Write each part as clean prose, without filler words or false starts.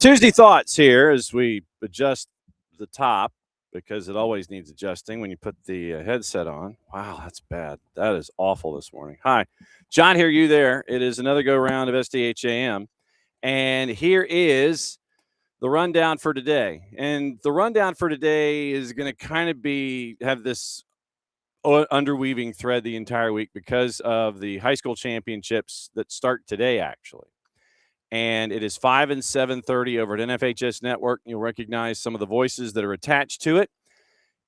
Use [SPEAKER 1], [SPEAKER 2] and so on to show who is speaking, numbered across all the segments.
[SPEAKER 1] Tuesday thoughts here as we adjust the top because it always needs adjusting when you put the headset on. Wow, that's bad. That is awful this morning. Hi, John here, you there. It is another go round of SDH AM. And here is the rundown for today. And the rundown for today is going to kind of have this underweaving thread the entire week because of the high school championships that start today, actually. And it is 5 and 7:30 over at NFHS Network. You'll recognize some of the voices that are attached to it.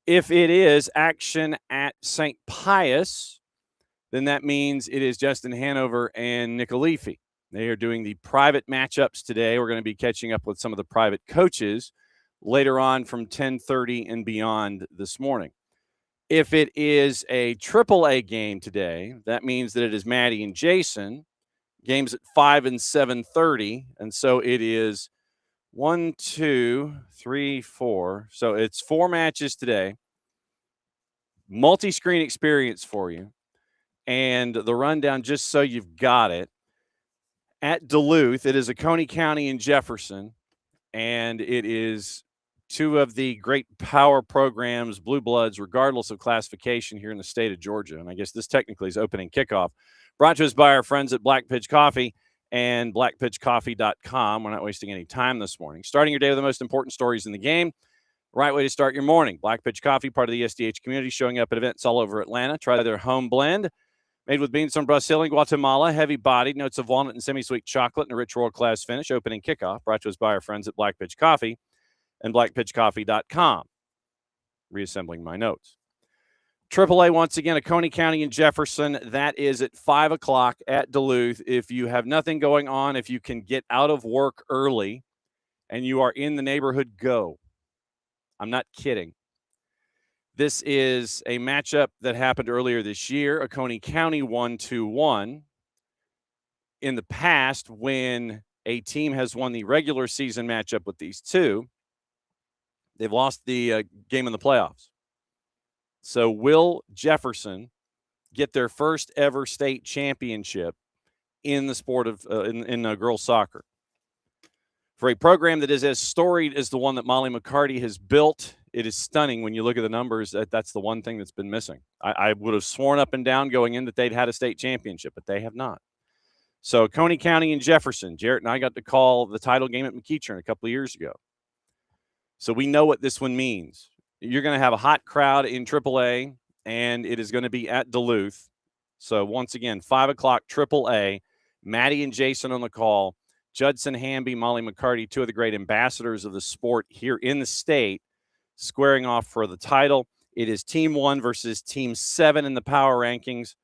[SPEAKER 1] If it is action at St. Pius, then that means it is Justin Hanover and McAlpine. They are doing the private matchups today. We're going to be catching up with some of the private coaches later on from 10:30 and beyond this morning. If it is a AAA game today, that means that it is Maddie and Jason. Games at 5 and 7:30, and so it is 1, 2, 3, 4. So it's 4 matches today. Multi-screen experience for you, and the rundown just so you've got it. At Duluth, it is Oconee County and Jefferson, and it is two of the great power programs, Blue Bloods, regardless of classification here in the state of Georgia. And I guess this technically is opening kickoff. Brought to us by our friends at Black Pitch Coffee and blackpitchcoffee.com. We're not wasting any time this morning. Starting your day with the most important stories in the game. Right way to start your morning. Black Pitch Coffee, part of the SDH community, showing up at events all over Atlanta. Try their home blend. Made with beans from Brazil and Guatemala. Heavy-bodied, notes of walnut and semi-sweet chocolate, and a rich world-class finish. Opening kickoff. Brought to us by our friends at Black Pitch Coffee and blackpitchcoffee.com. Reassembling my notes. AAA, once again, Oconee County and Jefferson. That is at 5 o'clock at Duluth. If you have nothing going on, if you can get out of work early and you are in the neighborhood, go. I'm not kidding. This is a matchup that happened earlier this year. Oconee County won 2-1. In the past, when a team has won the regular season matchup with these two, they've lost the game in the playoffs. So will Jefferson get their first ever state championship in the sport of in girls soccer? For a program that is as storied as the one that Molly McCarty has built, it is stunning when you look at the numbers. That's the one thing that's been missing. I would have sworn up and down going in that they'd had a state championship, but they have not. So Oconee County and Jefferson. Jarrett and I got to call the title game at McEachern a couple of years ago. So we know what this one means. You're going to have a hot crowd in AAA, and it is going to be at Duluth. So once again, 5 o'clock AAA. Maddie and Jason on the call. Judson Hamby, Molly McCarty, two of the great ambassadors of the sport here in the state, squaring off for the title. It is Team 1 versus Team 7 in the power rankings.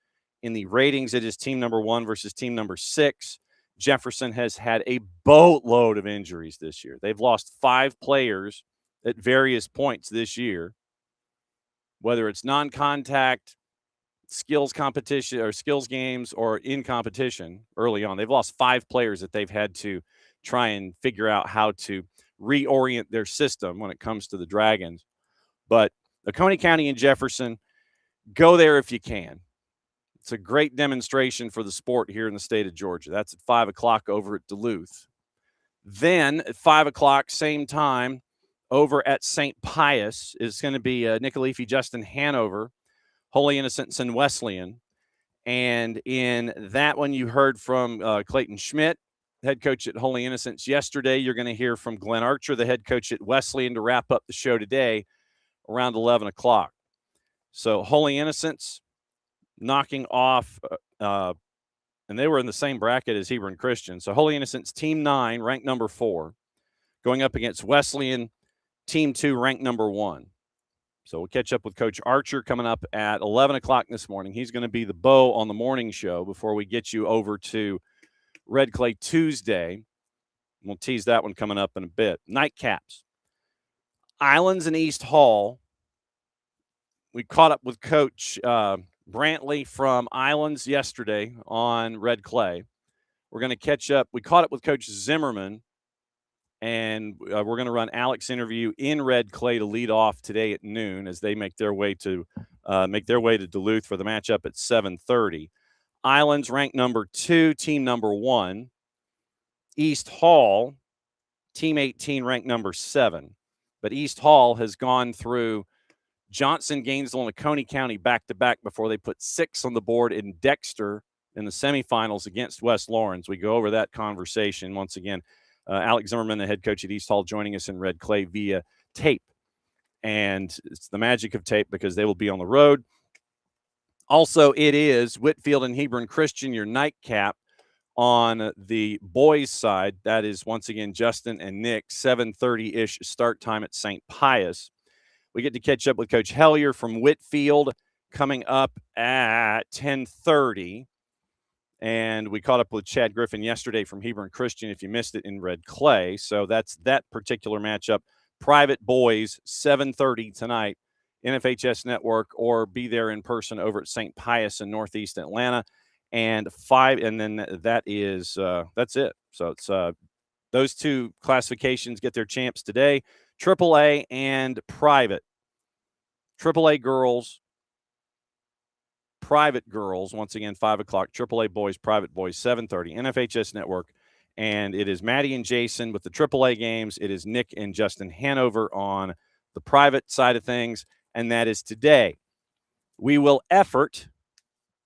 [SPEAKER 1] In the ratings, it is Team number 1 versus Team number 6. Jefferson has had a boatload of injuries this year. They've lost 5 players at various points this year, whether it's non-contact, skills competition or skills games or in competition early on. They've lost 5 players that they've had to try and figure out how to reorient their system when it comes to the Dragons. But Oconee County and Jefferson, go there if you can. It's a great demonstration for the sport here in the state of Georgia. That's at 5 o'clock over at Duluth. Then at 5 o'clock, same time, over at St. Pius is going to be McAlpine, Justin Hanover, Holy Innocents, and Wesleyan. And in that one, you heard from Clayton Schmidt, head coach at Holy Innocents yesterday. You're going to hear from Glenn Archer, the head coach at Wesleyan, to wrap up the show today around 11 o'clock. So Holy Innocents knocking off, and they were in the same bracket as Hebron Christian. So Holy Innocents, Team 9, ranked number 4, going up against Wesleyan, Team 2, ranked number 1. So we'll catch up with Coach Archer coming up at 11 o'clock this morning. He's going to be the bow on the morning show before we get you over to Red Clay Tuesday. We'll tease that one coming up in a bit. Nightcaps. Islands and East Hall. We caught up with Coach Brantley from Islands yesterday on Red Clay. We're going to catch up. We caught up with Coach Zimmerman, and we're going to run Alex's interview in Red Clay to lead off today at noon as they make their way to Duluth for the matchup at 7:30. Islands ranked number 2, team number 1. East Hall, Team 18 ranked number 7. But East Hall has gone through Johnson, Gainesville, and Oconee County back-to-back before they put 6 on the board in Dexter in the semifinals against West Lawrence. We go over that conversation once again. Alex Zimmerman, the head coach at East Hall, joining us in Red Clay via tape. And it's the magic of tape because they will be on the road. Also, it is Whitefield and Hebron Christian, your nightcap on the boys' side. That is, once again, Justin and Nick, 7:30-ish start time at St. Pius. We get to catch up with Coach Hellier from Whitefield coming up at 10:30. And we caught up with Chad Griffin yesterday from Hebron Christian, if you missed it, in Red Clay. So that's that particular matchup. Private boys, 7:30 tonight, NFHS Network, or be there in person over at St. Pius in Northeast Atlanta. And then that is that's it. So it's those 2 classifications get their champs today. AAA and private. AAA girls, private girls, once again, 5 o'clock. AAA boys, private boys, 7:30. NFHS Network. And it is Maddie and Jason with the AAA games. It is Nick and Justin Hanover on the private side of things. And that is today. We will effort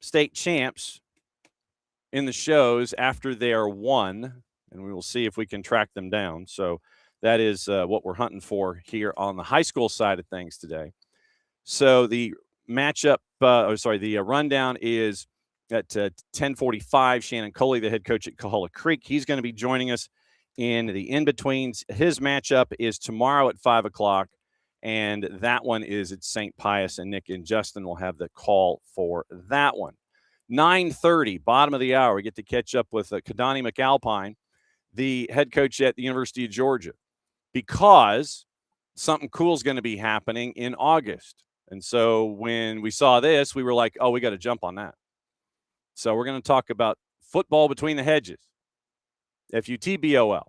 [SPEAKER 1] state champs in the shows after they are won, and we will see if we can track them down. So that is what we're hunting for here on the high school side of things today. So the matchup, the rundown is at 10:45. Shannon Coley, the head coach at Coahulla Creek, he's going to be joining us in the in-betweens. His matchup is tomorrow at 5 o'clock, and that one is at St. Pius, and Nick and Justin will have the call for that one. 9:30, bottom of the hour, we get to catch up with Keidane McAlpine, the head coach at the University of Georgia, because something cool is going to be happening in August. And so when we saw this, we were like, oh, we got to jump on that. So we're going to talk about football between the hedges, FUTBOL.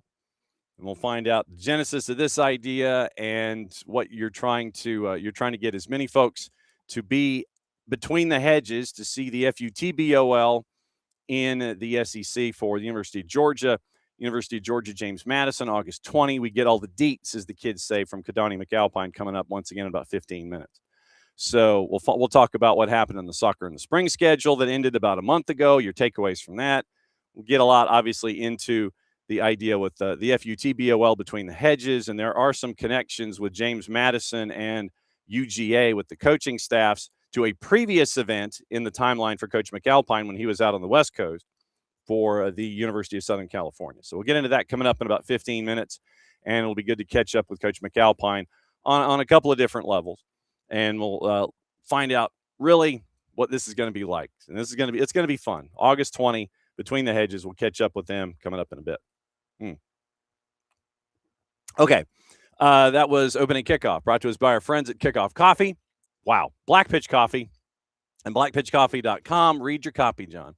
[SPEAKER 1] And we'll find out the genesis of this idea and what you're trying to get as many folks to be between the hedges to see the FUTBOL in the SEC for the University of Georgia. University of Georgia, James Madison, August 20. We get all the deets, as the kids say, from Keidane McAlpine coming up once again in about 15 minutes. So we'll talk about what happened in the soccer in the spring schedule that ended about a month ago, your takeaways from that. We'll get a lot, obviously, into the idea with the FUTBOL between the hedges, and there are some connections with James Madison and UGA with the coaching staffs to a previous event in the timeline for Coach McAlpine when he was out on the West Coast for the University of Southern California. So we'll get into that coming up in about 15 minutes, and it'll be good to catch up with Coach McAlpine on a couple of different levels, and we'll find out really what this is going to be like. And it's going to be fun. August 20, between the hedges. We'll catch up with them coming up in a bit. Okay. That was opening kickoff, brought to us by our friends at Kickoff Coffee. Wow. Black Pitch Coffee and blackpitchcoffee.com. Read your copy, John.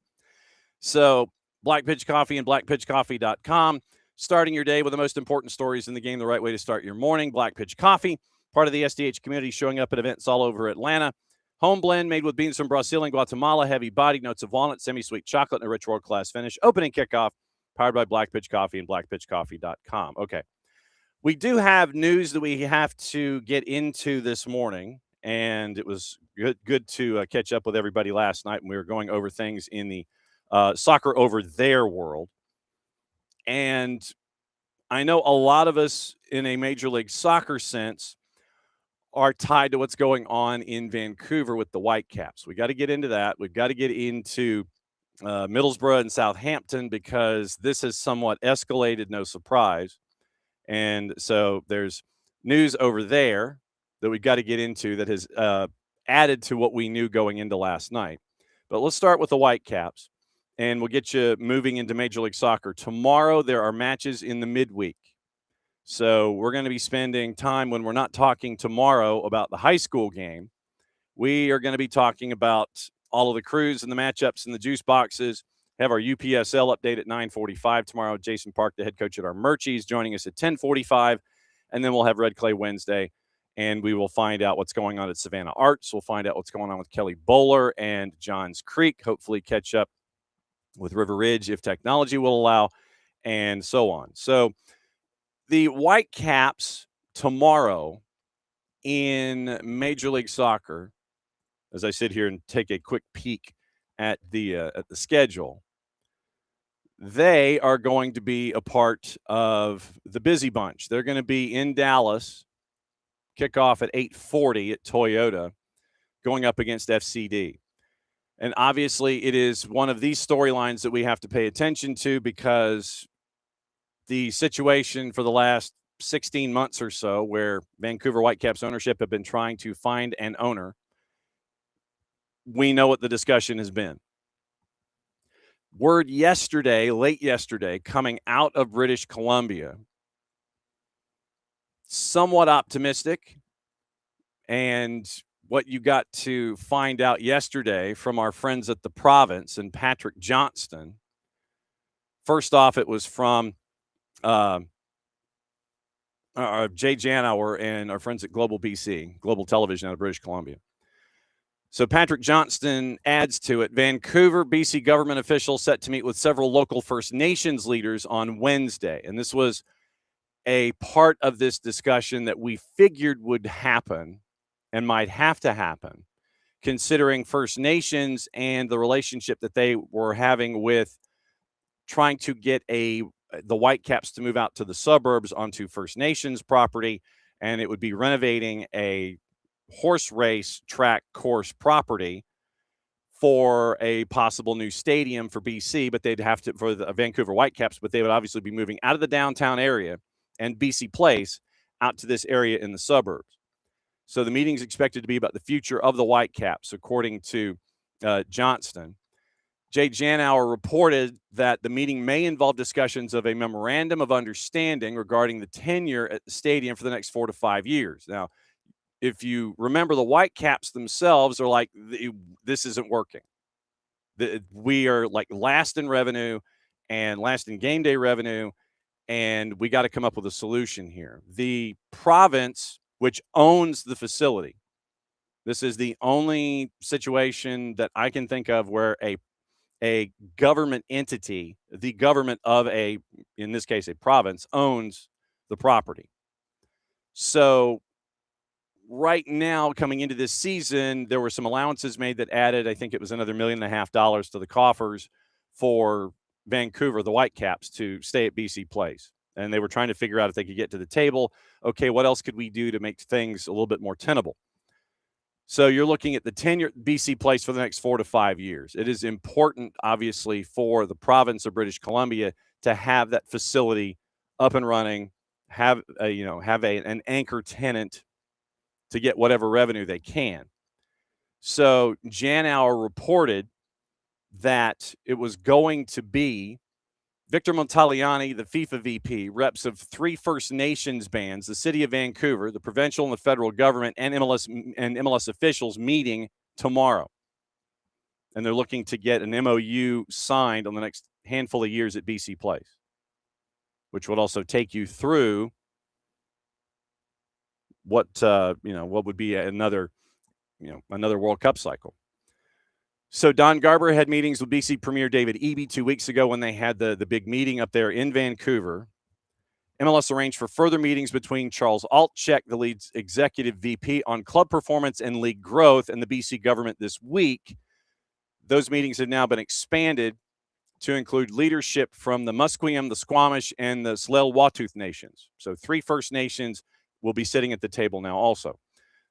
[SPEAKER 1] So Black Pitch Coffee and blackpitchcoffee.com. Starting your day with the most important stories in the game, the right way to start your morning. Black Pitch Coffee, part of the SDH community, showing up at events all over Atlanta. Home blend made with beans from Brazil and Guatemala. Heavy body, notes of walnut, semi-sweet chocolate, and a rich world-class finish. Opening kickoff, powered by Black Pitch Coffee and blackpitchcoffee.com. Okay. We do have news that we have to get into this morning, and it was good to catch up with everybody last night when we were going over things in the soccer over there world. And I know a lot of us in a Major League Soccer sense are tied to what's going on in Vancouver with the Whitecaps. We got to get into that. We've got to get into Middlesbrough and Southampton because this has somewhat escalated, no surprise. And so there's news over there that we've got to get into that has added to what we knew going into last night. But let's start with the Whitecaps, and we'll get you moving into Major League Soccer. Tomorrow there are matches in the midweek. So we're going to be spending time when we're not talking tomorrow about the high school game. We are going to be talking about all of the crews and the matchups and the juice boxes. Have our UPSL update at 9:45 tomorrow. Jason Park, the head coach at our Murchies, joining us at 10:45. And then we'll have Red Clay Wednesday, and we will find out what's going on at Savannah Arts. We'll find out what's going on with Kelly Bowler and Johns Creek. Hopefully catch up with River Ridge if technology will allow, and so on. So The Whitecaps tomorrow in Major League Soccer, as I sit here and take a quick peek at the schedule, they are going to be a part of the busy bunch. They're going to be in Dallas, kickoff at 8:40 at Toyota, going up against FCD. And obviously, it is one of these storylines that we have to pay attention to because the situation for the last 16 months or so, where Vancouver Whitecaps ownership have been trying to find an owner, we know what the discussion has been. Word yesterday, late yesterday, coming out of British Columbia, somewhat optimistic. And what you got to find out yesterday from our friends at the Province and Patrick Johnston, first off, it was from Jay Janauer and our friends at Global BC, Global Television out of British Columbia. So Patrick Johnston adds to it, Vancouver, BC government officials set to meet with several local First Nations leaders on Wednesday. And this was a part of this discussion that we figured would happen and might have to happen, considering First Nations and the relationship that they were having with trying to get the Whitecaps to move out to the suburbs onto First Nations property, and it would be renovating a horse race track course property for a possible new stadium for BC, but they'd have to, for the Vancouver Whitecaps, but they would obviously be moving out of the downtown area and BC Place out to this area in the suburbs. So the meeting is expected to be about the future of the Whitecaps, according to Johnston. Jay Janauer reported that the meeting may involve discussions of a memorandum of understanding regarding the tenure at the stadium for the next 4 to 5 years. Now, if you remember, the Whitecaps themselves are like, this isn't working. We are like last in revenue and last in game day revenue, and we got to come up with a solution here. The province, which owns the facility, this is the only situation that I can think of where a government entity, the government of in this case, a province, owns the property. So right now, coming into this season, there were some allowances made that added, I think it was another $1.5 million to the coffers for Vancouver, the Whitecaps, to stay at BC Place. And they were trying to figure out if they could get to the table. Okay, what else could we do to make things a little bit more tenable? So you're looking at the tenure at BC Place for the next 4 to 5 years. It is important, obviously, for the province of British Columbia to have that facility up and running, have an anchor tenant to get whatever revenue they can. So Janauer reported that it was going to be Victor Montagliani, the FIFA VP, reps of 3 First Nations bands, the city of Vancouver, the provincial and the federal government, and MLS officials meeting tomorrow. And they're looking to get an MOU signed on the next handful of years at BC Place, which would also take you through what would be another World Cup cycle. So Don Garber had meetings with BC Premier David Eby 2 weeks ago when they had the big meeting up there in Vancouver. MLS arranged for further meetings between Charles Altchek, the league's executive VP, on club performance and league growth, and the BC government this week. Those meetings have now been expanded to include leadership from the Musqueam, the Squamish, and the Tsleil-Waututh nations. So 3 First Nations will be sitting at the table now also.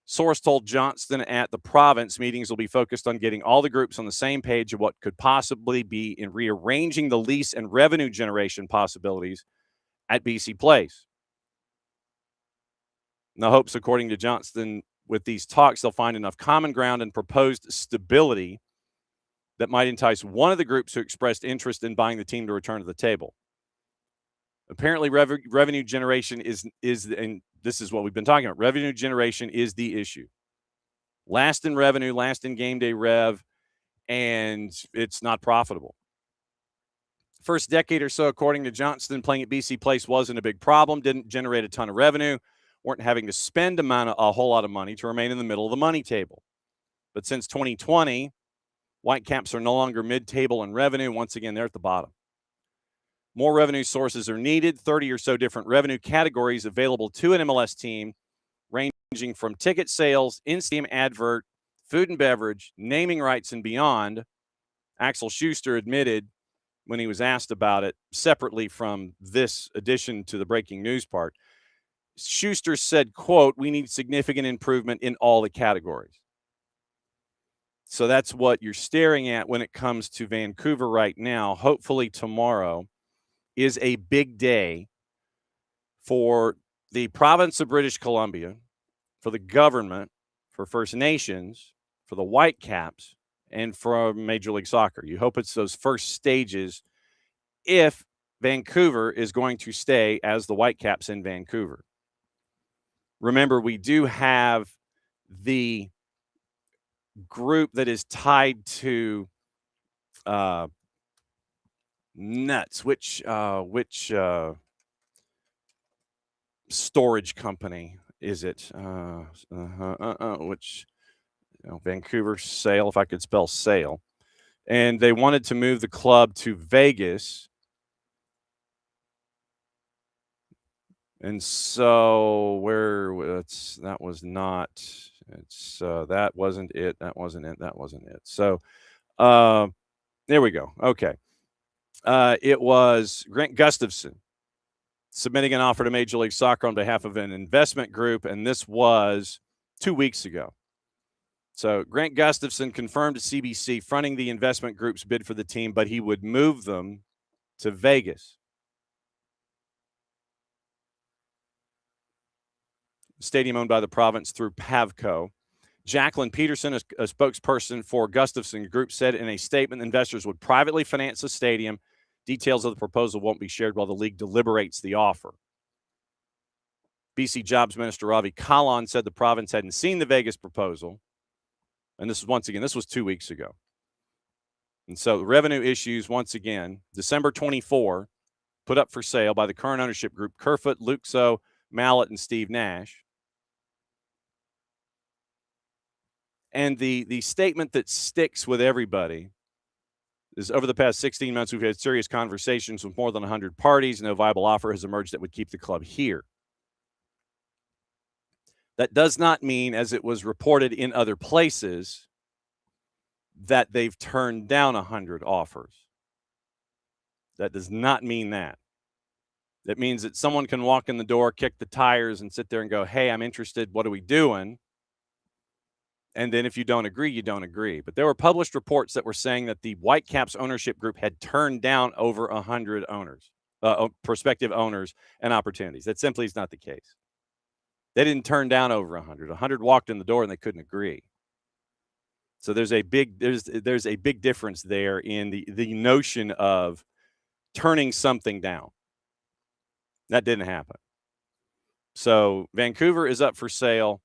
[SPEAKER 1] Source told Johnston at the province meetings will be focused on getting all the groups on the same page of what could possibly be in rearranging the lease and revenue generation possibilities at BC Place. The hopes, according to Johnston, with these talks, they'll find enough common ground and proposed stability that might entice one of the groups who expressed interest in buying the team to return to the table. Apparently, revenue generation is, and this is what we've been talking about, revenue generation is the issue. Last in revenue, last in game day rev, and it's not profitable. First decade or so, according to Johnston, playing at BC Place wasn't a big problem, didn't generate a ton of revenue, weren't having to spend a whole lot of money to remain in the middle of the money table. But since 2020, Whitecaps are no longer mid-table in revenue. Once again, they're at the bottom. More revenue sources are needed, 30 or so different revenue categories available to an MLS team, ranging from ticket sales, in-stadium advert, food and beverage, naming rights, and beyond. Axel Schuster admitted when he was asked about it separately from this addition to the breaking news part. Schuster said, quote, "We need significant improvement in all the categories." So that's what you're staring at when it comes to Vancouver right now. Hopefully tomorrow is a big day for the province of British Columbia, for the government, for First Nations, for the Whitecaps, and for Major League Soccer. You hope it's those first stages if Vancouver is going to stay as the Whitecaps in Vancouver. Remember, we do have the group that is tied to Nuts, which storage company is it? Which Vancouver Sale, if I could spell sale. And they wanted to move the club to Vegas. And so that wasn't it. So there we go. Okay. It was Grant Gustafson submitting an offer to Major League Soccer on behalf of an investment group, and this was 2 weeks ago. So Grant Gustafson confirmed to CBC fronting the investment group's bid for the team, but he would move them to Vegas. Stadium owned by the province through Pavco. Jacqueline Peterson, a spokesperson for Gustafson Group, said in a statement investors would privately finance the stadium. Details of the proposal won't be shared while the league deliberates the offer. BC Jobs Minister Ravi Kahlon said the province hadn't seen the Vegas proposal. And this was 2 weeks ago. And so the revenue issues, once again, December 24, put up for sale by the current ownership group, Kerfoot, Luxo, Mallet, and Steve Nash. And the statement that sticks with everybody is over the past 16 months, we've had serious conversations with more than 100 parties. No viable offer has emerged that would keep the club here. That does not mean, as it was reported in other places, that they've turned down 100 offers. That does not mean that. That means that someone can walk in the door, kick the tires, and sit there and go, "Hey, I'm interested. What are we doing?" And then if you don't agree, you don't agree. But there were published reports that were saying that the Whitecaps ownership group had turned down over 100 owners, prospective owners, and opportunities. That simply is not the case. They didn't turn down over 100. 100 walked in the door and they couldn't agree. So there's a big difference there in the notion of turning something down. That didn't happen. So Vancouver is up for sale.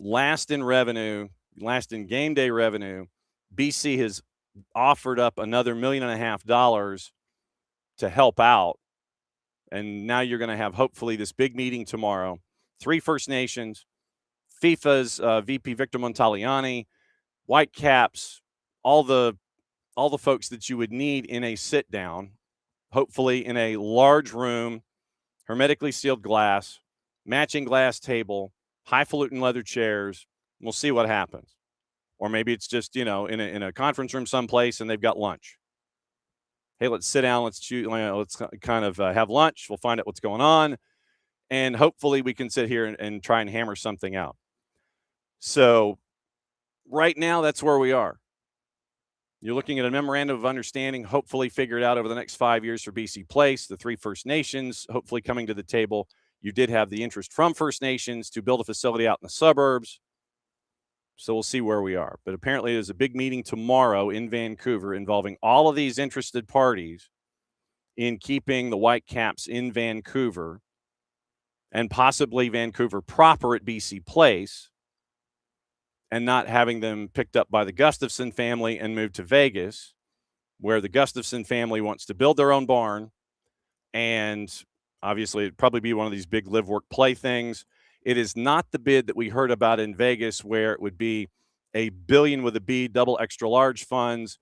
[SPEAKER 1] Last in game day revenue. BC has offered up another $1.5 million to help out. And now you're going to have hopefully this big meeting tomorrow. 3 First Nations, FIFA's VP Victor Montaliani, Whitecaps, all the folks that you would need in a sit down, hopefully in a large room, hermetically sealed glass, matching glass table, highfalutin leather chairs. We'll see what happens. Or maybe it's just, in a conference room someplace and they've got lunch. Hey, let's sit down. Let's kind of have lunch. We'll find out what's going on. And hopefully we can sit here and try and hammer something out. So right now, that's where we are. You're looking at a memorandum of understanding, hopefully figured out over the next 5 years for BC Place, the 3 First Nations, hopefully coming to the table. You did have the interest from First Nations to build a facility out in the suburbs. So we'll see where we are. But apparently there's a big meeting tomorrow in Vancouver involving all of these interested parties in keeping the Whitecaps in Vancouver and possibly Vancouver proper at BC Place and not having them picked up by the Gustafson family and moved to Vegas, where the Gustafson family wants to build their own barn. And obviously it'd probably be one of these big live, work, play things. It is not the bid that we heard about in Vegas, where it would be $1 billion with a B, double extra large funds,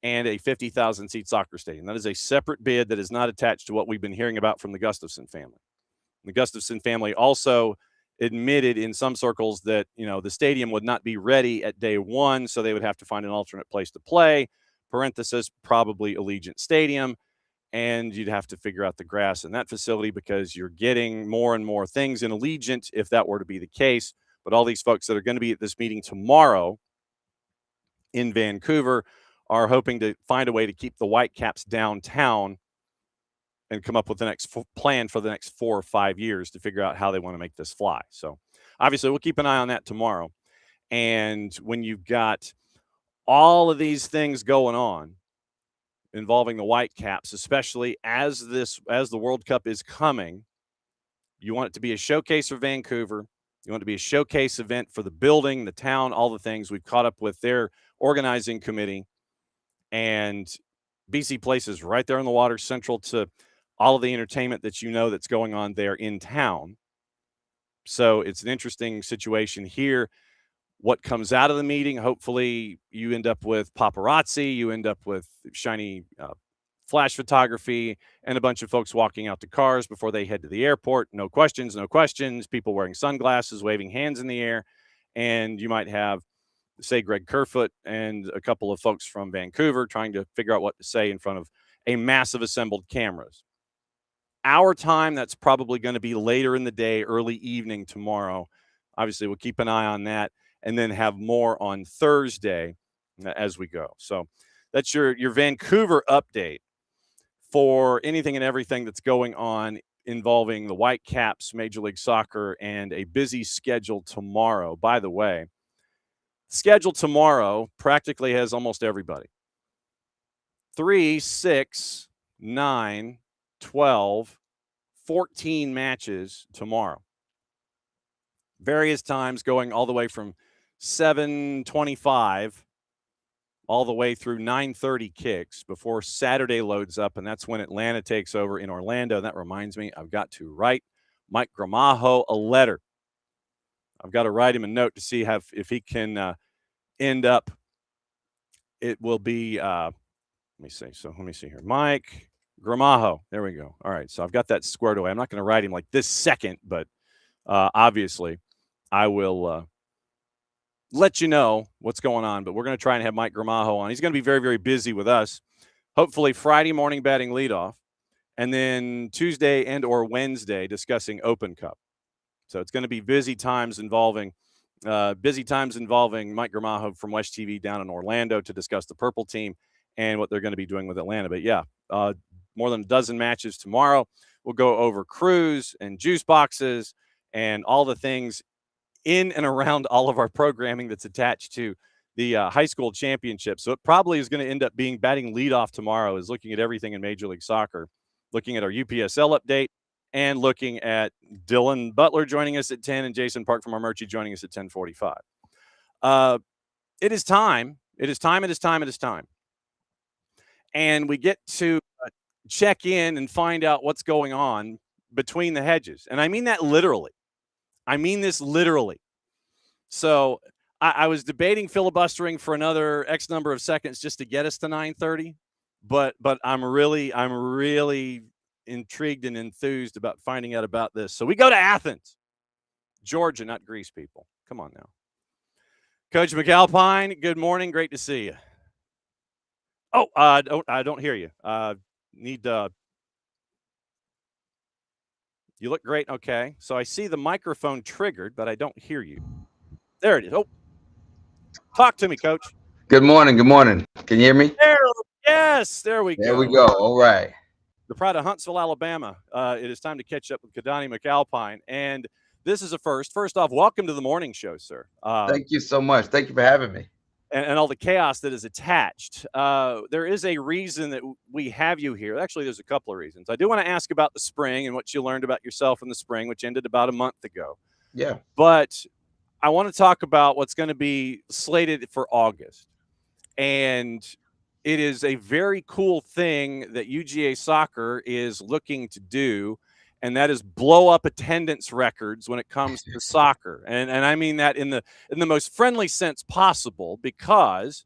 [SPEAKER 1] and a 50,000-seat soccer stadium. That is a separate bid that is not attached to what we've been hearing about from the Gustafson family. The Gustafson family also admitted in some circles that, the stadium would not be ready at day one, so they would have to find an alternate place to play, parenthesis, probably Allegiant Stadium, and you'd have to figure out the grass in that facility because you're getting more and more things in Allegiant if that were to be the case. But all these folks that are going to be at this meeting tomorrow in Vancouver are hoping to find a way to keep the Whitecaps downtown and come up with the next plan for the next 4 or 5 years to figure out how they want to make this fly. So obviously we'll keep an eye on that tomorrow. And when you've got all of these things going on involving the Whitecaps, especially as the World Cup is coming, you want it to be a showcase for Vancouver. You want it to be a showcase event for the building, the town, all the things. We've caught up with their organizing committee, and BC Place is right there on the water, central to all of the entertainment that that's going on there in town. So it's an interesting situation here. What comes out of the meeting, hopefully you end up with paparazzi, you end up with shiny flash photography, and a bunch of folks walking out to cars before they head to the airport. No questions, people wearing sunglasses, waving hands in the air. And you might have, say, Greg Kerfoot and a couple of folks from Vancouver trying to figure out what to say in front of a massive assembled cameras. Our time, that's probably going to be later in the day, early evening tomorrow. Obviously, we'll keep an eye on that and then have more on Thursday as we go. So that's your Vancouver update for anything and everything that's going on involving the Whitecaps, Major League Soccer, and a busy schedule tomorrow. By the way, schedule tomorrow practically has almost everybody. 3, 6, 9, 12, 14 matches tomorrow. Various times going all the way from 7:25 all the way through 9:30 kicks before Saturday loads up, and that's when Atlanta takes over in Orlando. And that reminds me, I've got to write Mike Gramajo a letter. I've got to write him a note to see if he can end up. It will be, let me see. So let me see here. Mike Gramajo. There we go. All right. So I've got that squared away. I'm not going to write him like this second, but obviously I will let you know what's going on. But we're going to try and have Mike Gramajo on. He's going to be very, very busy with us. Hopefully Friday morning batting leadoff, and then Tuesday and or Wednesday discussing Open Cup. So it's going to be busy times involving Mike Gramajo from West TV down in Orlando to discuss the Purple team and what they're going to be doing with Atlanta. But yeah, more than a dozen matches tomorrow. We'll go over crews and juice boxes and all the things in and around all of our programming that's attached to the high school championship. So it probably is going to end up being batting leadoff tomorrow, is looking at everything in Major League Soccer, looking at our UPSL update, and looking at Dylan Butler joining us at 10 and Jason Park from Armurchie joining us at 10:45. It is time. It is time. And we get to check in and find out what's going on between the hedges. And I mean that literally. I mean this literally. So I was debating filibustering for another X number of seconds just to get us to 9:30. But I'm really intrigued and enthused about finding out about this. So we go to Athens, Georgia, not Greece, people. Come on now. Coach McAlpine, good morning. Great to see you. Oh, I don't hear you. You look great. Okay. So I see the microphone triggered, but I don't hear you. There it is. Oh, talk to me, Coach.
[SPEAKER 2] Good morning. Can you hear me?
[SPEAKER 1] Yes, there we go.
[SPEAKER 2] There we go. All right.
[SPEAKER 1] The pride of Huntsville, Alabama. It is time to catch up with Keidane McAlpine. And this is a first. First off, welcome to the morning show, sir.
[SPEAKER 2] Thank you so much. Thank you for having me.
[SPEAKER 1] And all the chaos that is attached. There is a reason that we have you here. Actually, there's a couple of reasons. I do want to ask about the spring and what you learned about yourself in the spring, which ended about a month ago.
[SPEAKER 2] Yeah.
[SPEAKER 1] But I want to talk about what's going to be slated for August. And it is a very cool thing that UGA Soccer is looking to do, and that is blow up attendance records when it comes to soccer. And I mean that in the most friendly sense possible, because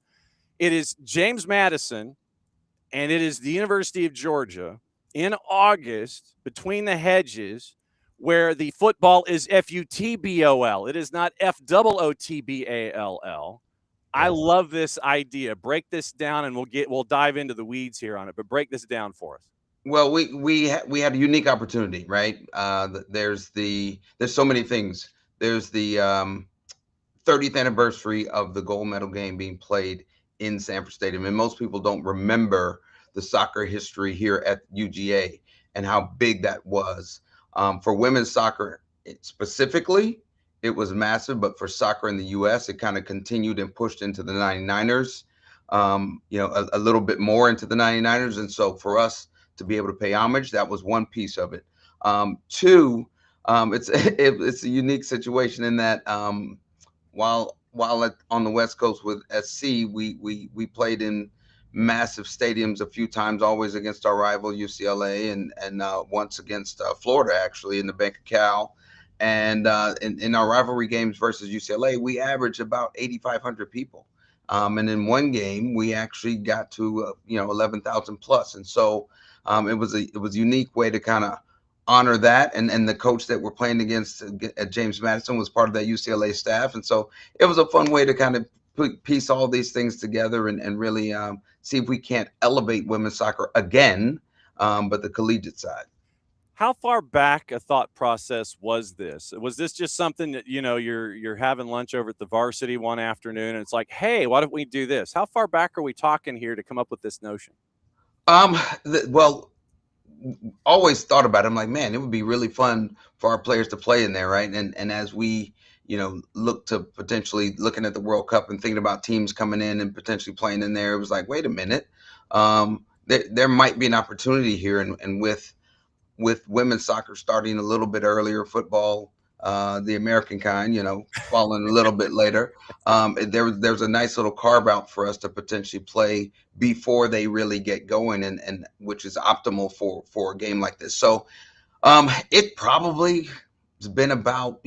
[SPEAKER 1] It is James Madison, and it is the University of Georgia in August between the hedges, where the football is FUTBOL. It is not FOOTBALL. I
[SPEAKER 2] Yes.
[SPEAKER 1] love this idea. Break this down, and we'll dive into the weeds here on it. But break this down for us.
[SPEAKER 2] Well, we had a unique opportunity, right? There's so many things. There's the 30th anniversary of the gold medal game being played in Sanford Stadium, and most people don't remember the soccer history here at UGA and how big that was. For women's soccer specifically, it was massive, but for soccer in the U.S., it kind of continued and pushed into the 99ers, a little bit more into the 99ers. And so for us to be able to pay homage, that was one piece of it. Two, it's a unique situation in that while on the West Coast with SC, we played in massive stadiums a few times, always against our rival UCLA, and once against Florida, actually, in the Bank of Cal. And in our rivalry games versus UCLA, we averaged about 8,500 people. And in one game, we actually got to 11,000 plus. And so it was a unique way to kind of honor that. And the coach that we're playing against at James Madison was part of that UCLA staff. And so it was a fun way to kind of piece all these things together and really see if we can't elevate women's soccer again, but the collegiate side.
[SPEAKER 1] How far back a thought process was this? Was this just something that, you're having lunch over at the varsity one afternoon and it's like, hey, why don't we do this? How far back are we talking here to come up with this notion?
[SPEAKER 2] Well, always thought about it. I'm like, man, it would be really fun for our players to play in there, right? And as we, look to potentially looking at the World Cup and thinking about teams coming in and potentially playing in there, it was like, wait a minute, there might be an opportunity here, and with women's soccer starting a little bit earlier, football, the American kind, following a little bit later. There's a nice little carve out for us to potentially play before they really get going, and which is optimal for a game like this. So it probably has been about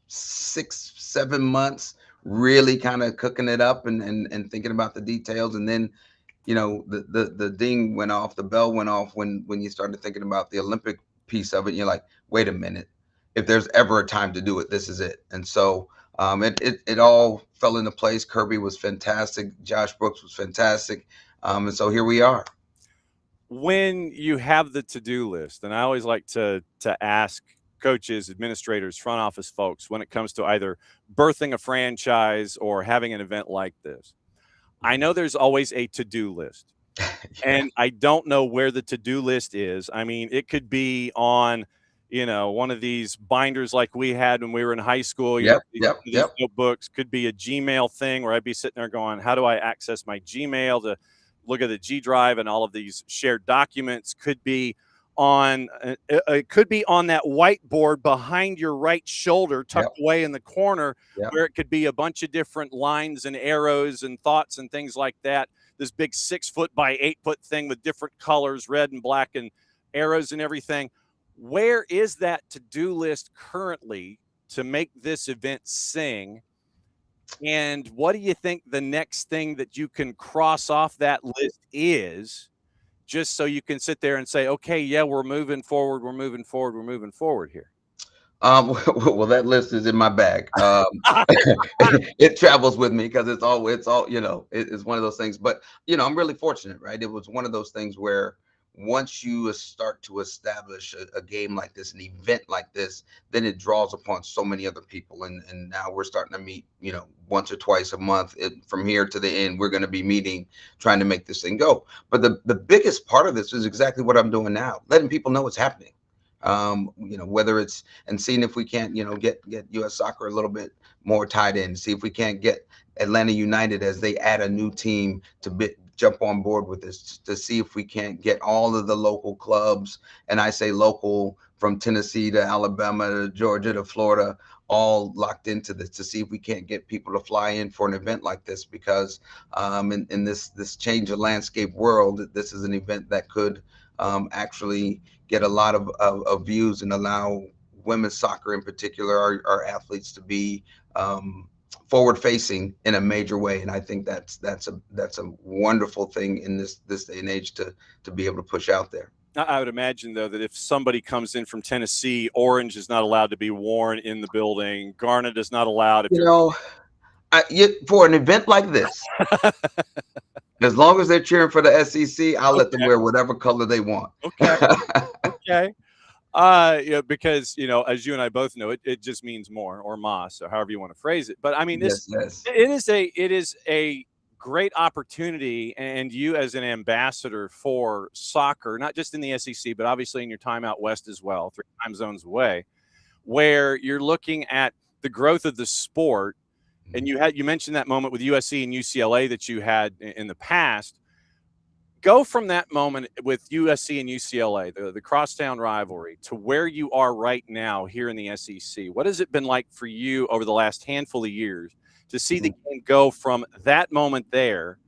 [SPEAKER 2] 6-7 months, really kind of cooking it up and thinking about the details, and then the ding went off, the bell went off when you started thinking about the Olympic piece of it. And you're like, wait a minute, if there's ever a time to do it, this is it. And so it all fell into place. Kirby was fantastic. Josh Brooks was fantastic. And so here we are.
[SPEAKER 1] When you have the to-do list, and I always like to ask coaches, administrators, front office folks, when it comes to either birthing a franchise or having an event like this, I know there's always a to-do list.
[SPEAKER 2] Yeah.
[SPEAKER 1] And I don't know where the to-do list is. I mean, it could be on, one of these binders like we had when we were in high school.
[SPEAKER 2] Yep.
[SPEAKER 1] These notebooks. Could be a Gmail thing where I'd be sitting there going, how do I access my Gmail to look at the G Drive and all of these shared documents? Could be on it could be on that whiteboard behind your right shoulder, tucked away in the corner, where it could be a bunch of different lines and arrows and thoughts and things like that. This big 6-foot by 8-foot thing with different colors, red and black, and arrows and everything. Where is that to-do list currently to make this event sing? And what do you think the next thing that you can cross off that list is, just so you can sit there and say, okay, yeah, we're moving forward here?
[SPEAKER 2] Well, that list is in my bag. It travels with me because it's all, it's one of those things. But, I'm really fortunate, right? It was one of those things where once you start to establish a game like this, an event like this, then it draws upon so many other people. And now we're starting to meet, once or twice a month. From here to the end, we're going to be meeting, trying to make this thing go. But the biggest part of this is exactly what I'm doing now, letting people know what's happening. Whether it's and seeing if we can't, get U.S. soccer a little bit more tied in, see if we can't get Atlanta United as they add a new team to jump on board with this, to see if we can't get all of the local clubs, and I say local, from Tennessee to Alabama to Georgia to Florida, all locked into this, to see if we can't get people to fly in for an event like this, because in this change of landscape world, this is an event that could actually get a lot of views and allow women's soccer in particular, our athletes, to be forward facing in a major way. And I think that's a wonderful thing in this day and age to be able to push out there.
[SPEAKER 1] I would imagine, though, that if somebody comes in from Tennessee, orange is not allowed to be worn in the building. Garnet is not allowed. If
[SPEAKER 2] You know, for an event like this, as long as they're cheering for the SEC, I'll let them
[SPEAKER 1] Okay.
[SPEAKER 2] wear whatever color they want.
[SPEAKER 1] Okay. Okay. Yeah, because, as you and I both know, it just means more, or mas, or however you want to phrase it. But I mean,
[SPEAKER 2] Yes, yes.
[SPEAKER 1] it is a great opportunity, and you as an ambassador for soccer, not just in the SEC, but obviously in your time out west as well, 3 time zones away, where you're looking at the growth of the sport. And you mentioned that moment with USC and UCLA that you had in the past. Go from that moment with USC and UCLA, the crosstown rivalry, to where you are right now here in the SEC. What has it been like for you over the last handful of years to see the game go from that moment there,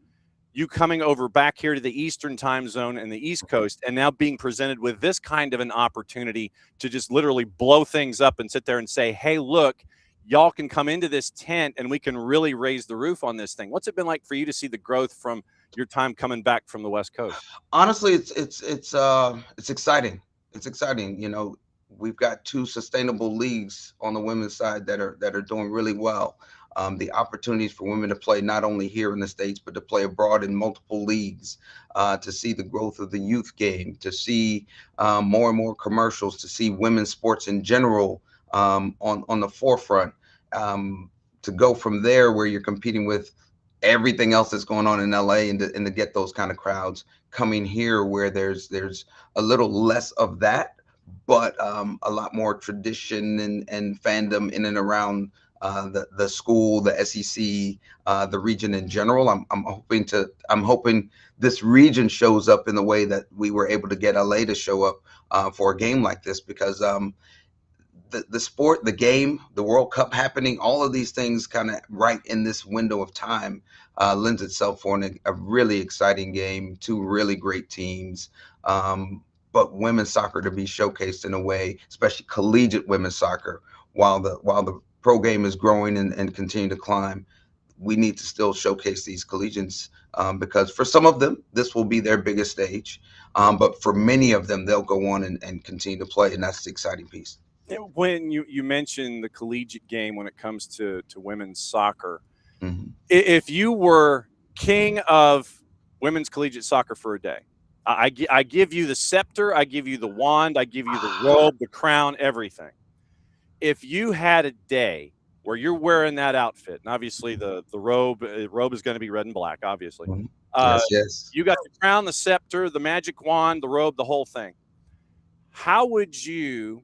[SPEAKER 1] you coming over back here to the Eastern time zone and the East Coast, and now being presented with this kind of an opportunity to just literally blow things up and sit there and say, hey, look, y'all can come into this tent and we can really raise the roof on this thing. What's it been like for you to see the growth from your time coming back from the West Coast?
[SPEAKER 2] Honestly, it's exciting. It's exciting. We've got 2 sustainable leagues on the women's side that are doing really well. The opportunities for women to play not only here in the States, but to play abroad in multiple leagues, to see the growth of the youth game, to see more and more commercials, to see women's sports in general on the forefront, to go from there where you're competing with everything else that's going on in LA, and to get those kind of crowds coming here where there's a little less of that, but a lot more tradition and fandom in and around the school, the SEC, the region in general. I'm hoping this region shows up in the way that we were able to get LA to show up for a game like this, because the sport, the game, the World Cup happening, all of these things kind of right in this window of time lends itself for a really exciting game, 2 really great teams. But women's soccer to be showcased in a way, especially collegiate women's soccer, while the pro game is growing and continue to climb, we need to still showcase these collegians, because for some of them, this will be their biggest stage. But for many of them, they'll go on and continue to play. And that's the exciting piece.
[SPEAKER 1] When you mentioned the collegiate game when it comes to women's soccer,
[SPEAKER 2] Mm-hmm.
[SPEAKER 1] If you were king of women's collegiate soccer for a day, I give you the scepter, I give you the wand, I give you the robe, the crown, everything. If you had a day where you're wearing that outfit, and obviously the robe is going to be red and black, obviously.
[SPEAKER 2] Mm-hmm. Yes.
[SPEAKER 1] You got the crown, the scepter, the magic wand, the robe, the whole thing. How would you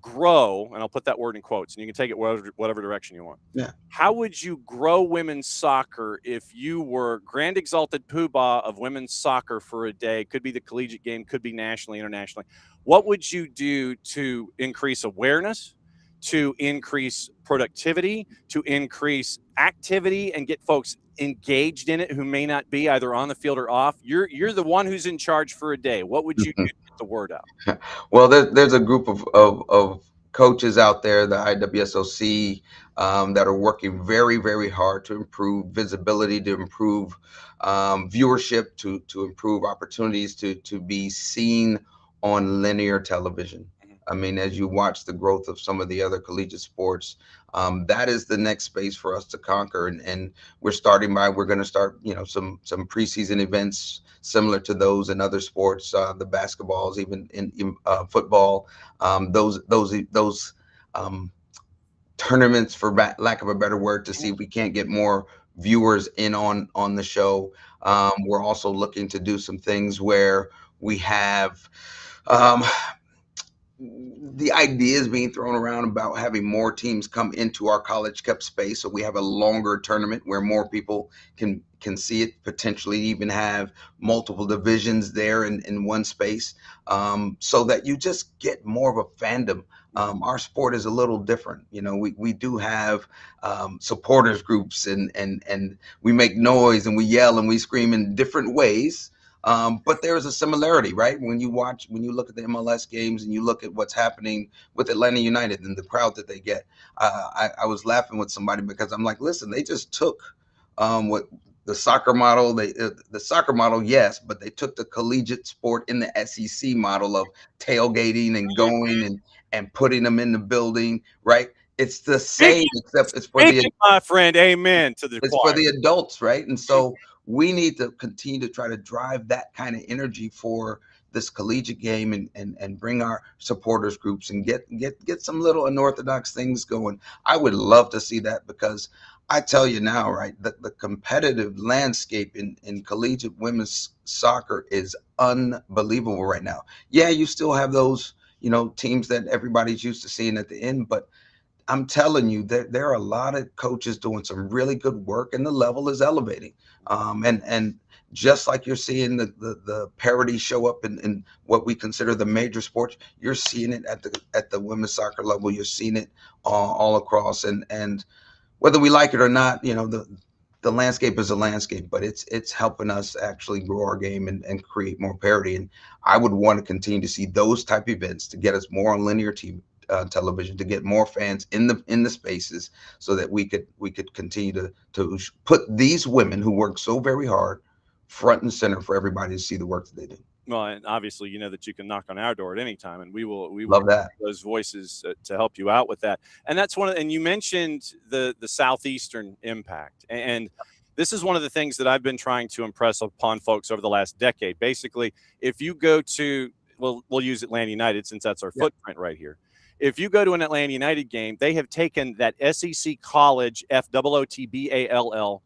[SPEAKER 1] grow, and I'll put that word in quotes, and you can take it whatever direction you want.
[SPEAKER 2] Yeah.
[SPEAKER 1] How would you grow women's soccer if you were grand exalted poobah of women's soccer for a day? Could be the collegiate game, could be nationally, internationally. What would you do to increase awareness, to increase productivity, to increase activity, and get folks engaged in it who may not be either on the field or off? You're the one who's in charge for a day. What would you do to get the word out?
[SPEAKER 2] Well, there's a group of coaches out there, the IWSOC, that are working very, very hard to improve visibility, to improve viewership, to improve opportunities to be seen on linear television. I mean, as you watch the growth of some of the other collegiate sports, that is the next space for us to conquer. And we're going to start, some preseason events similar to those in other sports, the basketballs, even in football, those tournaments, for lack of a better word, to see if we can't get more viewers in on the show. We're also looking to do some things where we have the idea is being thrown around about having more teams come into our College Cup space, so we have a longer tournament where more people can see it, potentially even have multiple divisions there in one space, so that you just get more of a fandom. Our sport is a little different. We do have supporters groups, and we make noise and we yell and we scream in different ways. But there is a similarity, right? When you look at the MLS games and you look at what's happening with Atlanta United and the crowd that they get. I was laughing with somebody because I'm like, listen, they just took what the soccer model, the soccer model, yes, but they took the collegiate sport in the SEC model of tailgating and going and putting them in the building, right? It's the same, except
[SPEAKER 1] Amen, my friend. Amen to the
[SPEAKER 2] it's for
[SPEAKER 1] choir.
[SPEAKER 2] the adults, right? And so we need to continue to try to drive that kind of energy for this collegiate game and bring our supporters groups and get some little unorthodox things going. I would love to see that because I tell you now, right, the competitive landscape in collegiate women's soccer is unbelievable right now. Yeah, you still have those, teams that everybody's used to seeing at the end, but I'm telling you that there are a lot of coaches doing some really good work, and the level is elevating. And just like you're seeing the parity show up in what we consider the major sports, you're seeing it at the women's soccer level. You're seeing it all across, and whether we like it or not, the landscape is a landscape, but it's helping us actually grow our game and create more parity. And I would want to continue to see those type events to get us more on linear TV, television, to get more fans in the spaces, so that we could continue to put these women who work so very hard front and center for everybody to see the work that they do.
[SPEAKER 1] Well, and obviously, you know that you can knock on our door at any time, and we will
[SPEAKER 2] Love that.
[SPEAKER 1] those voices to help you out with that. And that's and you mentioned the southeastern impact, and this is one of the things that I've been trying to impress upon folks over the last decade. Basically, if you go to, well, we'll use Atlanta United since that's our footprint right here. If you go to an Atlanta United game, they have taken that SEC college FOOTBALL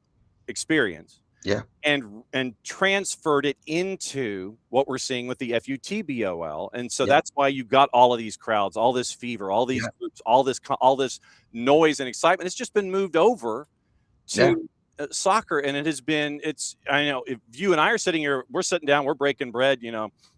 [SPEAKER 1] experience,
[SPEAKER 2] Yeah.
[SPEAKER 1] and transferred it into what we're seeing with the FUTBOL. And so
[SPEAKER 2] Yeah.
[SPEAKER 1] that's why you've got all of these crowds, all this fever, all these groups, all this noise and excitement. It's just been moved over to soccer, and I know if you and I are sitting here, we're sitting down, we're breaking bread,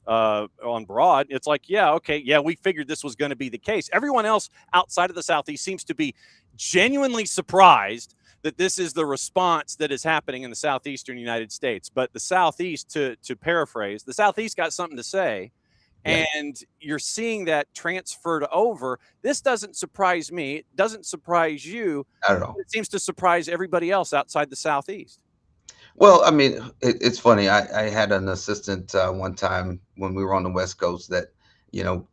[SPEAKER 1] on Broad. It's like, yeah, okay, yeah, we figured this was going to be the case. Everyone else outside of the Southeast seems to be genuinely surprised that this is the response that is happening in the southeastern United States. But the Southeast, to paraphrase, the Southeast got something to say, and you're seeing that transferred over. This doesn't surprise me. It doesn't surprise you.
[SPEAKER 2] Not at all.
[SPEAKER 1] It seems to surprise everybody else outside the Southeast.
[SPEAKER 2] Well, I mean, it's funny. I had an assistant one time when we were on the West Coast that,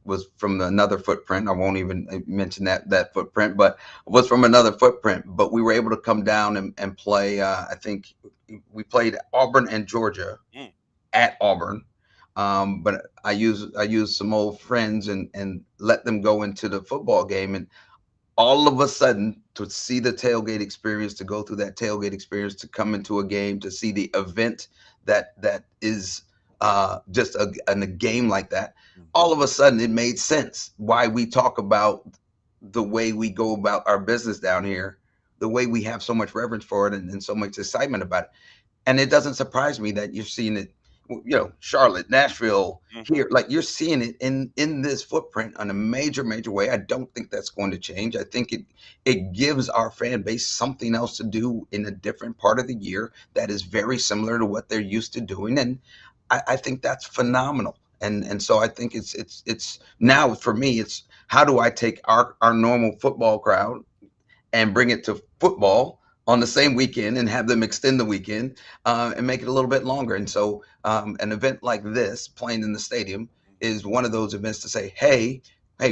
[SPEAKER 2] was from another footprint. I won't even mention that footprint, but was from another footprint. But we were able to come down and play. I think we played Auburn and Georgia at Auburn. But I used some old friends and let them go into the football game, and all of a sudden, to see the tailgate experience, to go through that tailgate experience, to come into a game, to see the event that is just a game like that, all of a sudden it made sense why we talk about the way we go about our business down here, the way we have so much reverence for it and so much excitement about it. And it doesn't surprise me that you're seeing it, Charlotte, Nashville, here, like you're seeing it in this footprint on a major way. I don't think that's going to change. I think it gives our fan base something else to do in a different part of the year that is very similar to what they're used to doing, and I think that's phenomenal. And so I think it's now for me, it's how do I take our normal football crowd and bring it to football on the same weekend and have them extend the weekend and make it a little bit longer. And so an event like this, playing in the stadium, is one of those events to say, hey,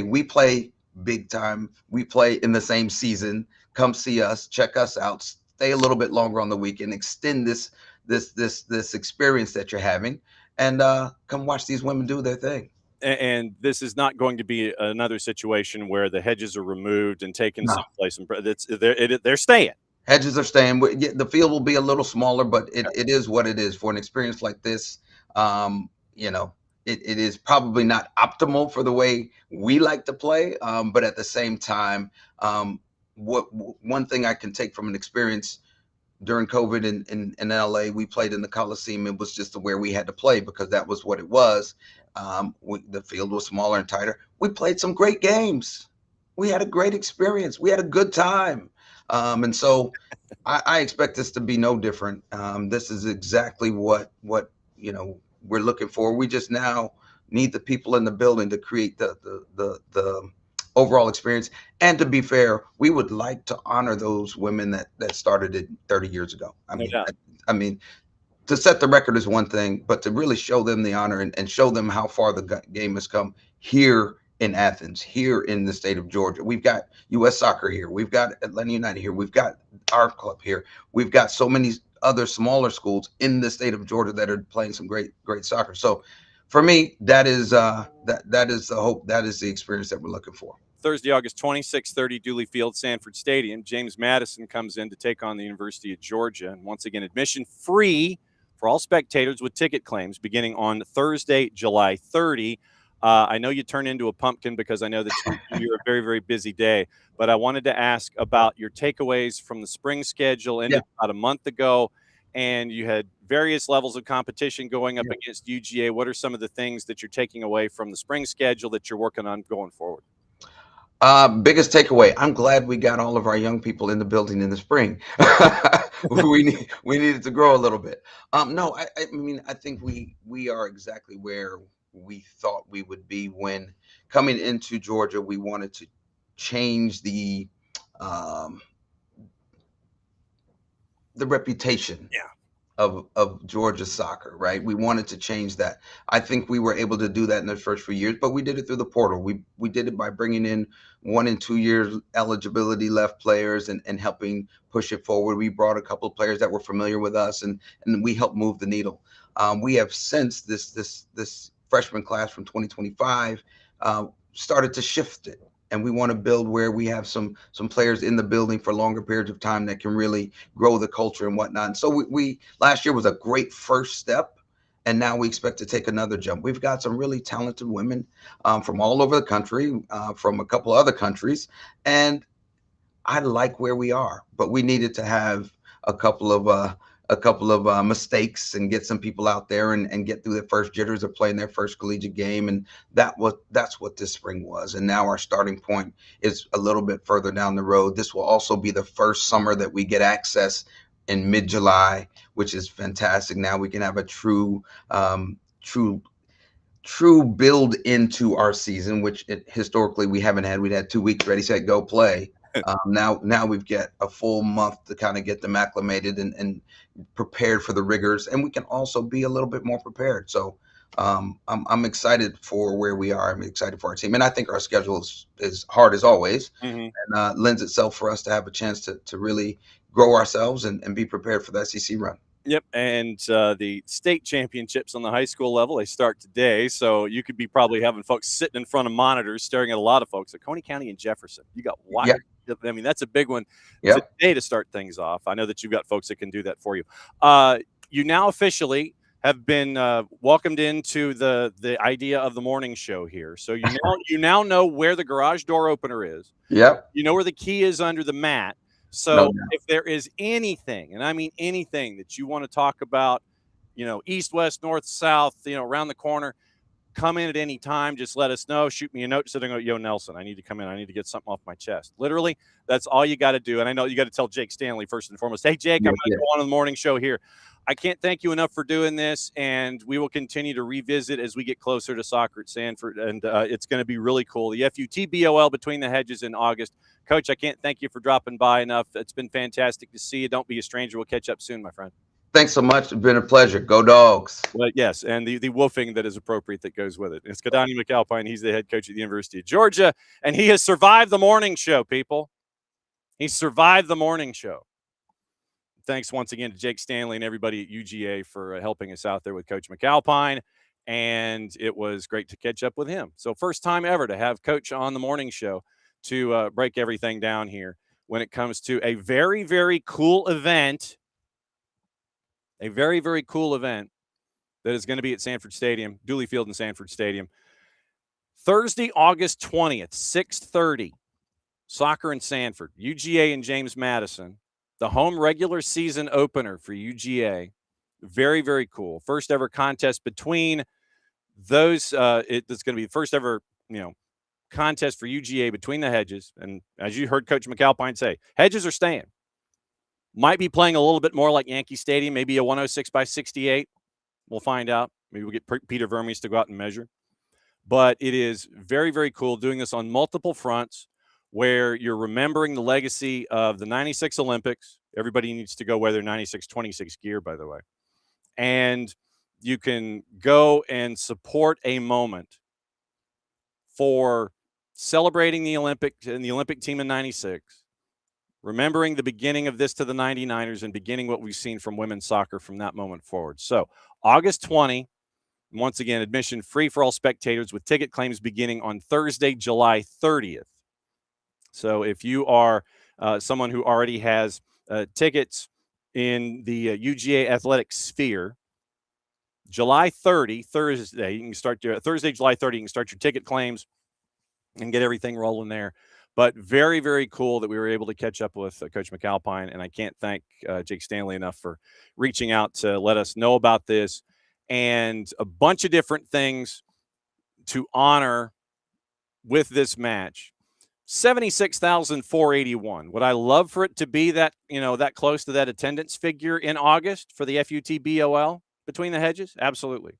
[SPEAKER 2] we play big time. We play in the same season. Come see us, check us out, stay a little bit longer on the weekend, extend this experience that you're having, and come watch these women do their thing.
[SPEAKER 1] And this is not going to be another situation where the hedges are removed and taken someplace. They're staying.
[SPEAKER 2] Hedges are staying. The field will be a little smaller, but it is what it is for an experience like this. It is probably not optimal for the way we like to play, but at the same time, one thing I can take from an experience during COVID in LA, we played in the Coliseum. It was just where we had to play because that was what it was. The field was smaller and tighter. We played some great games. We had a great experience. We had a good time. And so I expect this to be no different. This is exactly what we're looking for. We just now need the people in the building to create the overall experience. And to be fair, we would like to honor those women that started it 30 years ago.
[SPEAKER 1] No doubt.
[SPEAKER 2] I mean, to set the record is one thing, but to really show them the honor and show them how far the game has come here in Athens, here in the state of Georgia. We've got U.S. Soccer here. We've got Atlanta United here. We've got our club here. We've got so many other smaller schools in the state of Georgia that are playing some great soccer. So for me, that is that is the hope. That is the experience that we're looking for.
[SPEAKER 1] Thursday, August 26th, 30, Dooley Field, Sanford Stadium. James Madison comes in to take on the University of Georgia. And once again, admission free for all spectators with ticket claims beginning on Thursday, July 30. I know you turn into a pumpkin because I know that you're a very, very busy day. But I wanted to ask about your takeaways from the spring schedule ended about a month ago. And you had various levels of competition going up against UGA. What are some of the things that you're taking away from the spring schedule that you're working on going forward?
[SPEAKER 2] Biggest takeaway, I'm glad we got all of our young people in the building in the spring. we needed to grow a little bit. No, I mean, I think we are exactly where we thought we would be when coming into Georgia. We wanted to change the reputation of Georgia soccer, right? We wanted to change that. I think we were able to do that in the first few years, but we did it through the portal. We did it by bringing in 1 and 2 years eligibility left players and helping push it forward. We brought a couple of players that were familiar with us, and we helped move the needle. We have since this freshman class from 2025 started to shift it. And we want to build where we have some players in the building for longer periods of time that can really grow the culture and whatnot. And so we last year was a great first step, and now we expect to take another jump. We've got some really talented women from all over the country, from a couple other countries, and I like where we are. But we needed to have a couple of mistakes and get some people out there and get through the first jitters of playing their first collegiate game. And that's what this spring was. And now our starting point is a little bit further down the road. This will also be the first summer that we get access in mid-July, which is fantastic. Now we can have a true build into our season, which historically we haven't had. We'd had 2 weeks, ready, set, go, play. Now we've got a full month to kind of get them acclimated and prepared for the rigors, and we can also be a little bit more prepared. So I'm excited for where we are. I'm excited for our team, and I think our schedule is hard as always, and lends itself for us to have a chance to really grow ourselves and be prepared for the SEC run.
[SPEAKER 1] Yep, and the state championships on the high school level, they start today. So you could be probably having folks sitting in front of monitors staring at a lot of folks at Coney County and Jefferson. You got wide. I mean, that's a big one today to start things off. I know that you've got folks that can do that for you. You now officially have been welcomed into the idea of the morning show here. So you now know where the garage door opener is.
[SPEAKER 2] Yep.
[SPEAKER 1] You know where the key is under the mat. So if there is anything, and I mean anything that you want to talk about, east, west, north, south, around the corner, come in at any time. Just let us know. Shoot me a note. Sitting on, yo, Nelson, I need to come in. I need to get something off my chest. Literally, that's all you got to do. And I know you got to tell Jake Stanley first and foremost, hey, Jake, I'm going to go on the morning show here. I can't thank you enough for doing this, and we will continue to revisit as we get closer to soccer at Sanford, and it's going to be really cool. The FUTBOL Between the Hedges in August. Coach, I can't thank you for dropping by enough. It's been fantastic to see you. Don't be a stranger. We'll catch up soon, my friend.
[SPEAKER 2] Thanks so much. It's been a pleasure. Go Dogs.
[SPEAKER 1] Well, yes, and the woofing that is appropriate that goes with it. It's Keidane McAlpine. He's the head coach at the University of Georgia, and he has survived the morning show, people. He survived the morning show. Thanks once again to Jake Stanley and everybody at UGA for helping us out there with Coach McAlpine, and it was great to catch up with him. So first time ever to have Coach on the morning show to break everything down here when it comes to a very, very cool event. A very, very cool event that is going to be at Sanford Stadium, Dooley Field and Sanford Stadium. Thursday, August 20th, 6:30, soccer in Sanford, UGA and James Madison. The home regular season opener for UGA. Very, very cool. First ever contest between those. It's going to be the first ever, contest for UGA between the Hedges. And as you heard Coach McAlpine say, Hedges are staying. Might be playing a little bit more like Yankee Stadium, maybe a 106 by 68. We'll find out. Maybe we'll get Peter Vermes to go out and measure. But it is very, very cool doing this on multiple fronts where you're remembering the legacy of the 96 Olympics. Everybody needs to go wear their 96-26 gear, by the way. And you can go and support a moment for celebrating the Olympics and the Olympic team in 96, remembering the beginning of this to the 99ers and beginning what we've seen from women's soccer from that moment forward. So August 20, once again, admission free for all spectators with ticket claims beginning on Thursday, July 30th. So if you are someone who already has tickets in the UGA athletic sphere, July 30, Thursday, you can start your Thursday, July 30, you can start your ticket claims and get everything rolling there. But very, very cool that we were able to catch up with Coach McAlpine, and I can't thank Jake Stanley enough for reaching out to let us know about this and a bunch of different things to honor with this match. 76,481. Would I love for it to be that, that close to that attendance figure in August for the FUTBOL between the hedges? Absolutely.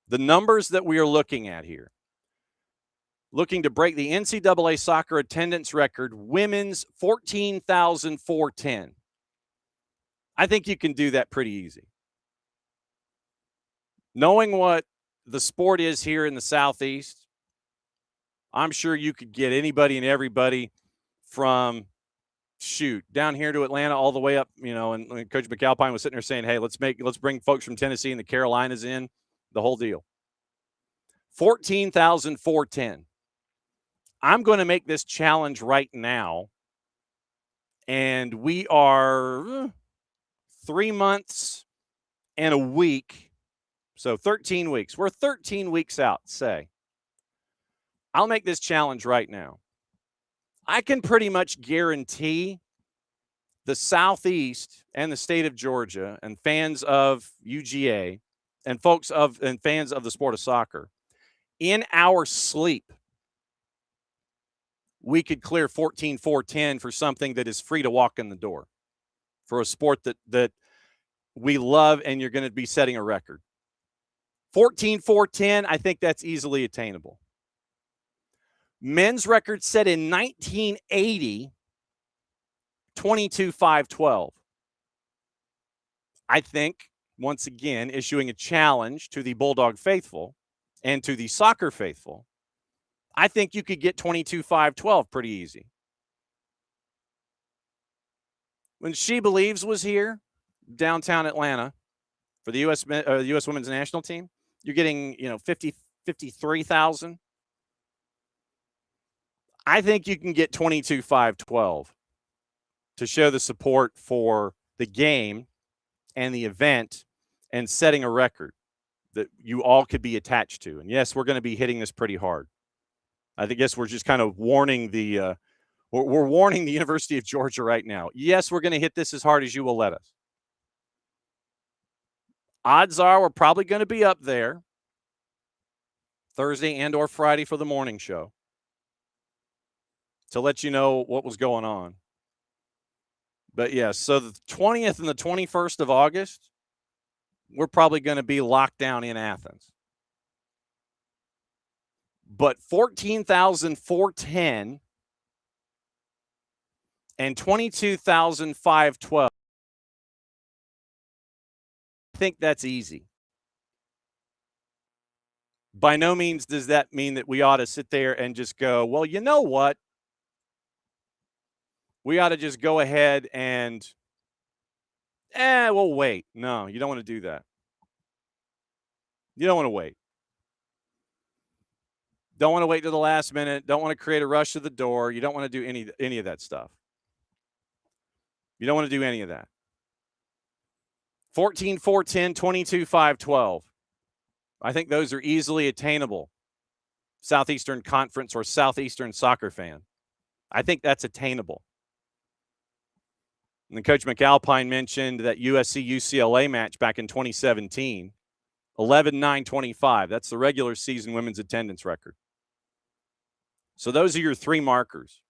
[SPEAKER 1] The numbers that we are looking at here, looking to break the NCAA soccer attendance record, women's 14,410. I think you can do that pretty easy. Knowing what the sport is here in the Southeast, I'm sure you could get anybody and everybody from down here to Atlanta all the way up, and Coach McAlpine was sitting there saying, hey, let's bring folks from Tennessee and the Carolinas in, the whole deal. 14,410. I'm going to make this challenge right now, and we are 3 months and a week, so 13 weeks. We're 13 weeks out, say. I'll make this challenge right now. I can pretty much guarantee the Southeast and the state of Georgia and fans of UGA and fans of the sport of soccer, in our sleep, we could clear 14,410 for something that is free to walk in the door, for a sport that we love, and you're going to be setting a record. 14,410, I think that's easily attainable. Men's record set in 1980, 22,512. I think, once again, issuing a challenge to the Bulldog faithful and to the soccer faithful, I think you could get 22,512 pretty easy. When She Believes was here, downtown Atlanta, for the U.S. Women's National Team, you're getting 53,000. I think you can get 22,512 to show the support for the game and the event and setting a record that you all could be attached to. And yes, we're going to be hitting this pretty hard. I guess we're just kind of warning we're warning the University of Georgia right now. Yes, we're going to hit this as hard as you will let us. Odds are we're probably going to be up there Thursday and or Friday for the morning show to let you know what was going on. But yes, so the 20th and the 21st of August, we're probably going to be locked down in Athens. But 14,410 and 22,512, I think that's easy. By no means does that mean that we ought to sit there and just go, well, you know what? We ought to just go ahead and, we'll wait. No, you don't want to do that. You don't want to wait. Don't want to wait to the last minute. Don't want to create a rush to the door. You don't want to do any of that stuff. You don't want to do any of that. 14,410, 22,512. I think those are easily attainable. Southeastern Conference or Southeastern soccer fan. I think that's attainable. And then Coach McAlpine mentioned that USC-UCLA match back in 2017, 11,925. That's the regular season women's attendance record. So those are your three markers.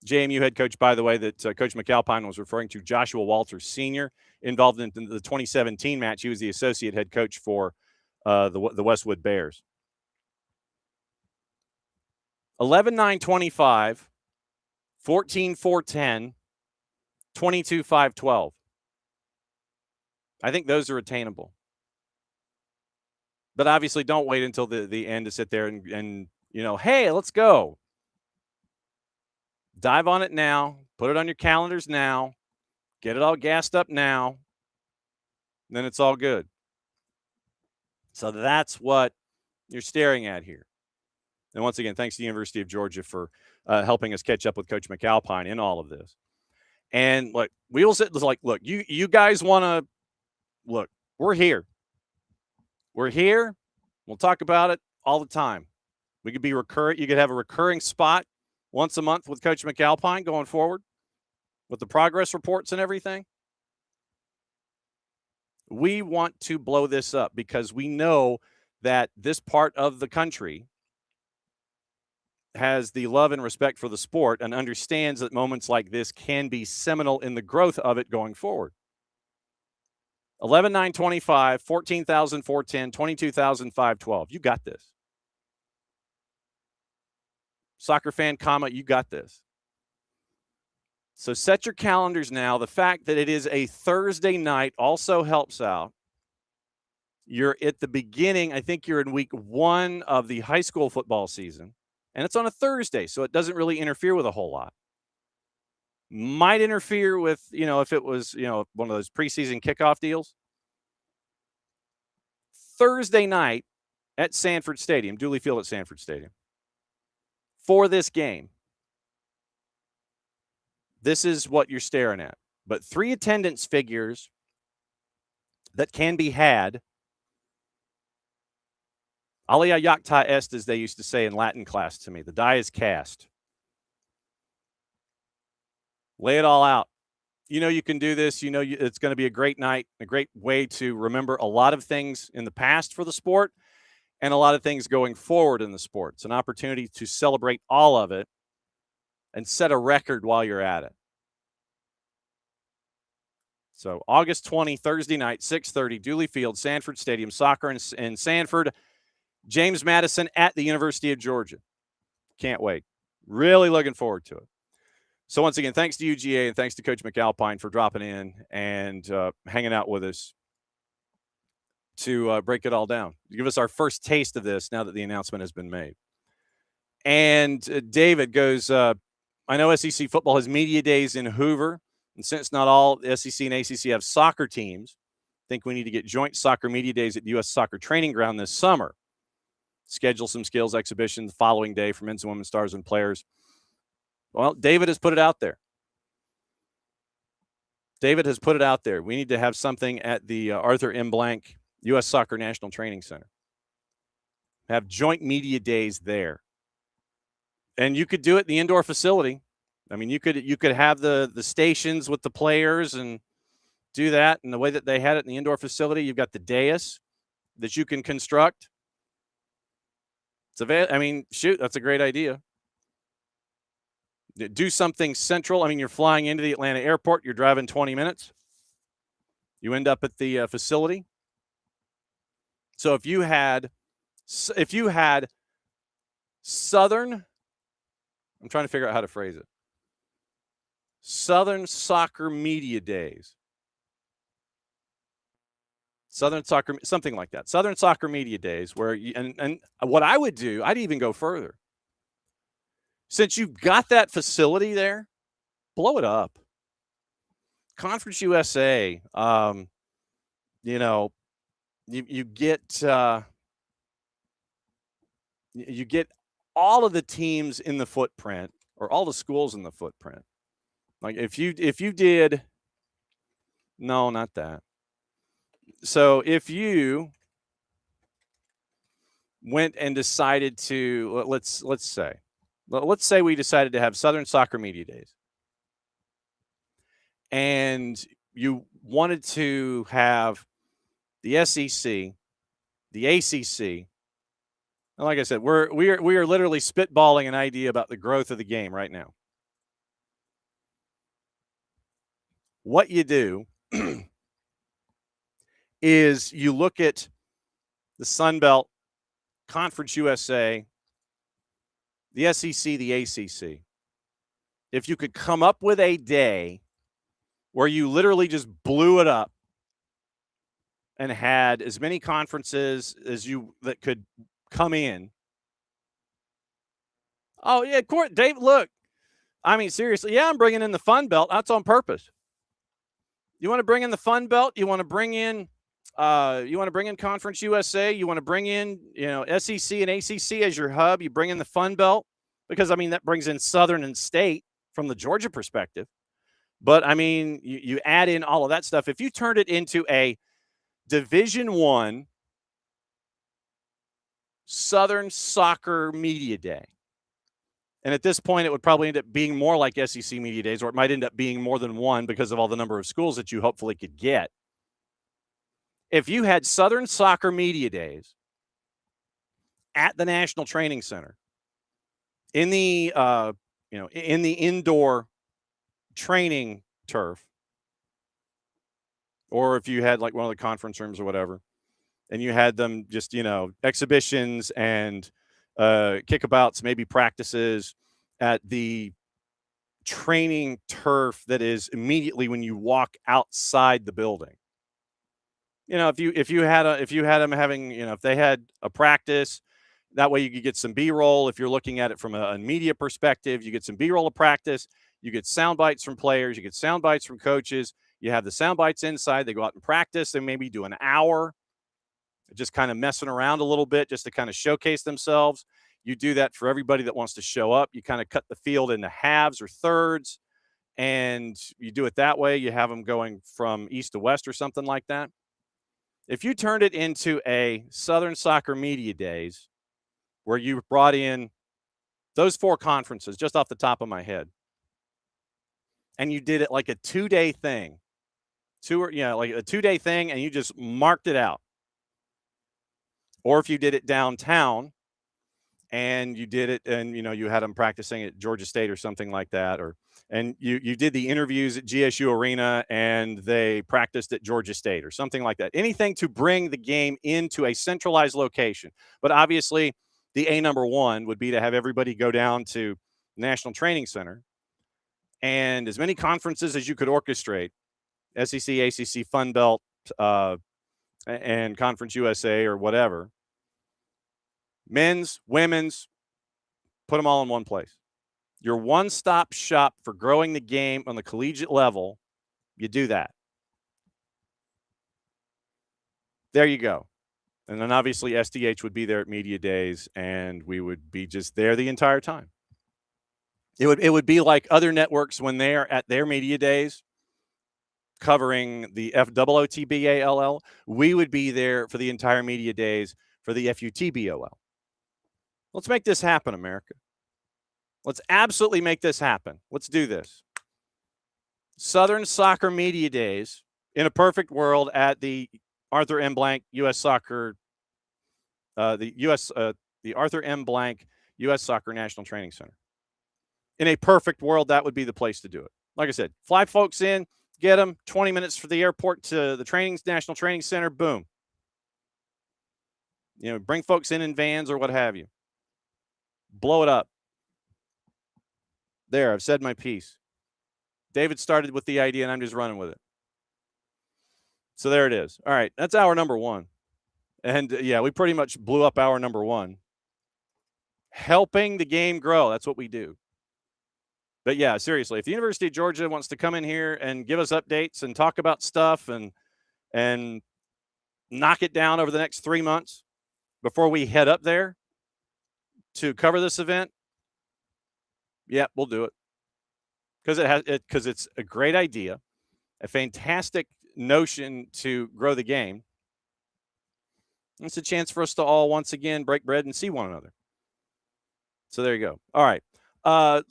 [SPEAKER 1] JMU head coach, by the way, that Coach McAlpine was referring to, Joshua Walters Sr., involved in the 2017 match. He was the associate head coach for the Westwood Bears. 11-9-25, 14-4-10, 22-5-12. I think those are attainable. But obviously don't wait until the end to sit there and hey, let's go. Dive on it now. Put it on your calendars now. Get it all gassed up now. Then it's all good. So that's what you're staring at here. And once again, thanks to the University of Georgia for helping us catch up with Coach McAlpine in all of this. And look, look, you guys want to look, we're here. We're here. We'll talk about it all the time. We could be recurrent. You could have a recurring spot once a month with Coach McAlpine going forward with the progress reports and everything. We want to blow this up because we know that this part of the country has the love and respect for the sport and understands that moments like this can be seminal in the growth of it going forward. 11-9-25, 14,410, 22,512. You got this. Soccer fan, you got this. So set your calendars now. The fact that it is a Thursday night also helps out. You're at the beginning. I think you're in week 1 of the high school football season. And it's on a Thursday, so it doesn't really interfere with a whole lot. Might interfere with, if it was, one of those preseason kickoff deals. Thursday night at Sanford Stadium, Dooley Field at Sanford Stadium, for this game. This is what you're staring at. But 3 attendance figures that can be had. Alia jacta est, as they used to say in Latin class to me. The die is cast. Lay it all out. You can do this. It's going to be a great night, a great way to remember a lot of things in the past for the sport and a lot of things going forward in the sport. It's an opportunity to celebrate all of it and set a record while you're at it. So August 20, Thursday night, 6:30, Dooley Field, Sanford Stadium, soccer in Sanford. James Madison at the University of Georgia. Can't wait. Really looking forward to it. So once again, thanks to UGA and thanks to Coach McAlpine for dropping in and hanging out with us to break it all down. Give us our first taste of this now that the announcement has been made. And David goes, I know SEC football has media days in Hoover. And since not all SEC and ACC have soccer teams, I think we need to get joint soccer media days at the U.S. Soccer Training Ground this summer. Schedule some skills exhibitions the following day for men's and women's stars and players. Well, David has put it out there. We need to have something at the Arthur M. Blank U.S. Soccer National Training Center. Have joint media days there. And you could do it in the indoor facility. I mean, you could have the stations with the players and do that. And the way that they had it in the indoor facility, you've got the dais that you can construct. That's a great idea. Do something central. I mean, you're flying into the Atlanta airport. You're driving 20 minutes. You end up at the facility. So if you had Southern, I'm trying to figure out how to phrase it. Southern Soccer Media Days. Southern Soccer, something like that. Southern Soccer Media Days, where and what I would do, I'd even go further. Since you've got that facility there, blow it up. Conference USA, you get all of the teams in the footprint, or all the schools in the footprint. Like if you did, no, not that. So if you went and decided to, let's say we decided to have Southern Soccer Media Days, and you wanted to have the SEC, the ACC. And like I said, we are literally spitballing an idea about the growth of the game right now. What you do is you look at the Sun Belt, Conference USA, the SEC, the ACC. If you could come up with a day where you literally just blew it up and had as many conferences as you that could come in. Oh, yeah, Dave, look, I mean, seriously, yeah, I'm bringing in the Fun Belt. That's on purpose. You want to bring in the Fun Belt? You want to bring in Conference USA? You want to bring in, SEC and ACC as your hub? You bring in the Fun Belt because, I mean, that brings in Southern and State from the Georgia perspective. But, I mean, you add in all of that stuff. If you turned it into a Division I Southern Soccer Media Day, and at this point, it would probably end up being more like SEC Media Days, or it might end up being more than one because of all the number of schools that you hopefully could get. If you had Southern Soccer Media Days at the National Training Center, in the in the indoor training turf, or if you had like one of the conference rooms or whatever, and you had them just exhibitions and kickabouts, maybe practices at the training turf that is immediately when you walk outside the building. If you had them having, if they had a practice, that way you could get some B-roll. If you're looking at it from a media perspective, you get some B-roll of practice. You get sound bites from players. You get sound bites from coaches. You have the sound bites inside. They go out and practice. They maybe do an hour, just kind of messing around a little bit, just to kind of showcase themselves. You do that for everybody that wants to show up. You kind of cut the field into halves or thirds, and you do it that way. You have them going from east to west or something like that. If you turned it into a Southern Soccer Media Days where you brought in those four conferences just off the top of my head, and you did it like a 2-day thing, like a 2-day thing, and you just marked it out. Or if you did it downtown and you did it and, you had them practicing at Georgia State or something like that, and you did the interviews at GSU Arena and they practiced at Georgia State or something like that. Anything to bring the game into a centralized location. But obviously, the number one would be to have everybody go down to National Training Center and as many conferences as you could orchestrate, SEC, ACC, Fun Belt, and Conference USA or whatever, men's, women's, put them all in one place. Your one-stop shop for growing the game on the collegiate level, you do that. There you go. And then obviously SDH would be there at Media Days, and we would be just there the entire time. It would be like other networks when they're at their Media Days covering the FOOTBALL. We would be there for the entire Media Days for the FUTBOL. Let's make this happen, America. Let's absolutely make this happen. Let's do this. Southern Soccer Media Days in a perfect world at the Arthur M. Blank U.S. Soccer, the Arthur M. Blank U.S. Soccer National Training Center. In a perfect world, that would be the place to do it. Like I said, fly folks in, get them 20 minutes for the airport to the National Training Center. Boom. Bring folks in vans or what have you. Blow it up. There, I've said my piece. David started with the idea, and I'm just running with it. So there it is. All right, that's hour number one. And, yeah, we pretty much blew up hour number one. Helping the game grow, that's what we do. But, yeah, seriously, if the University of Georgia wants to come in here and give us updates and talk about stuff and knock it down over the next 3 months before we head up there to cover this event, yeah, we'll do it. Because it's a great idea, a fantastic notion to grow the game. It's a chance for us to all once again break bread and see one another. So there you go. All right.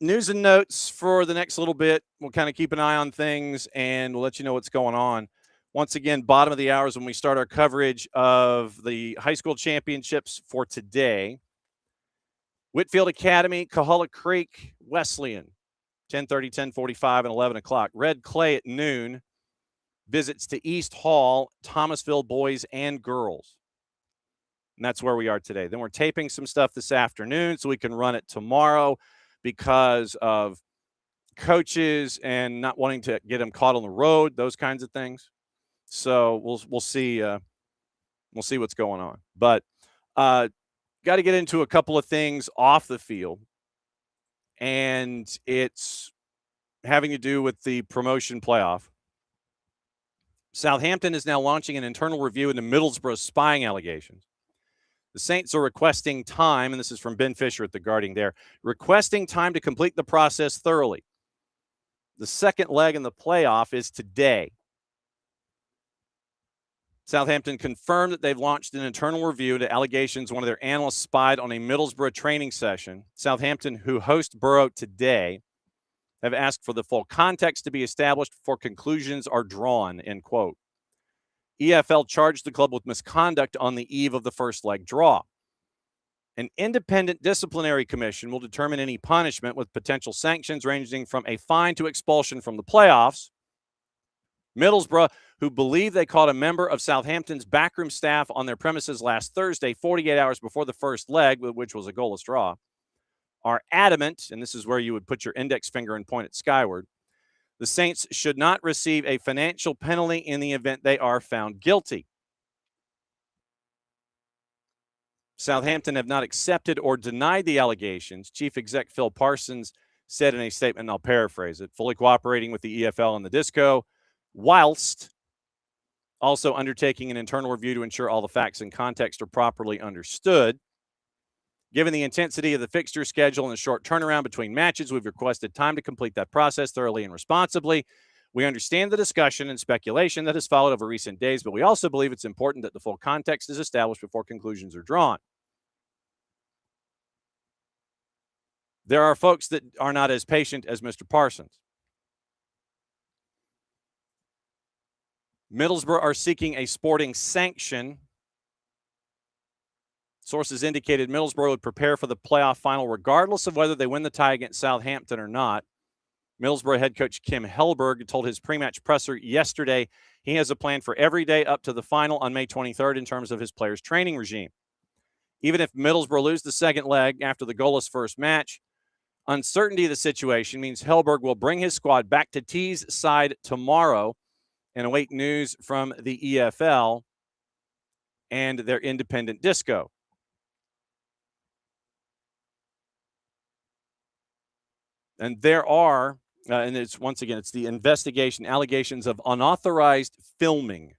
[SPEAKER 1] News and notes for the next little bit. We'll kind of keep an eye on things and we'll let you know what's going on. Once again, bottom of the hour is when we start our coverage of the high school championships for today. Whitefield Academy, Coahulla Creek, Wesleyan, 10:30, 10:45, and 11 o'clock. Red Clay at noon visits to East Hall, Thomasville boys and girls. And that's where we are today. Then we're taping some stuff this afternoon so we can run it tomorrow because of coaches and not wanting to get them caught on the road, those kinds of things. So we'll see what's going on. But got to get into a couple of things off the field, and it's having to do with the promotion playoff. Southampton is now launching an internal review into Middlesbrough's spying allegations. The Saints are requesting time, and this is from Ben Fisher at The Guardian there, requesting time to complete the process thoroughly. The second leg in the playoff is today. Southampton confirmed that they've launched an internal review into allegations one of their analysts spied on a Middlesbrough training session. Southampton, who host Borough today, have asked for the full context to be established before conclusions are drawn, end quote. EFL charged the club with misconduct on the eve of the first leg draw. An independent disciplinary commission will determine any punishment with potential sanctions ranging from a fine to expulsion from the playoffs. Middlesbrough, who believe they caught a member of Southampton's backroom staff on their premises last Thursday, 48 hours before the first leg, which was a goalless draw, are adamant, and this is where you would put your index finger and point it skyward, the Saints should not receive a financial penalty in the event they are found guilty. Southampton have not accepted or denied the allegations. Chief Exec Phil Parsons said in a statement, and I'll paraphrase it, fully cooperating with the EFL and the Disco, whilst also undertaking an internal review to ensure all the facts and context are properly understood. Given the intensity of the fixture schedule and the short turnaround between matches, we've requested time to complete that process thoroughly and responsibly. We understand the discussion and speculation that has followed over recent days, but we also believe it's important that the full context is established before conclusions are drawn. There are folks that are not as patient as Mr. Parsons. Middlesbrough are seeking a sporting sanction. Sources indicated Middlesbrough would prepare for the playoff final regardless of whether they win the tie against Southampton or not. Middlesbrough head coach Kim Hellberg told his pre-match presser yesterday he has a plan for every day up to the final on May 23rd in terms of his players' training regime. Even if Middlesbrough lose the second leg after the goalless first match, uncertainty of the situation means Hellberg will bring his squad back to T's side tomorrow and await news from the EFL and their independent Disco. And there are, and it's once again, it's the investigation, allegations of unauthorized filming.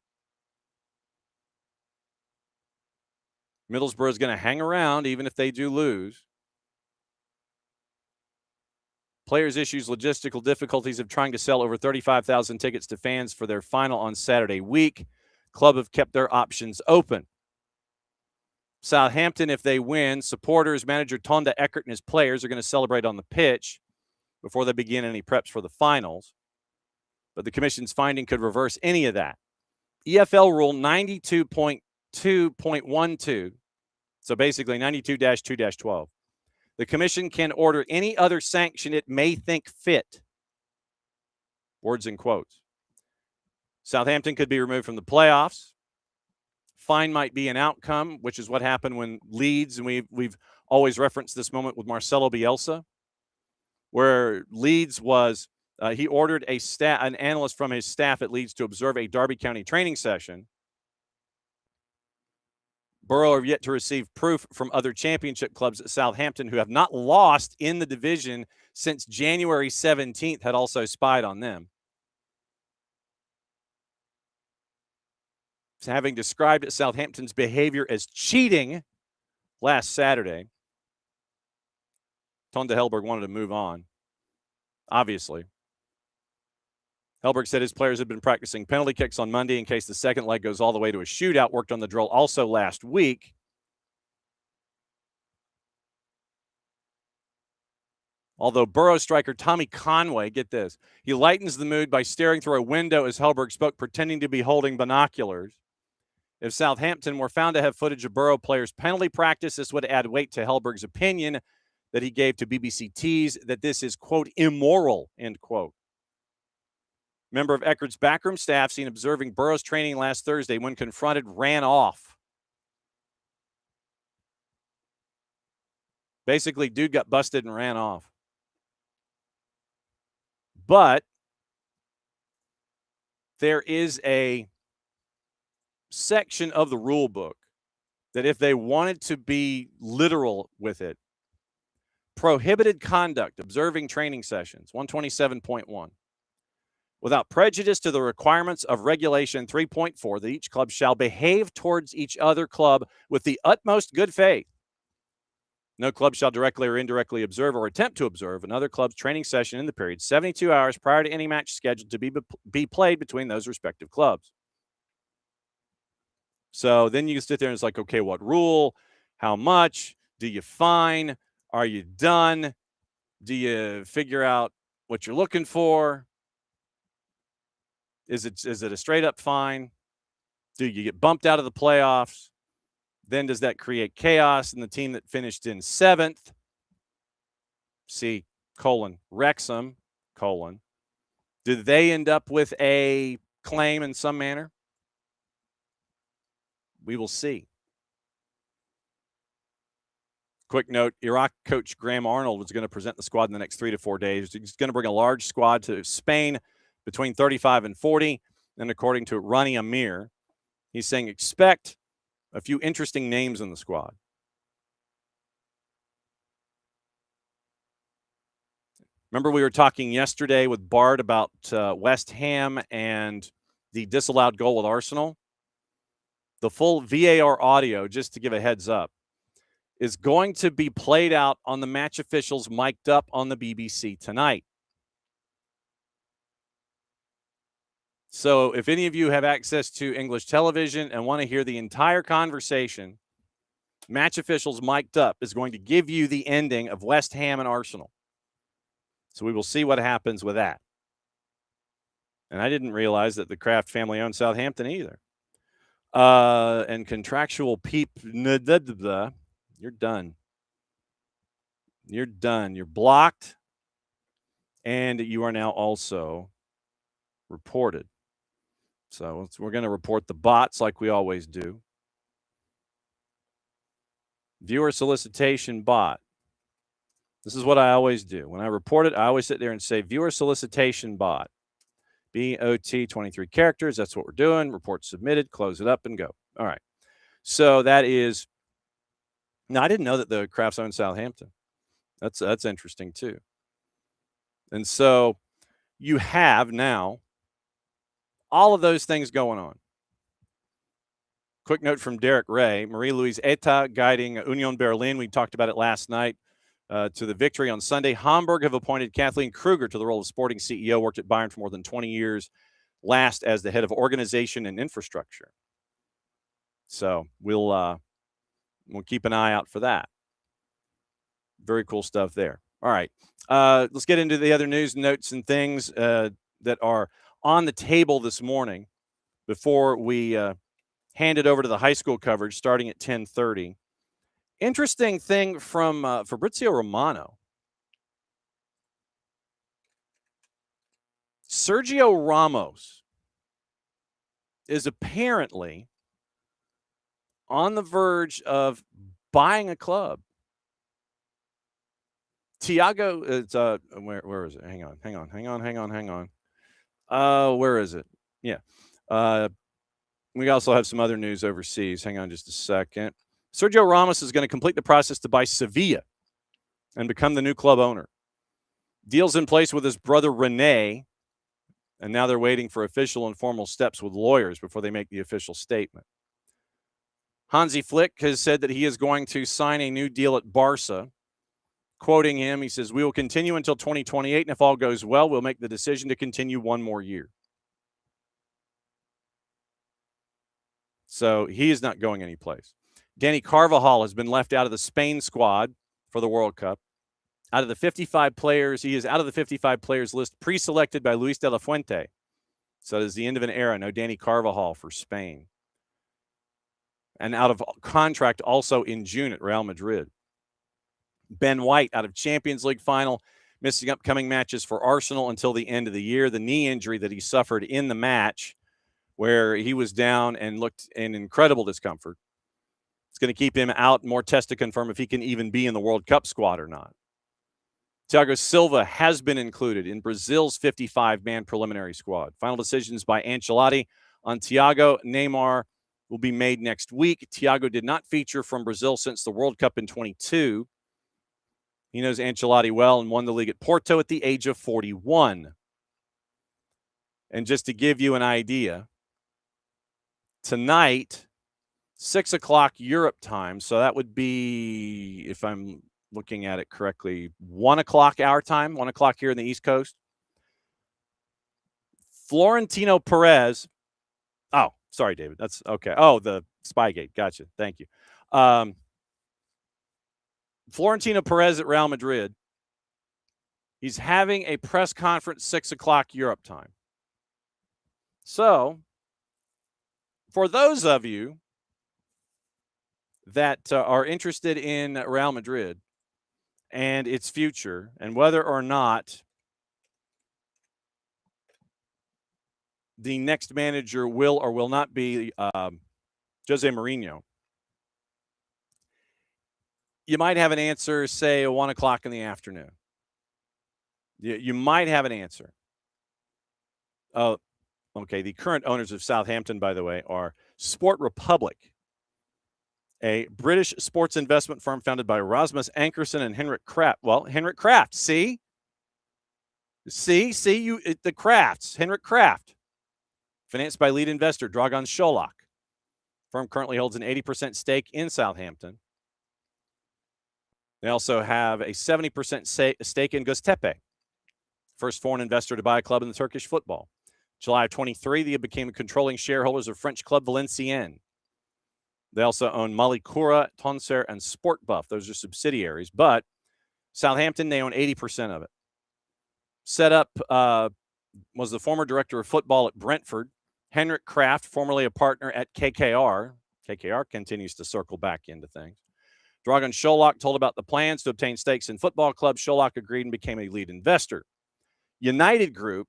[SPEAKER 1] Middlesbrough is going to hang around even if they do lose. Players issues logistical difficulties of trying to sell over 35,000 tickets to fans for their final on Saturday week. Club have kept their options open. Southampton, if they win, supporters, manager Tonda Eckert and his players are going to celebrate on the pitch before they begin any preps for the finals. But the commission's finding could reverse any of that. EFL Rule 92.2.12, so basically 92-2-12. The commission can order any other sanction it may think fit. Words in quotes. Southampton could be removed from the playoffs. Fine might be an outcome, which is what happened when Leeds, and we've always referenced this moment with Marcelo Bielsa, where Leeds was, he ordered an analyst from his staff at Leeds to observe a Derby County training session. Borough have yet to receive proof from other championship clubs at Southampton, who have not lost in the division since January 17th, had also spied on them. Having described Southampton's behavior as cheating last Saturday, Tonda Hellberg wanted to move on, obviously. Hellberg said his players had been practicing penalty kicks on Monday in case the second leg goes all the way to a shootout, worked on the drill also last week. Although Borough striker Tommy Conway, get this, he lightens the mood by staring through a window as Hellberg spoke, pretending to be holding binoculars. If Southampton were found to have footage of Borough players' penalty practice, this would add weight to Hellberg's opinion that he gave to BBC Tees that this is, quote, immoral, end quote. Member of Eckert's backroom staff seen observing Borough's training last Thursday when confronted ran off. Basically, dude got busted and ran off. But there is a section of the rule book that if they wanted to be literal with it, prohibited conduct, observing training sessions, 127.1. Without prejudice to the requirements of Regulation 3.4, that each club shall behave towards each other club with the utmost good faith. No club shall directly or indirectly observe or attempt to observe another club's training session in the period 72 hours prior to any match scheduled to be played between those respective clubs. So then you sit there and it's like, okay, what rule? How much? Do you fine? Are you done? Do you figure out what you're looking for? Is it a straight up fine? Do you get bumped out of the playoffs? Then does that create chaos in the team that finished in 7th? See, Wrexham, Did they end up with a claim in some manner? We will see. Quick note, Iraq coach Graham Arnold was going to present the squad in the next 3 to 4 days. He's going to bring a large squad to Spain between 35 and 40. And according to Ronnie Amir, he's saying expect a few interesting names in the squad. Remember we were talking yesterday with Bart about West Ham and the disallowed goal with Arsenal? The full VAR audio, just to give a heads up, is going to be played out on the match officials mic'd up on the BBC tonight. So if any of you have access to English television and want to hear the entire conversation, match officials mic'd up is going to give you the ending of West Ham and Arsenal. So we will see what happens with that. And I didn't realize that the Kraft family owned Southampton either. And contractual you're done. You're done. You're blocked. And you are now also reported. So we're going to report the bots like we always do. Viewer solicitation bot. This is what I always do. When I report it, I always sit there and say viewer solicitation bot. BOT 23 characters. That's what we're doing. Report submitted. Close it up and go. All right. So that is. Now, I didn't know that the Crafts own Southampton. That's interesting too. And so you have now all of those things going on. Quick note from Derek Ray. Marie-Louise Eta guiding Union Berlin. We talked about it last night. To the victory on Sunday. Hamburg have appointed Kathleen Kruger to the role of sporting CEO, worked at Bayern for more than 20 years, last as the head of organization and infrastructure. So we'll keep an eye out for that. Very cool stuff there. All right. Let's get into the other news, notes, and things that are on the table this morning before we hand it over to the high school coverage starting at 10:30. Interesting thing from Fabrizio Romano. Sergio Ramos is apparently on the verge of buying a club. Tiago, it's where is it? Hang on. Where is it? Yeah. We also have some other news overseas. Hang on just a second. Sergio Ramos is going to complete the process to buy Sevilla and become the new club owner. Deals in place with his brother Rene, and now they're waiting for official and formal steps with lawyers before they make the official statement. Hansi Flick has said that he is going to sign a new deal at Barca. Quoting him, he says, "We will continue until 2028, and if all goes well, we'll make the decision to continue one more year." So he is not going anyplace. Danny Carvajal has been left out of the Spain squad for the World Cup. Out of the 55 players, he is out of the 55 players list pre-selected by Luis de la Fuente. So it is the end of an era. No Danny Carvajal for Spain. And out of contract also in June at Real Madrid. Ben White out of Champions League final, missing upcoming matches for Arsenal until the end of the year. The knee injury that he suffered in the match where he was down and looked in incredible discomfort. It's going to keep him out, more tests to confirm if he can even be in the World Cup squad or not. Thiago Silva has been included in Brazil's 55-man preliminary squad. Final decisions by Ancelotti on Thiago. Neymar will be made next week. Thiago did not feature from Brazil since the World Cup in 22. He knows Ancelotti well and won the league at Porto at the age of 41. And just to give you an idea, tonight, 6 o'clock Europe time, so that would be, if I'm looking at it correctly, 1 o'clock our time, 1 o'clock here in the East Coast. Florentino Perez. Oh, sorry, David. That's okay. Oh, the Spygate. Gotcha. Thank you. Florentino Perez at Real Madrid. He's having a press conference 6 o'clock Europe time. So, for those of you that are interested in Real Madrid and its future and whether or not the next manager will or will not be Jose Mourinho, you might have an answer, say, 1 o'clock in the afternoon. You might have an answer. Okay, the current owners of Southampton, by the way, are Sport Republic, a British sports investment firm founded by Rasmus Ankerson and Henrik Kraft. Well, Henrik Kraft, see, the Krafts, Henrik Kraft, financed by lead investor Dragan Šolak. Firm currently holds an 80% stake in Southampton. They also have a 70% stake in Göztepe, first foreign investor to buy a club in the Turkish football. July of 23, they became controlling shareholders of French club Valenciennes. They also own Malikura, Tonser, and Sportbuff. Those are subsidiaries. But Southampton, they own 80% of it. Set up was the former director of football at Brentford. Henrik Kraft, formerly a partner at KKR. KKR continues to circle back into things. Dragan Šolak told about the plans to obtain stakes in football clubs. Šolak agreed and became a lead investor. United Group,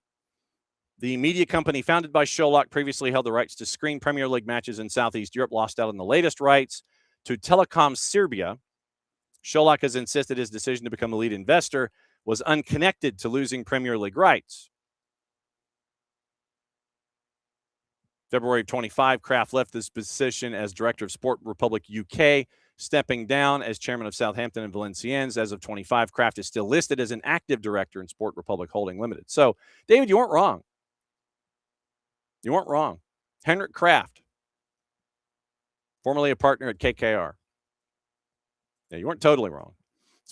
[SPEAKER 1] the media company founded by Šolak, previously held the rights to screen Premier League matches in Southeast Europe, lost out on the latest rights to Telekom Serbia. Šolak has insisted his decision to become a lead investor was unconnected to losing Premier League rights. February of 25, Kraft left this position as director of Sport Republic UK, stepping down as chairman of Southampton and Valenciennes. As of 25, Kraft is still listed as an active director in Sport Republic Holding Limited. So, David, you weren't wrong. You weren't wrong. Henrik Kraft, formerly a partner at KKR. Yeah, you weren't totally wrong.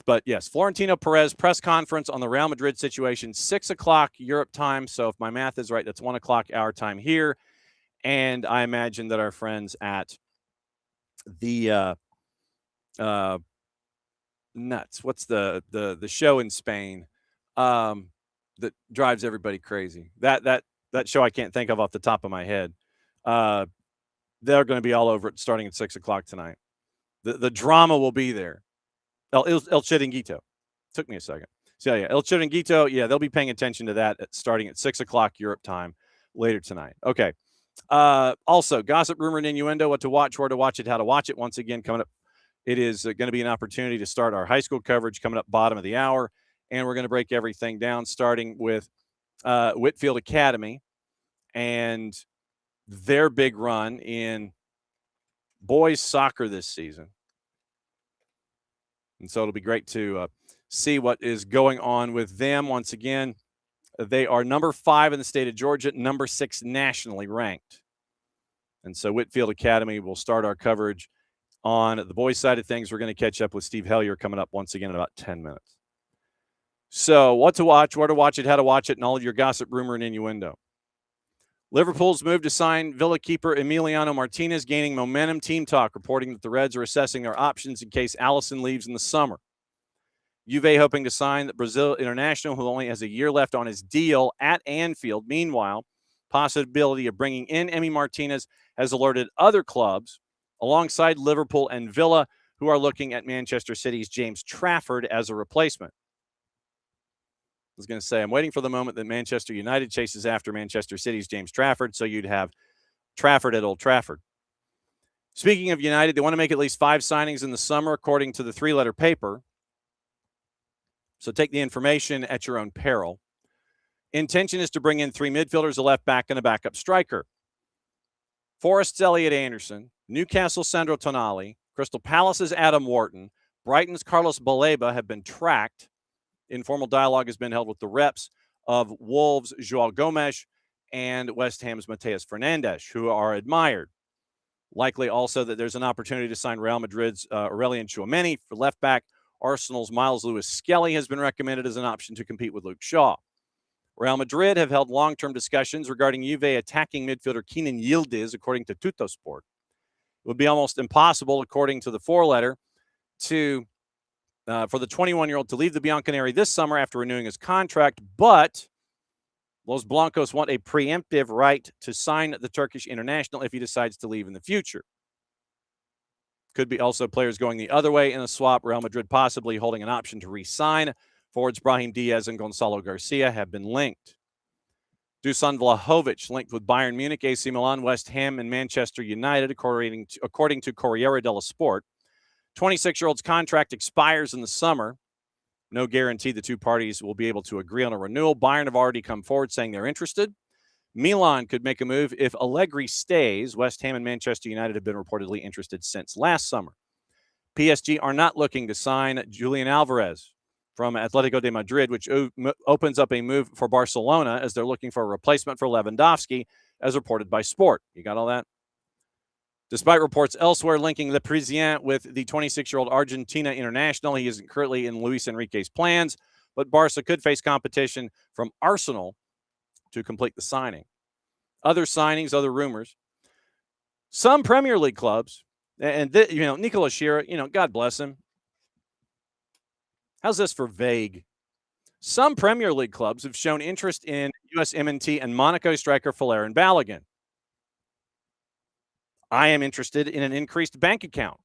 [SPEAKER 1] But yes, Florentino Perez press conference on the Real Madrid situation, 6 o'clock Europe time. So if my math is right, that's 1 o'clock our time here. And I imagine that our friends at the nuts, what's the show in Spain that drives everybody crazy? That show I can't think of off the top of my head. They're going to be all over it starting at 6 o'clock tonight. The drama will be there. El Chiringuito. Took me a second. So, yeah, El Chiringuito, yeah, they'll be paying attention to that starting at 6 o'clock Europe time later tonight. Okay. Also, gossip, rumor, and innuendo, what to watch, where to watch it, how to watch it. Once again, coming up, it is going to be an opportunity to start our high school coverage coming up bottom of the hour, and we're going to break everything down, starting with Whitefield Academy and their big run in boys soccer this season. And so it'll be great to see what is going on with them. Once again, they are number 5 in the state of Georgia, number 6 nationally ranked. And so Whitefield Academy will start our coverage on the boys' side of things. We're going to catch up with Steve Hellier coming up once again in about 10 minutes. So what to watch, where to watch it, how to watch it, and all of your gossip, rumor, and innuendo. Liverpool's move to sign Villa keeper Emiliano Martinez gaining momentum. Team Talk reporting that the Reds are assessing their options in case Allison leaves in the summer. Juve hoping to sign the Brazil international, who only has a year left on his deal at Anfield. Meanwhile, possibility of bringing in Emi Martinez has alerted other clubs alongside Liverpool and Villa, who are looking at Manchester City's James Trafford as a replacement. I was going to say, I'm waiting for the moment that Manchester United chases after Manchester City's James Trafford, so you'd have Trafford at Old Trafford. Speaking of United, they want to make at least 5 signings in the summer, according to the 3-letter paper. So take the information at your own peril. Intention is to bring in 3 midfielders, a left back, and a backup striker. Forest's Elliot Anderson, Newcastle Sandro Tonali, Crystal Palace's Adam Wharton, Brighton's Carlos Baleba have been tracked. Informal dialogue has been held with the reps of Wolves' Joao Gomes and West Ham's Mateus Fernandes, who are admired. Likely also that there's an opportunity to sign Real Madrid's Aurelien Tchouameni for left back. Arsenal's Miles Lewis-Skelly has been recommended as an option to compete with Luke Shaw. Real Madrid have held long-term discussions regarding Juve attacking midfielder Kenan Yildiz, according to Tuttosport. It would be almost impossible, according to the 4-letter, for the 21-year-old to leave the Bianconeri this summer after renewing his contract, but Los Blancos want a preemptive right to sign the Turkish international if he decides to leave in the future. Could be also players going the other way in a swap. Real Madrid possibly holding an option to re-sign. Forwards Brahim Diaz and Gonzalo Garcia have been linked. Dusan Vlahovic linked with Bayern Munich, AC Milan, West Ham, and Manchester United, according to Corriere dello Sport. 26-year-old's contract expires in the summer. No guarantee the two parties will be able to agree on a renewal. Bayern have already come forward saying they're interested. Milan could make a move if Allegri stays. West Ham and Manchester United have been reportedly interested since last summer. PSG are not looking to sign Julian Alvarez from Atletico de Madrid, which opens up a move for Barcelona as they're looking for a replacement for Lewandowski, as reported by Sport. You got all that? Despite reports elsewhere linking Le Parisien with the 26-year-old Argentina international, he isn't currently in Luis Enrique's plans, but Barca could face competition from Arsenal to complete the signing. Other signings, other rumors. Some Premier League clubs, and Nicola Shearer, God bless him. How's this for vague? Some Premier League clubs have shown interest in USMNT and Monaco striker Valérien Balogun. I am interested in an increased bank account.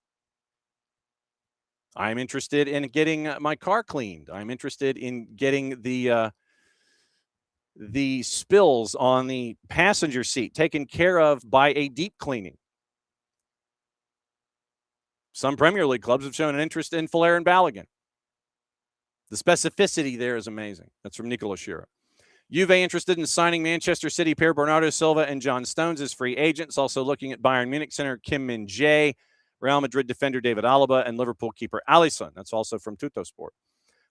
[SPEAKER 1] I'm interested in getting my car cleaned. I'm interested in getting the spills on the passenger seat taken care of by a deep cleaning. Some Premier League clubs have shown an interest in Valérien Balogun. The specificity there is amazing. That's from Nicola Shearer. Juve interested in signing Manchester City pair Bernardo Silva and John Stones as free agents. Also looking at Bayern Munich center Kim Min-jae, Real Madrid defender David Alaba, and Liverpool keeper Alisson. That's also from Tuttosport.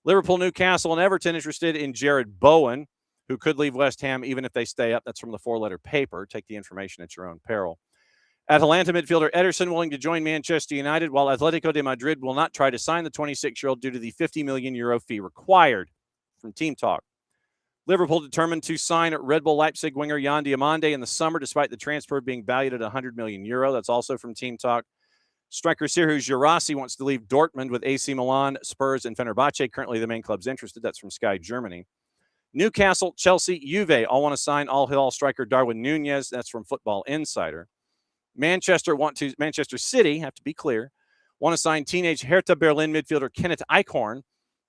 [SPEAKER 1] Liverpool, Newcastle, and Everton interested in Jared Bowen, who could leave West Ham even if they stay up. That's from the 4-letter paper. Take the information at your own peril. Atalanta midfielder Ederson willing to join Manchester United, while Atletico de Madrid will not try to sign the 26-year-old due to the €50 million fee required, from Team Talk. Liverpool determined to sign Red Bull Leipzig winger Jan Diomande in the summer, despite the transfer being valued at €100 million. That's also from Team Talk. Striker Serhou Girassi wants to leave Dortmund with AC Milan, Spurs, and Fenerbahce. Currently, the main clubs interested. That's from Sky Germany. Newcastle, Chelsea, Juve all want to sign Al Hilal striker Darwin Nunez. That's from Football Insider. Manchester City, have to be clear, want to sign teenage Hertha Berlin midfielder Kenneth Eichhorn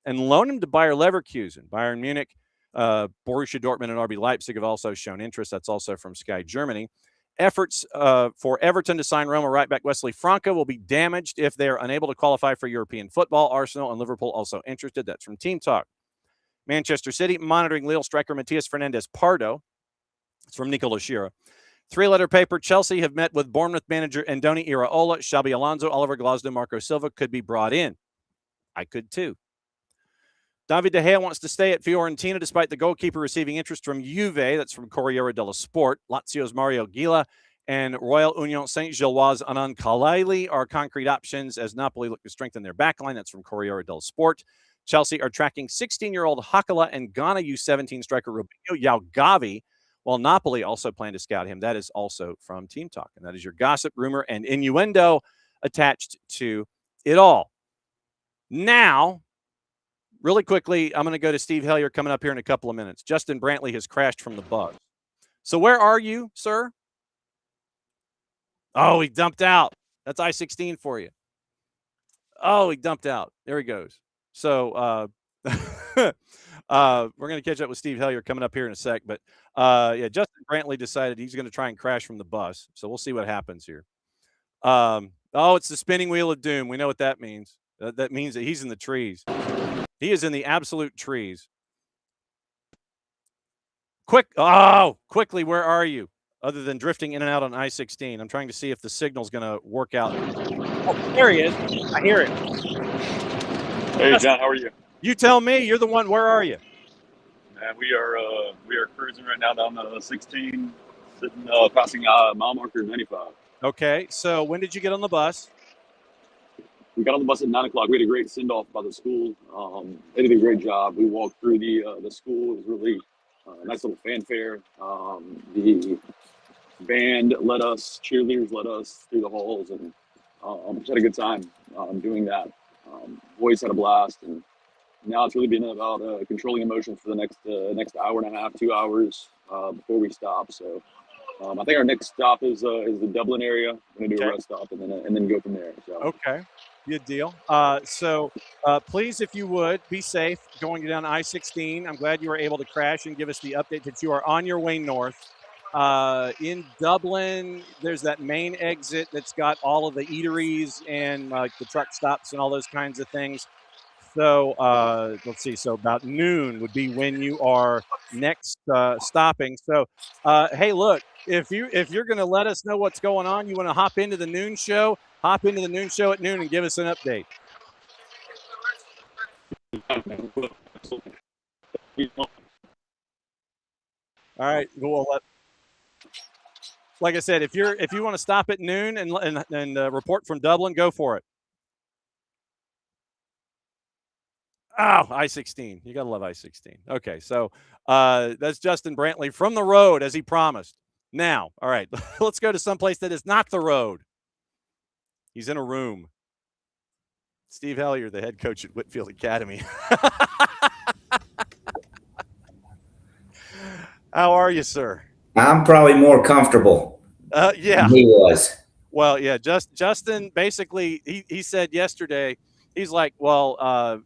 [SPEAKER 1] and loan him to Bayer Leverkusen. Bayern Munich, Borussia Dortmund, and RB Leipzig have also shown interest. That's also from Sky Germany. Efforts for Everton to sign Roma right back Wesley Franco will be damaged if they are unable to qualify for European football. Arsenal and Liverpool also interested. That's from Team Talk. Manchester City monitoring Lille striker Matias Fernandez Pardo. It's from Nicola Shearer. 3-letter paper, Chelsea have met with Bournemouth manager Andoni Iraola. Xabi Alonso, Oliver Glasgow, Marco Silva could be brought in. I could too. David De Gea wants to stay at Fiorentina despite the goalkeeper receiving interest from Juve. That's from Corriere dello Sport. Lazio's Mario Gila and Royal Union Saint-Gilloise' Anand Kalaili are concrete options as Napoli look to strengthen their backline. That's from Corriere dello Sport. Chelsea are tracking 16-year-old Hakala and Ghana U17 striker Rubinho Yaugavi, while Napoli also plan to scout him. That is also from Team Talk. And that is your gossip, rumor, and innuendo attached to it all. Now, really quickly, I'm going to go to Steve Hellier coming up here in a couple of minutes. Justin Brantley has crashed from the bus. So where are you, sir? Oh, he dumped out. That's I-16 for you. Oh, he dumped out. There he goes. So we're going to catch up with Steve Hellier coming up here in a sec. But, Justin Brantley decided he's going to try and crash from the bus. So we'll see what happens here. Oh, it's the spinning wheel of doom. We know what that means. That means that he's in the trees. He is in the absolute trees. Quickly, where are you? Other than drifting in and out on I-16. I'm trying to see if the signal's going to work out. Oh, there he is. I hear it.
[SPEAKER 3] Hey, John, how are you?
[SPEAKER 1] You tell me. You're the one. Where are you?
[SPEAKER 3] And we are cruising right now down the 16, sitting passing mile marker 95.
[SPEAKER 1] Okay. So when did you get on the bus?
[SPEAKER 3] We got on the bus at 9 o'clock. We had a great send off by the school. They did a great job. We walked through the school. It was really a nice little fanfare. The band led us, cheerleaders led us through the halls, and just had a good time doing that. Boys had a blast, and now it's really been about controlling emotions for the next hour and a half, 2 hours before we stop. So I think our next stop is the Dublin area. We're gonna do a rest stop and then go from there. So.
[SPEAKER 1] Okay, good deal. So please, if you would, be safe going down I-16. I'm glad you were able to crash and give us the update that you are on your way north. In Dublin, there's that main exit that's got all of the eateries and the truck stops and all those kinds of things. So let's see. So about noon would be when you are next stopping. So hey, look, if you're going to let us know what's going on, you want to hop into the noon show. Hop into the noon show at noon and give us an update. All right. Well, like I said, if you want to stop at noon and report from Dublin, go for it. Oh, I-16. You got to love I-16. Okay, so that's Justin Brantley from the road, as he promised. Now, all right, let's go to someplace that is not the road. He's in a room. Steve Hellier, the head coach at Whitefield Academy. How are you, sir?
[SPEAKER 4] I'm probably more comfortable.
[SPEAKER 1] Yeah.
[SPEAKER 4] Than he was.
[SPEAKER 1] Well, yeah, Justin, basically, he said yesterday, he's like, well, how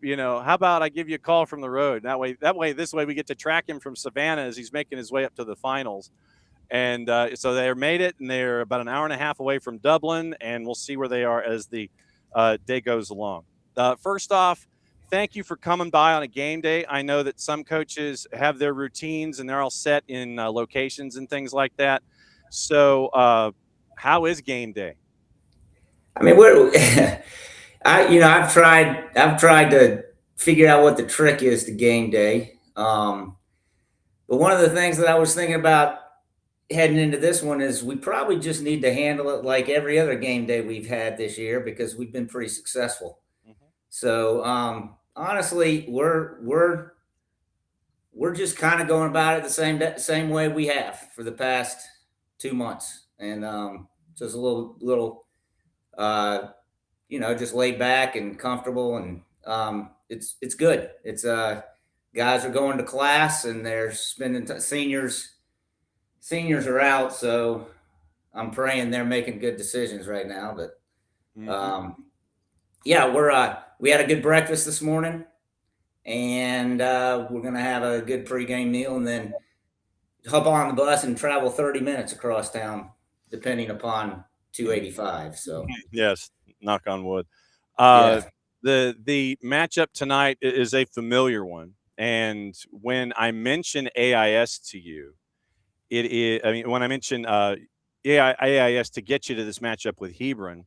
[SPEAKER 1] about I give you a call from the road? This way we get to track him from Savannah as he's making his way up to the finals. And so they made it, and they're about an hour and a half away from Dublin, and we'll see where they are as the day goes along. First off, thank you for coming by on a game day. I know that some coaches have their routines, and they're all set in locations and things like that. So how is game day?
[SPEAKER 4] I mean, I've tried to figure out what the trick is to game day. But one of the things that I was thinking about heading into this one is we probably just need to handle it like every other game day we've had this year because we've been pretty successful. Mm-hmm. So honestly, we're just kind of going about it the same way we have for the past 2 months, and just a little just laid back and comfortable, and it's good. It's guys are going to class and they're spending seniors are out, so I'm praying they're making good decisions right now. But we had a good breakfast this morning, and we're gonna have a good pregame meal, and then hop on the bus and travel 30 minutes across town, depending upon 285. So
[SPEAKER 1] yes, knock on wood.
[SPEAKER 4] Yeah.
[SPEAKER 1] The matchup tonight is a familiar one, and when I mention AIS to you, it is. I mean, when I mention AIS to get you to this matchup with Hebron,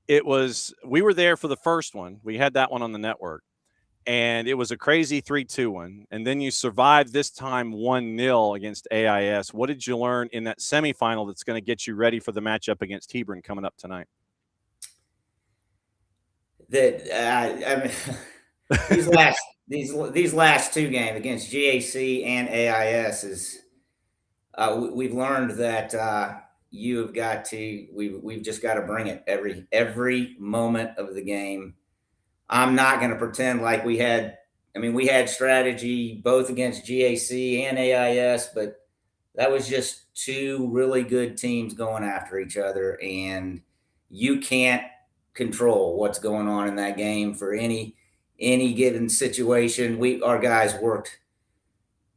[SPEAKER 1] we were there for the first one. We had that one on the network, and it was a crazy 3-2 one. And then you survived this time 1-0 against AIS. What did you learn in that semifinal that's going to get you ready for the matchup against Hebron coming up tonight?
[SPEAKER 4] That these last two games against GHSA and AIS is we've learned that we've just got to bring it every moment of the game. I'm not going to pretend like we had strategy both against GHSA and AIS, but that was just two really good teams going after each other, and you can't control what's going on in that game for any given situation. Our guys worked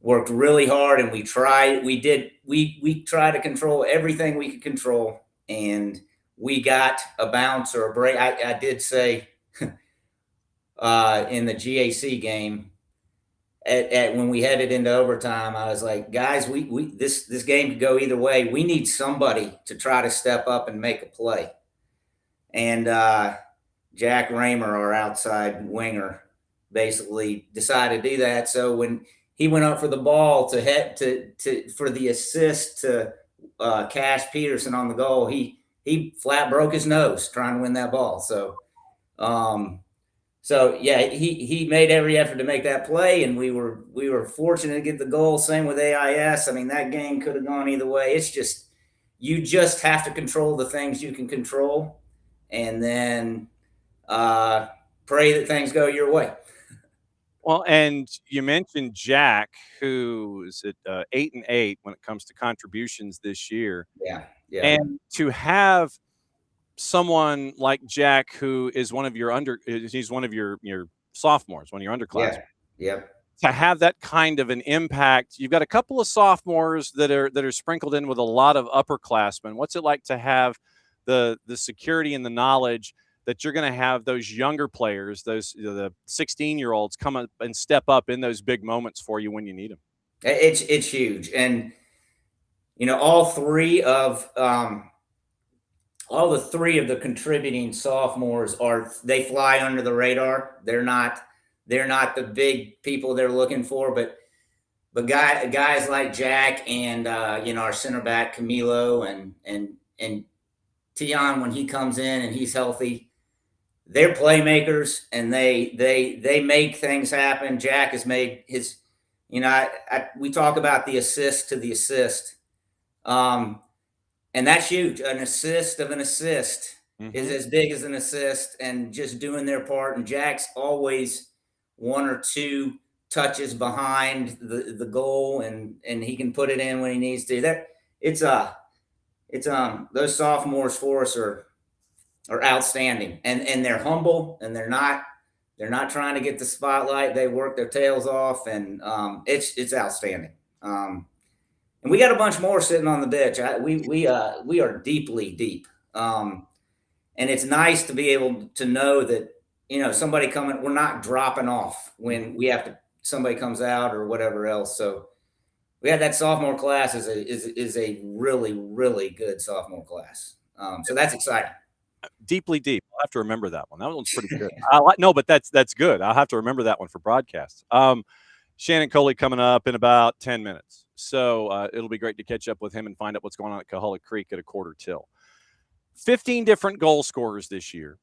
[SPEAKER 4] really hard, and we tried to control everything we could control, and we got a bounce or a break. I did say in the GAC game at when we headed into overtime, I was like, guys, this game could go either way. We need somebody to try to step up and make a play. And Jack Raymer, our outside winger, basically decided to do that. So when he went up for the ball for the assist to Cash Peterson on the goal, he flat broke his nose trying to win that ball. So yeah, he made every effort to make that play, and we were fortunate to get the goal. Same with AIS. I mean, that game could have gone either way. It's just, you just have to control the things you can control, and then pray that things go your way.
[SPEAKER 1] Well, and you mentioned Jack, who is at 8-8 when it comes to contributions this year.
[SPEAKER 4] Yeah.
[SPEAKER 1] And to have someone like Jack, who is one of your he's one of your sophomores, one of your underclassmen.
[SPEAKER 4] Yeah. Yep.
[SPEAKER 1] To have that kind of an impact, you've got a couple of sophomores that are sprinkled in with a lot of upperclassmen. What's it like to have the security and the knowledge that you're going to have those younger players, those the 16-year-olds, come up and step up in those big moments for you when you need them?
[SPEAKER 4] It's huge, and all three of the contributing sophomores they fly under the radar. They're not the big people they're looking for, but guys like Jack and our center back Camilo and Tion, when he comes in and he's healthy, they're playmakers, and they make things happen. Jack has made his, we talk about the assist to the assist. And that's huge. An assist of an assist is as big as an assist, and just doing their part. And Jack's always one or two touches behind the goal, and he can put it in when he needs to. Those sophomores for us are outstanding, and they're humble, and they're not trying to get the spotlight. They work their tails off, and it's outstanding. And we got a bunch more sitting on the bench. We are deeply deep. And it's nice to be able to know that, somebody coming, we're not dropping off when somebody comes out or whatever else. So we had that sophomore class is a really, really good sophomore class. So that's exciting.
[SPEAKER 1] Deeply deep. I'll have to remember that one. That one's pretty good. No, but that's good. I'll have to remember that one for broadcasts. Shannon Coley coming up in about 10 minutes. So it'll be great to catch up with him and find out what's going on at Coahulla Creek at a quarter till. 15 different goal scorers this year.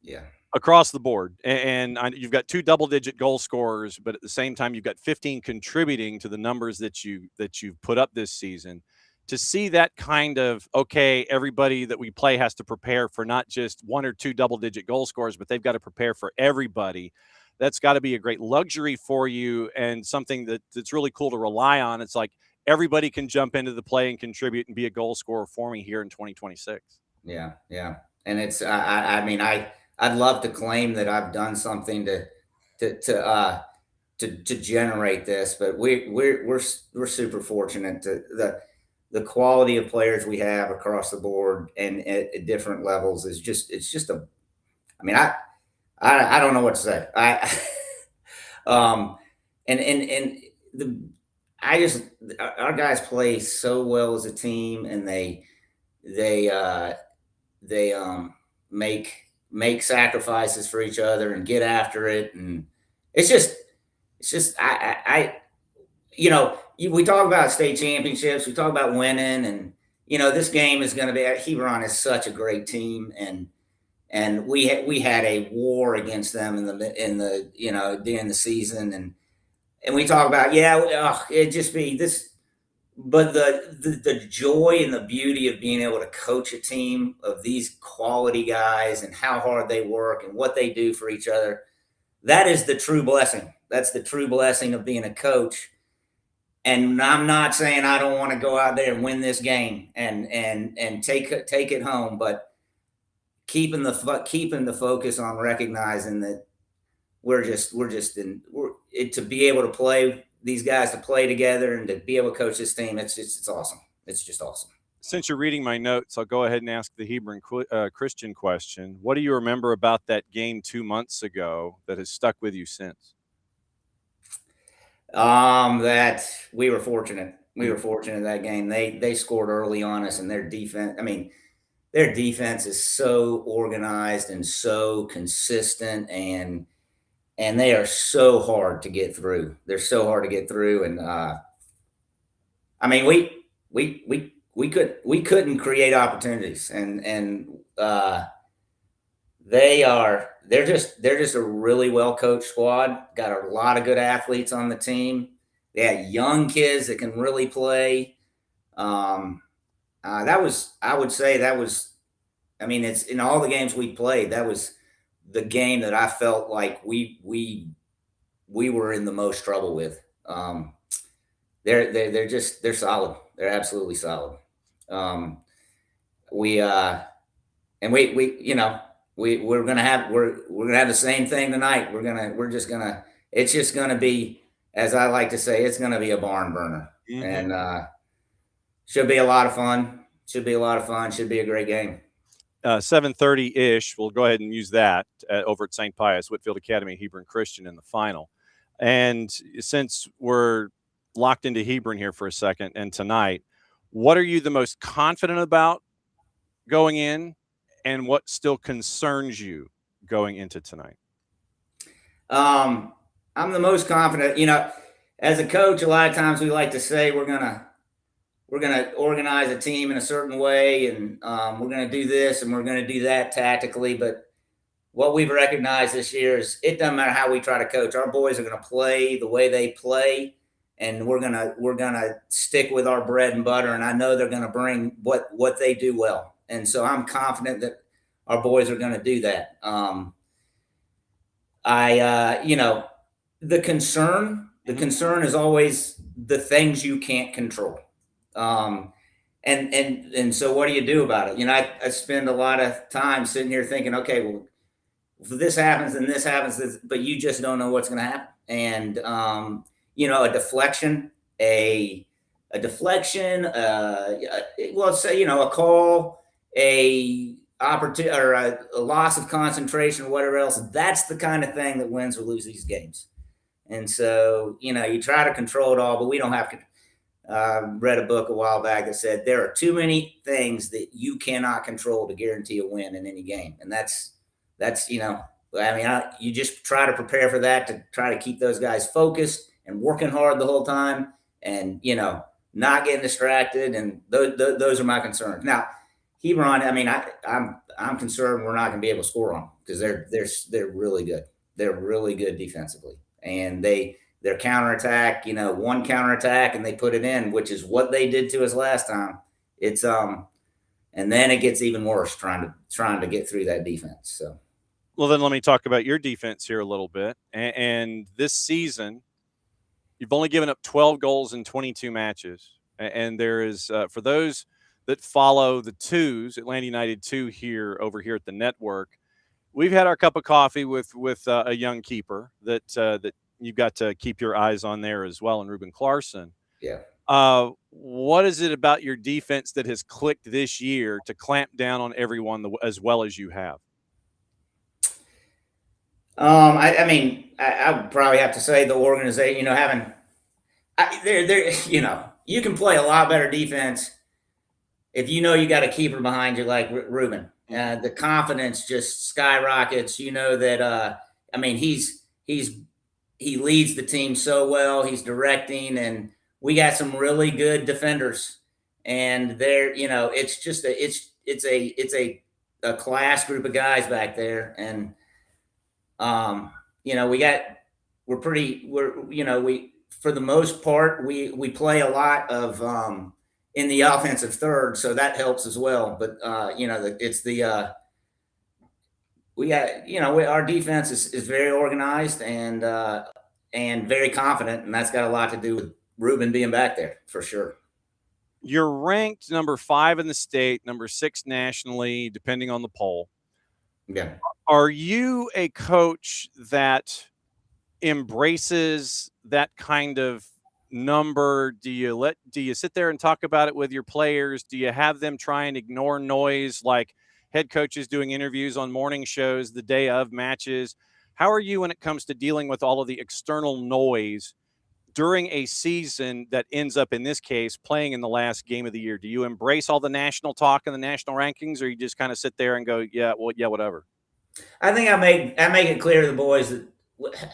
[SPEAKER 4] Yeah.
[SPEAKER 1] Across the board. And you've got 2 double-digit goal scorers, but at the same time, you've got 15 contributing to the numbers that you've put up this season. To see that kind of, okay, everybody that we play has to prepare for not just 1 or 2 double-digit goal scorers, but they've got to prepare for everybody. That's got to be a great luxury for you, and something that's really cool to rely on. It's like everybody can jump into the play and contribute and be a goal scorer for me here in 2026.
[SPEAKER 4] Yeah. And it's I'd love to claim that I've done something to generate this, but we're super fortunate to the quality of players we have across the board and at different levels is just I don't know what to say. Our guys play so well as a team, and they make sacrifices for each other and get after it. And it's just we talk about state championships, we talk about winning, and this game is going to be. Hebron is such a great team, and we had a war against them in the during the season, and we talk about it'd just be this, but the joy and the beauty of being able to coach a team of these quality guys and how hard they work and what they do for each other, that is the true blessing. That's the true blessing of being a coach. And I'm not saying I don't want to go out there and win this game and take it home, but keeping the focus on recognizing that to be able to play these guys, to play together and to be able to coach this team, it's awesome. It's just awesome.
[SPEAKER 1] Since you're reading my notes, I'll go ahead and ask the Hebron Christian question. What do you remember about that game 2 months ago that has stuck with you since?
[SPEAKER 4] That we were fortunate. We were fortunate in that game. They scored early on us, and their defense. I mean, their defense is so organized and so consistent, and they are so hard to get through. They're so hard to get through, and I mean, we couldn't create opportunities, and they're just a really well coached squad. Got a lot of good athletes on the team. They had young kids that can really play. I would say that was, I mean, it's in all the games we played. That was the game that I felt like we were in the most trouble with. They're solid. They're absolutely solid. We're gonna have the same thing tonight. It's just gonna be, as I like to say, it's gonna be a barn burner.
[SPEAKER 1] Mm-hmm.
[SPEAKER 4] And should be a lot of fun. Should be a great game.
[SPEAKER 1] 7:30-ish. We'll go ahead and use that over at St. Pius, Whitefield Academy, Hebron Christian in the final. And since we're locked into Hebron here for a second and tonight, what are you the most confident about going in, and what still concerns you going into tonight?
[SPEAKER 4] I'm the most confident. You know, as a coach, a lot of times we like to say we're gonna organize a team in a certain way, and we're gonna do this and we're gonna do that tactically. But what we've recognized this year is it doesn't matter how we try to coach. Our boys are gonna play the way they play, and we're gonna stick with our bread and butter. And I know they're gonna bring what they do well. And so I'm confident that our boys are going to do that. The concern is always the things you can't control. And so what do you do about it? You know, I spend a lot of time sitting here thinking, okay, well, if this happens and this happens, but you just don't know what's going to happen. And, a deflection, a call, a opportunity, or a loss of concentration, whatever else. That's the kind of thing that wins or loses these games. And so, you try to control it all, but we don't have to. Read a book a while back that said there are too many things that you cannot control to guarantee a win in any game. And that's you just try to prepare for that, to try to keep those guys focused and working hard the whole time, and, not getting distracted. And those are my concerns. Now, Hebron, I mean, I'm concerned we're not going to be able to score on them, because they're really good. They're really good defensively, and their counterattack, one counterattack and they put it in, which is what they did to us last time. It's and then it gets even worse trying to get through that defense. So,
[SPEAKER 1] well, then let me talk about your defense here a little bit. And this season, you've only given up 12 goals in 22 matches. And there is, for those that follow the twos, Atlanta United 2 over here at the network, we've had our cup of coffee with a young keeper that you've got to keep your eyes on there as well, and Ruben Clarkson.
[SPEAKER 4] Yeah.
[SPEAKER 1] What is it about your defense that has clicked this year to clamp down on everyone as well as you have?
[SPEAKER 4] I would probably have to say the organization, you can play a lot better defense if you got a keeper behind you like Ruben. The confidence just skyrockets. That he leads the team so well. He's directing, and we got some really good defenders. And it's a class group of guys back there. And for the most part, we play a lot of in the offensive third, so that helps as well. But our defense is very organized and very confident, and that's got a lot to do with Ruben being back there for sure.
[SPEAKER 1] You're ranked number 5 in the state, number 6 nationally, depending on the poll.
[SPEAKER 4] Yeah.
[SPEAKER 1] Are you a coach that embraces that kind of number? Do you sit there and talk about it with your players? Do you have them try and ignore noise like head coaches doing interviews on morning shows the day of matches? How are you when it comes to dealing with all of the external noise during a season that ends up, in this case, playing in the last game of the year? Do you embrace all the national talk and the national rankings, or you just kind of sit there and go, yeah, whatever?
[SPEAKER 4] I think I make it clear to the boys that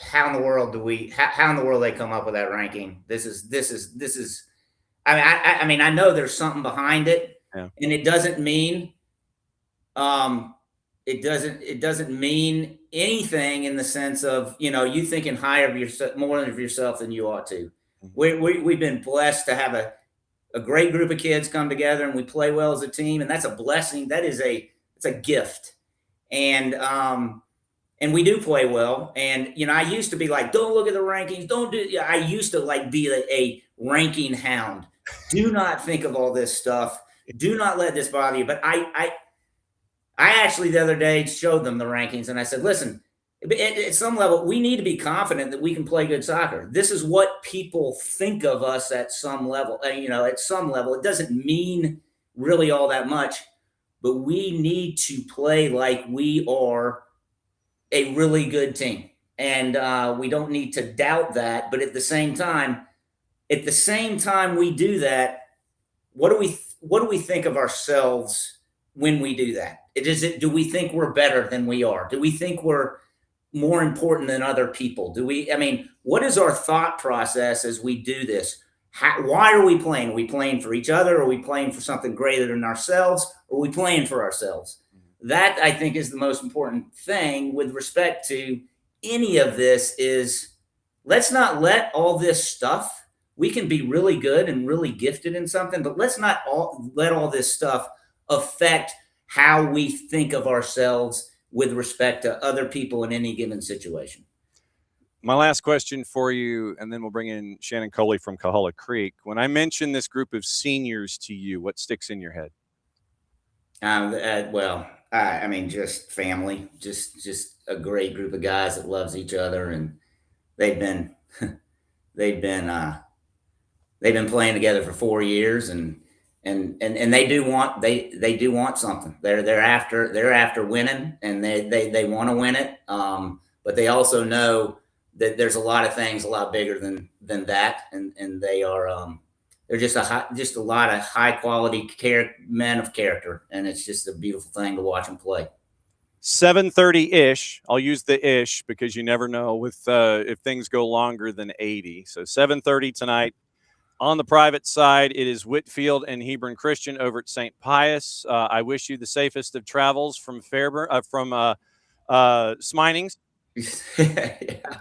[SPEAKER 4] how in the world they come up with that ranking? This is. I mean, I know there's something behind it,
[SPEAKER 1] Yeah.
[SPEAKER 4] and it doesn't mean, it doesn't mean anything in the sense of, you thinking higher of yourself, more of yourself than you ought to. We've been blessed to have a great group of kids come together and we play well as a team, and that's a blessing. It's a gift. And we do play well. And, I used to be like, don't look at the rankings. I used to be a ranking hound. Do not think of all this stuff. Do not let this bother you. But I actually the other day showed them the rankings and I said, listen, at some level, we need to be confident that we can play good soccer. This is what people think of us at some level. At some level, it doesn't mean really all that much, but we need to play like we are a really good team. And we don't need to doubt that. But at the same time we do that, what do we think of ourselves when we do that? Do we think we're better than we are? Do we think we're more important than other people? What is our thought process as we do this? Why are we playing? Are we playing for each other? Are we playing for something greater than ourselves? Or are we playing for ourselves? That, I think, is the most important thing with respect to any of this is let's not let all this stuff, we can be really good and really gifted in something, but let's not let all this stuff affect how we think of ourselves with respect to other people in any given situation.
[SPEAKER 1] My last question for you, and then we'll bring in Shannon Coley from Coahulla Creek. When I mention this group of seniors to you, what sticks in your head?
[SPEAKER 4] Just family, just a great group of guys that loves each other, and they've been playing together for 4 years, and they do want something. They're after winning, and they want to win it. But they also know that there's a lot of things a lot bigger than that, and they are they're just a lot of high quality men of character, and it's just a beautiful thing to watch them play.
[SPEAKER 1] 7:30-ish. I'll use the ish because you never know with if things go longer than 80. So 7:30 tonight. On the private side, it is Whitefield and Hebron Christian over at St. Pius. I wish you the safest of travels from Sminings.
[SPEAKER 4] Yeah.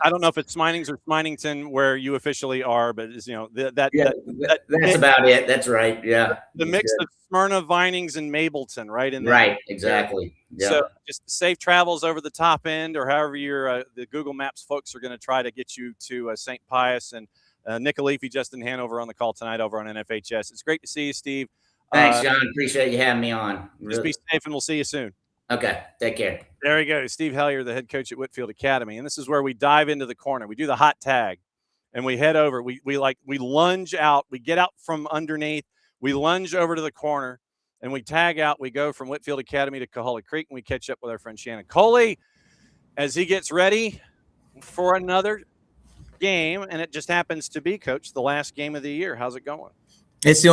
[SPEAKER 1] I don't know if it's Sminings or Sminington where you officially are, but it's,
[SPEAKER 4] that's about it. That's right. Yeah.
[SPEAKER 1] The mix of Smyrna, Vinings, and Mableton, right?
[SPEAKER 4] Right. Exactly. Yeah.
[SPEAKER 1] So just safe travels over the top end, or however the Google Maps folks are going to try to get you to St. Pius. And Nick Alifi, Justin Hanover on the call tonight over on NFHS. It's great to see you, Steve.
[SPEAKER 4] Thanks, John. Appreciate you having me on.
[SPEAKER 1] Just be safe, and we'll see you soon.
[SPEAKER 4] Okay. Take care.
[SPEAKER 1] There we go. Steve Hellier, the head coach at Whitefield Academy. And this is where we dive into the corner. We do the hot tag, and we head over. We lunge out. We get out from underneath. We lunge over to the corner, and we tag out. We go from Whitefield Academy to Coahulla Creek, and we catch up with our friend Shannon Coley as he gets ready for another game. And it just happens to be, Coach, the last game of the year. How's it going?
[SPEAKER 5] It's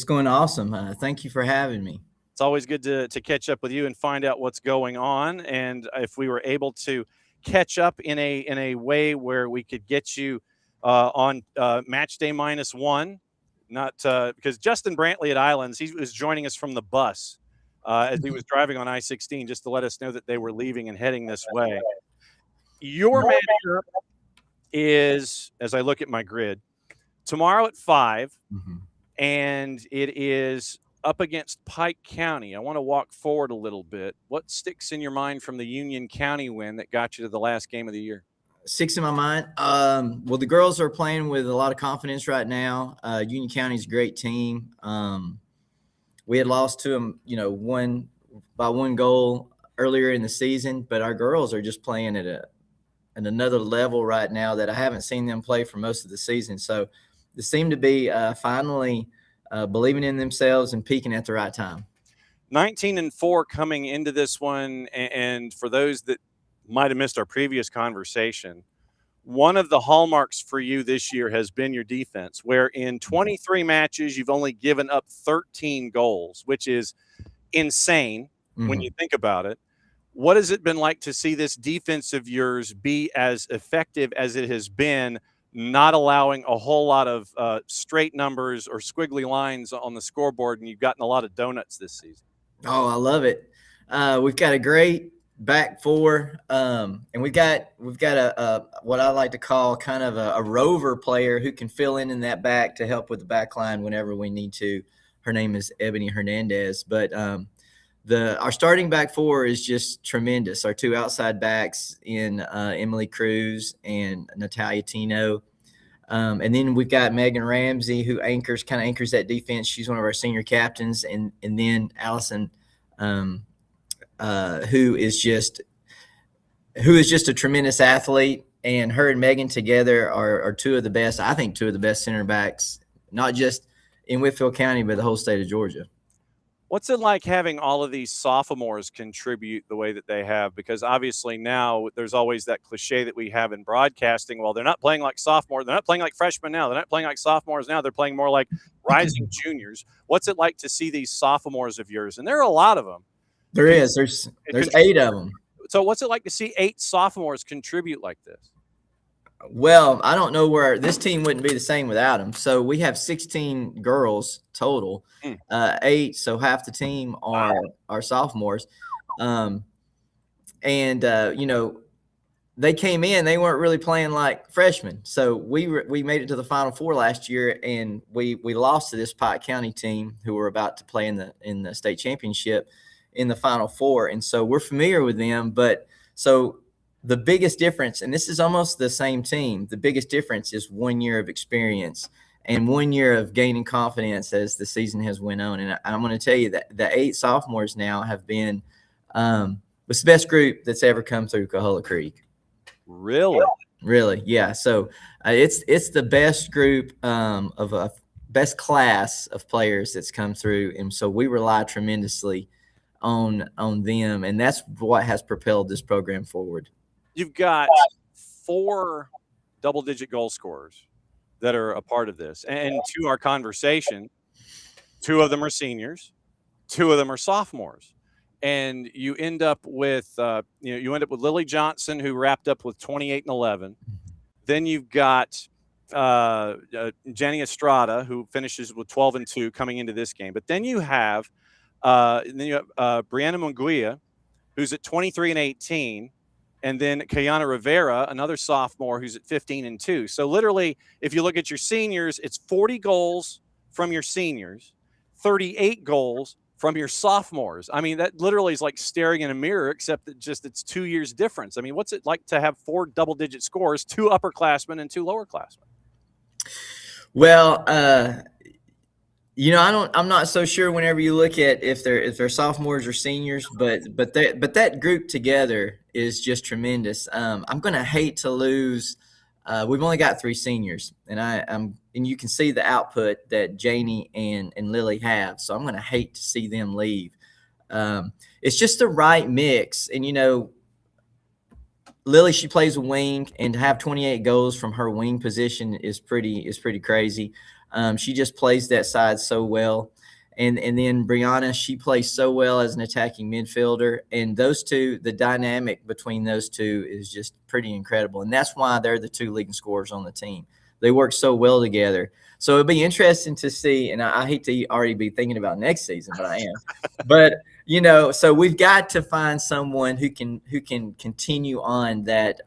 [SPEAKER 5] going awesome. Thank you for having me.
[SPEAKER 1] It's always good to catch up with you and find out what's going on. And if we were able to catch up in a way where we could get you on match day -1, not because Justin Brantley at Islands, he was joining us from the bus as he was driving on I-16 just to let us know that they were leaving and heading this way. Your matchup is, as I look at my grid, tomorrow at 5, and it is up against Pike County. I want to walk forward a little bit. What sticks in your mind from the Union County win that got you to the last game of the year?
[SPEAKER 5] Sticks in my mind. Well, the girls are playing with a lot of confidence right now. Union County's a great team. We had lost to them, by 1 goal earlier in the season, but our girls are just playing at another level right now that I haven't seen them play for most of the season. So seem to be finally believing in themselves and peaking at the right time.
[SPEAKER 1] 19-4 coming into this one, and for those that might have missed our previous conversation, one of the hallmarks for you this year has been your defense, where in 23 matches you've only given up 13 goals, which is insane when you think about it. What has it been like to see this defense of yours be as effective as it has been, not allowing a whole lot of straight numbers or squiggly lines on the scoreboard, and you've gotten a lot of donuts this season?
[SPEAKER 5] Oh, I love it. We've got a great back four, and we've got a what I like to call kind of a rover player who can fill in that back to help with the back line whenever we need to. Her name is Ebony Hernandez, but our starting back four is just tremendous. Our two outside backs in Emily Cruz and Natalia Tino. And then we've got Megan Ramsey, who anchors that defense. She's one of our senior captains. And then Allison, who is just a tremendous athlete. And her and Megan together are two of the best center backs, not just in Whitefield County, but the whole state of Georgia.
[SPEAKER 1] What's it like having all of these sophomores contribute the way that they have? Because obviously now there's always that cliche that we have in broadcasting. Well, they're not playing like sophomores. They're not playing like freshmen now. They're not playing like sophomores now. They're playing more like rising juniors. What's it like to see these sophomores of yours? And there are a lot of them.
[SPEAKER 5] There is. There's 8 of them.
[SPEAKER 1] So what's it like to see 8 sophomores contribute like this?
[SPEAKER 5] Well, I don't know where this team wouldn't be the same without them. So we have 16 girls total, 8. So half the team are sophomores. They came in, they weren't really playing like freshmen. So we made it to the Final Four last year, and we lost to this Pike County team who were about to play in the state championship in the Final Four. And so we're familiar with them, but so the biggest difference, and this is almost the same team, the biggest difference is 1 year of experience and 1 year of gaining confidence as the season has went on. And I'm going to tell you that the 8 sophomores now have been it's the best group that's ever come through Coahulla Creek. Really, yeah. So it's the best group of a best class of players that's come through, and so we rely tremendously on them, and that's what has propelled this program forward.
[SPEAKER 1] You've got 4 double-digit goal scorers that are a part of this. And to our conversation, 2 of them are seniors, 2 of them are sophomores. And you end up with Lily Johnson, who wrapped up with 28 and 11. Then you've got Jenny Estrada, who finishes with 12 and 2 coming into this game. But then you have Brianna Munguia, who's at 23 and 18. And then Kayana Rivera, another sophomore, who's at 15 and 2. So literally, if you look at your seniors, it's 40 goals from your seniors, 38 goals from your sophomores. I mean, that literally is like staring in a mirror, except that just it's 2 years difference. I mean, what's it like to have 4 double-digit scores, 2 upperclassmen and 2 lowerclassmen?
[SPEAKER 5] Well, I'm not so sure whenever you look at if they're sophomores or seniors, but that group together is just tremendous. I'm going to hate to lose. We've only got 3 seniors, and you can see the output that Janie and Lily have. So I'm going to hate to see them leave. It's just the right mix, and Lily, she plays a wing, and to have 28 goals from her wing position is pretty crazy. She just plays that side so well. And then Brianna, she plays so well as an attacking midfielder. And those two, the dynamic between those two is just pretty incredible. And that's why they're the 2 leading scorers on the team. They work so well together. So it'll be interesting to see. And I hate to already be thinking about next season, but I am. But, so we've got to find someone who can continue on that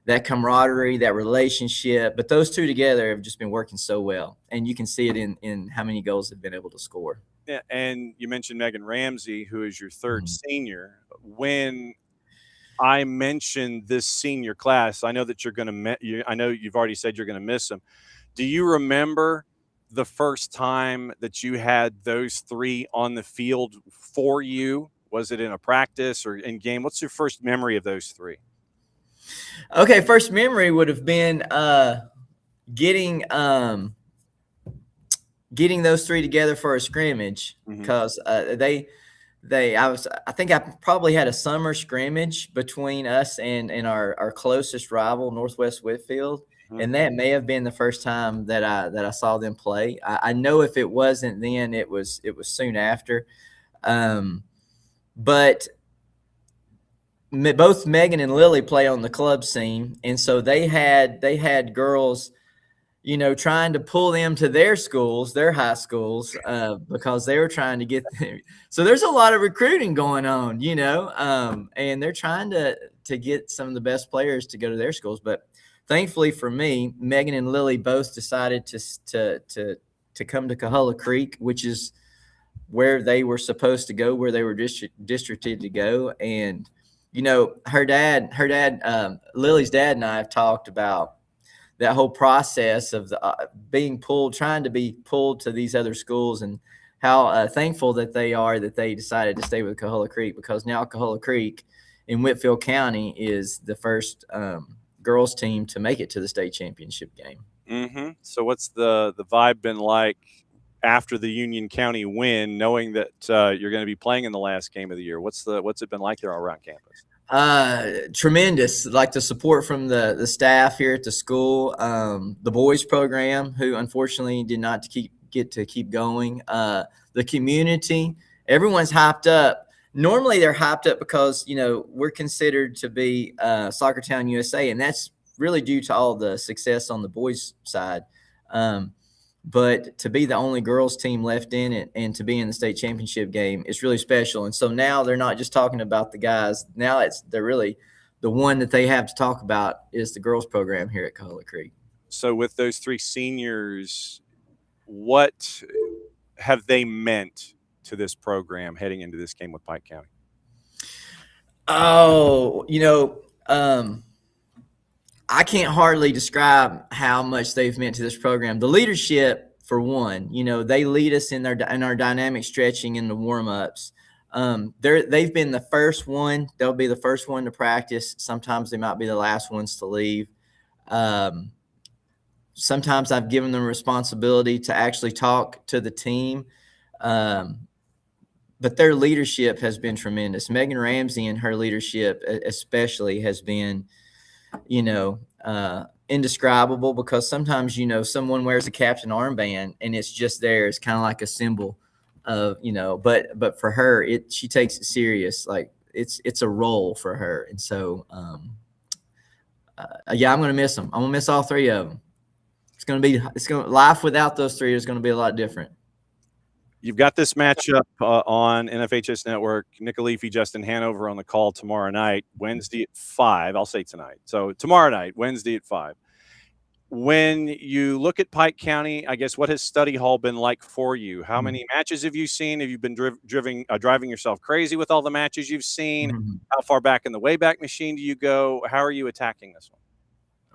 [SPEAKER 5] that camaraderie, that relationship. But those 2 together have just been working so well. And you can see it in how many goals they've been able to score.
[SPEAKER 1] Yeah, and you mentioned Megan Ramsey, who is your 3rd senior. When I mentioned this senior class, I know that I know you've already said you're going to miss them. Do you remember the first time that you had those 3 on the field for you? Was it in a practice or in game? What's your first memory of those 3?
[SPEAKER 5] Okay, first memory would have been, getting those three together for a scrimmage, because I think I probably had a summer scrimmage between us and our closest rival, Northwest Whitefield. And that may have been the first time that I saw them play. I know if it wasn't then, it was soon after. But both Megan and Lily play on the club scene, and so they had girls, trying to pull them to their schools, their high schools, because they were trying to get there. So there's a lot of recruiting going on, and they're trying to get some of the best players to go to their schools. But thankfully for me, Megan and Lily both decided to come to Coahulla Creek, which is where they were supposed to go, where they were districted to go. And her dad, Lily's dad, and I have talked about that whole process of trying to be pulled to these other schools, and how thankful that they are that they decided to stay with Coahulla Creek, because now Coahulla Creek in Whitefield County is the first girls team to make it to the state championship game.
[SPEAKER 1] So what's the vibe been like after the Union County win, knowing that you're going to be playing in the last game of the year? What's it been like there around campus?
[SPEAKER 5] Tremendous. Like the support from the staff here at the school, the boys program, who unfortunately did not get to keep going, the community, everyone's hyped up. Normally they're hyped up because, we're considered to be Soccer Town USA, and that's really due to all the success on the boys side. But to be the only girls team left in it and to be in the state championship game, it's really special. And so now they're not just talking about the guys. Now they're really the one that they have to talk about is the girls program here at Coahulla Creek.
[SPEAKER 1] So with those three seniors, what have they meant to this program heading into this game with Pike County?
[SPEAKER 5] Oh, I can't hardly describe how much they've meant to this program. The leadership, for one, they lead us in our dynamic stretching in the warm-ups. They've been the first one. They'll be the first one to practice. Sometimes they might be the last ones to leave. Sometimes I've given them responsibility to actually talk to the team. But their leadership has been tremendous. Megan Ramsey and her leadership especially has been indescribable, because sometimes, someone wears a captain armband and it's just there. It's kind of like a symbol of, but for her, she takes it serious. Like it's a role for her. And so, I'm going to miss them. I'm going to miss all three of them. Life without those three is going to be a lot different.
[SPEAKER 1] You've got this matchup on NFHS Network. Nick Alifi, Justin Hanover on the call tomorrow night, Wednesday at 5. I'll say tonight. So tomorrow night, Wednesday at 5. When you look at Pike County, I guess, what has study hall been like for you? How many matches have you seen? Have you been driving yourself crazy with all the matches you've seen? How far back in the Wayback Machine do you go? How are you attacking this one?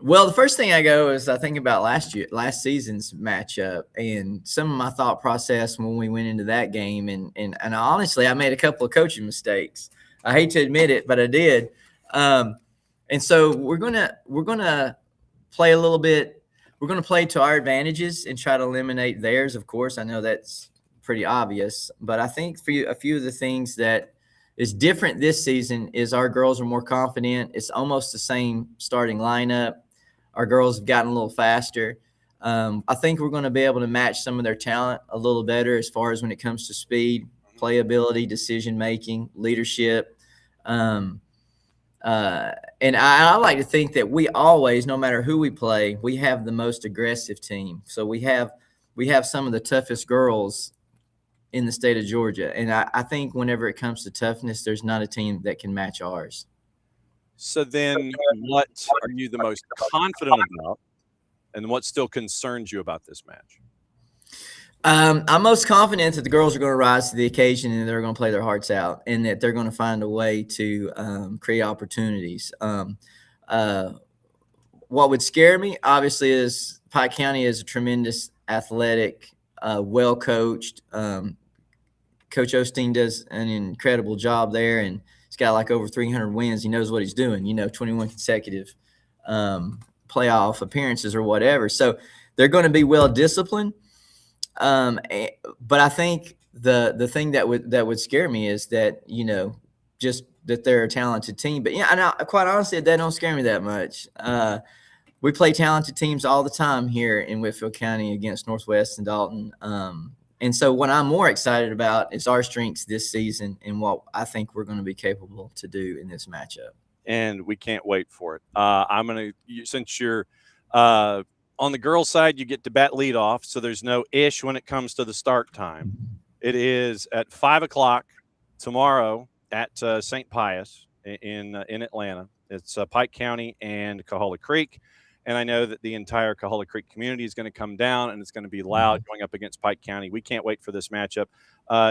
[SPEAKER 5] Well, the first thing I go is I think about last season's matchup and some of my thought process when we went into that game. And honestly, I made a couple of coaching mistakes. I hate to admit it, but I did. And so we're gonna play a little bit. We're gonna play to our advantages and try to eliminate theirs. Of course, I know that's pretty obvious, but I think for you, a few of the things that is different this season is our girls are more confident. It's almost the same starting lineup. Our girls have gotten a little faster. I think we're going to be able to match some of their talent a little better as far as when it comes to speed, playability, decision-making, leadership. And I like to think that we always, no matter who we play, we have the most aggressive team. So we have some of the toughest girls in the state of Georgia. And I think whenever it comes to toughness, there's not a team that can match ours.
[SPEAKER 1] So then what are you the most confident about, and what still concerns you about this match?
[SPEAKER 5] I'm most confident that the girls are going to rise to the occasion and they're going to play their hearts out, and that they're going to find a way to create opportunities. What would scare me, obviously, is Pike County is a tremendous athletic, well-coached. Coach Osteen does an incredible job there, and he's got like over 300 wins. He knows what he's doing, 21 consecutive playoff appearances or whatever. So they're going to be well disciplined. But I think the thing that would scare me is that, just that they're a talented team. But quite honestly, that don't scare me that much. We play talented teams all the time here in Whitefield County against Northwest and Dalton. And so what I'm more excited about is our strengths this season and what I think we're going to be capable to do in this matchup.
[SPEAKER 1] And we can't wait for it. I'm going to, since you're on the girls' side, you get to bat leadoff, so there's no ish when it comes to the start time. It is at 5 o'clock tomorrow at St. Pius in Atlanta. It's Pike County and Coahulla Creek. And I know that the entire Coahulla Creek community is going to come down, and it's going to be loud going up against Pike County. We can't wait for this matchup.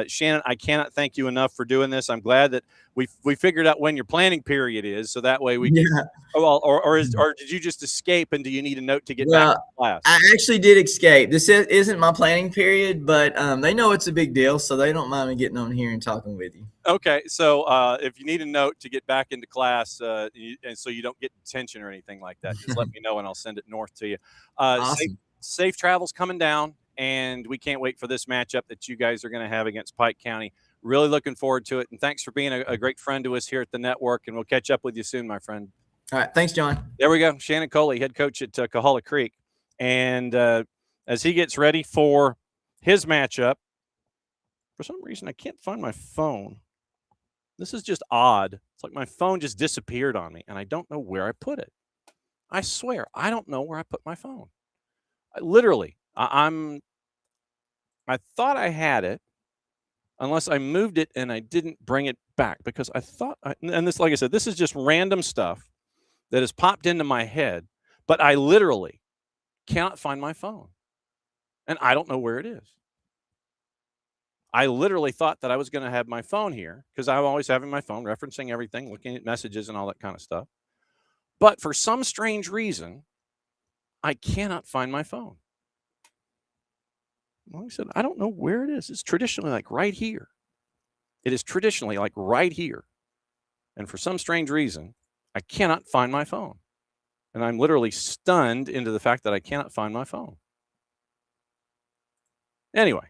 [SPEAKER 1] Shannon, I cannot thank you enough for doing this. I'm glad that we figured out when your planning period is, so that way we can. Or did you just escape, and do you need a note to get back to class?
[SPEAKER 5] I actually did escape. This isn't my planning period, but they know it's a big deal, so they don't mind me getting on here and talking with you.
[SPEAKER 1] Okay, so if you need a note to get back into class, and so you don't get detention or anything like that, just let me know and I'll send it north to you.
[SPEAKER 5] Awesome.
[SPEAKER 1] Safe travels coming down, and we can't wait for this matchup that you guys are going to have against Pike County. Really looking forward to it, and thanks for being a great friend to us here at the network, and we'll catch up with you soon, my friend.
[SPEAKER 5] All right, thanks, John.
[SPEAKER 1] There we go. Shannon Coley, head coach at Coahulla Creek, and as he gets ready for his matchup, for some reason I can't find my phone. This is just odd. It's like my phone just disappeared on me, and I don't know where I put it. I swear, I don't know where I put my phone. I thought I had it, unless I moved it and I didn't bring it back, because I thought, and this, like I said, this is just random stuff that has popped into my head, but I literally cannot find my phone, and I don't know where it is. I literally thought that I was going to have my phone here because I'm always having my phone, referencing everything, looking at messages and all that kind of stuff. But for some strange reason, I cannot find my phone. Well, I said, I don't know where it is. It's traditionally like right here. It is traditionally like right here. And for some strange reason, I cannot find my phone. And I'm literally stunned into the fact that I cannot find my phone. Anyway.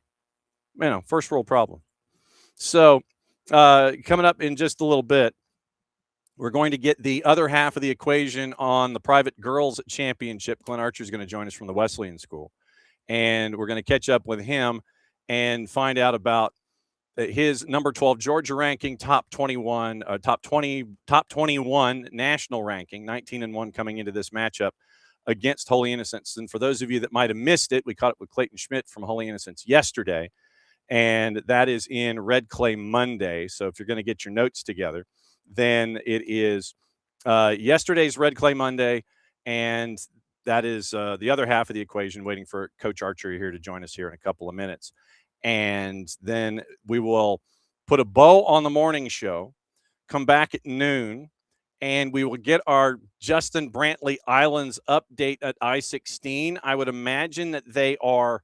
[SPEAKER 1] First world problem. So coming up in just a little bit, we're going to get the other half of the equation on the private girls championship. Glenn Archer is going to join us from the Wesleyan school, and we're going to catch up with him and find out about his number 12 Georgia ranking, top 21 national ranking, 19-1 coming into this matchup against Holy Innocents. And for those of you that might have missed it, we caught up with Clayton Schmidt from Holy Innocents yesterday. And that is in Red Clay Monday. So if you're going to get your notes together, then it is yesterday's Red Clay Monday. And that is the other half of the equation, waiting for Coach Archer here to join us here in a couple of minutes. And then we will put a bow on the morning show, come back at noon, and we will get our Justin Brantley Islands update at I-16. I would imagine that they are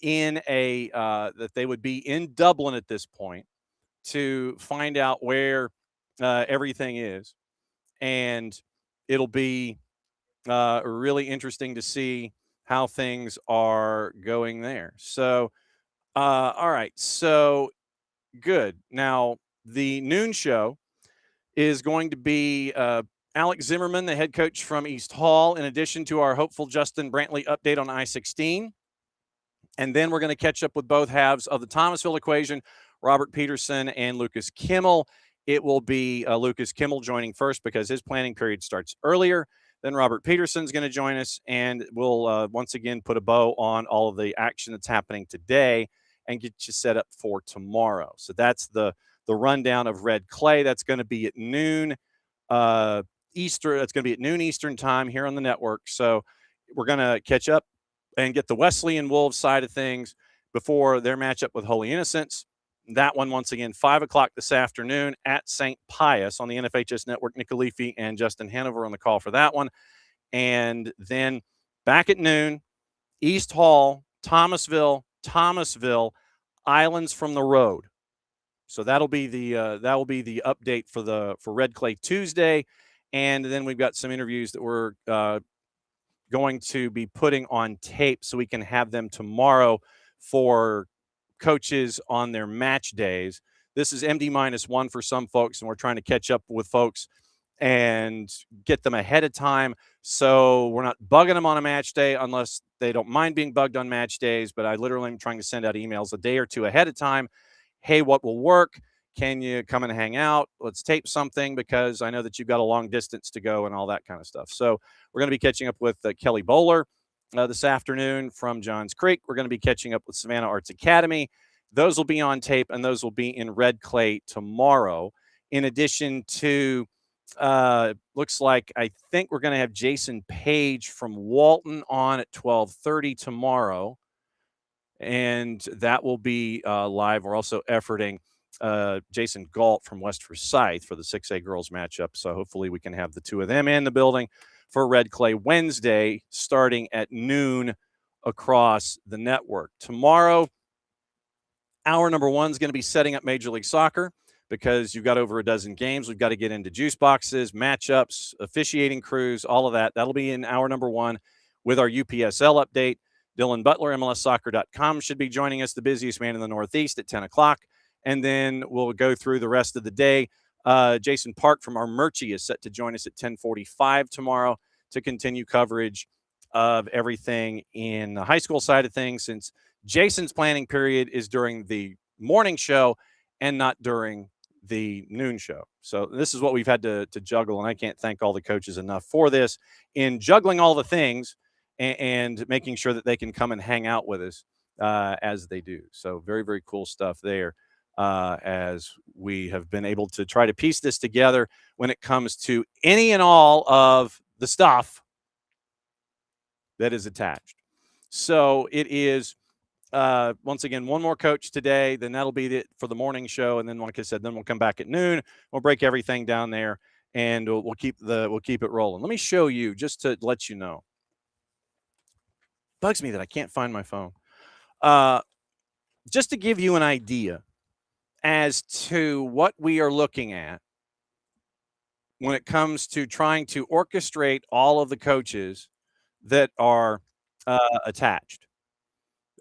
[SPEAKER 1] that they would be in Dublin at this point to find out where everything is, and it'll be really interesting to see how things are going there. So all right, so good. Now the noon show is going to be Alex Zimmerman, the head coach from East Hall, in addition to our hopeful Justin Brantley update on I-16. And then we're going to catch up with both halves of the Thomasville equation, Robert Peterson and Lucas Kimmel. It will be Lucas Kimmel joining first because his planning period starts earlier. Then Robert Peterson's going to join us, and we'll once again put a bow on all of the action that's happening today and get you set up for tomorrow. So that's the rundown of Red Clay. That's going to be at noon Eastern. That's going to be at noon Eastern time here on the network. So we're going to catch up and get the Wesleyan Wolves side of things before their matchup with Holy Innocents. That one, once again, 5 o'clock this afternoon at St. Pius on the NFHS Network. Nick Alifi and Justin Hanover on the call for that one. And then back at noon, East Hall, Thomasville, Islands from the Road. So that'll be the update for Red Clay Tuesday. And then we've got some interviews that we're going to be putting on tape so we can have them tomorrow for coaches on their match days. This is MD-1 for some folks, and we're trying to catch up with folks and get them ahead of time. So we're not bugging them on a match day unless they don't mind being bugged on match days. But I literally am trying to send out emails a day or two ahead of time. Hey, what will work? Can you come and hang out? Let's tape something because I know that you've got a long distance to go and all that kind of stuff. So we're going to be catching up with Kelly Bowler this afternoon from Johns Creek. We're going to be catching up with Savannah Arts Academy. Those will be on tape, and those will be in red clay tomorrow. In addition to, looks like I think we're going to have Jason Page from Walton on at 12:30 tomorrow, and that will be live. We're also efforting Jason Galt from West Forsyth for the 6A girls matchup. So hopefully we can have the two of them in the building for Red Clay Wednesday, starting at noon across the network. Tomorrow, hour number 1 is going to be setting up Major League Soccer because you've got over a dozen games. We've got to get into juice boxes, matchups, officiating crews, all of that. That'll be in hour number 1 with our UPSL update. Dylan Butler, MLSsoccer.com, should be joining us, the busiest man in the Northeast, at 10 o'clock. And then we'll go through the rest of the day. Jason Park from our Murchie is set to join us at 10:45 tomorrow to continue coverage of everything in the high school side of things, since Jason's planning period is during the morning show and not during the noon show. So this is what we've had to juggle, and I can't thank all the coaches enough for this in juggling all the things and making sure that they can come and hang out with us as they do. So very, very cool stuff there. As we have been able to try to piece this together when it comes to any and all of the stuff that is attached. So it is, once again, one more coach today, then that'll be it for the morning show. And then, like I said, then we'll come back at noon. We'll break everything down there, and we'll keep it rolling. Let me show you, just to let you know. Bugs me that I can't find my phone. Just to give you an idea as to what we are looking at when it comes to trying to orchestrate all of the coaches that are attached.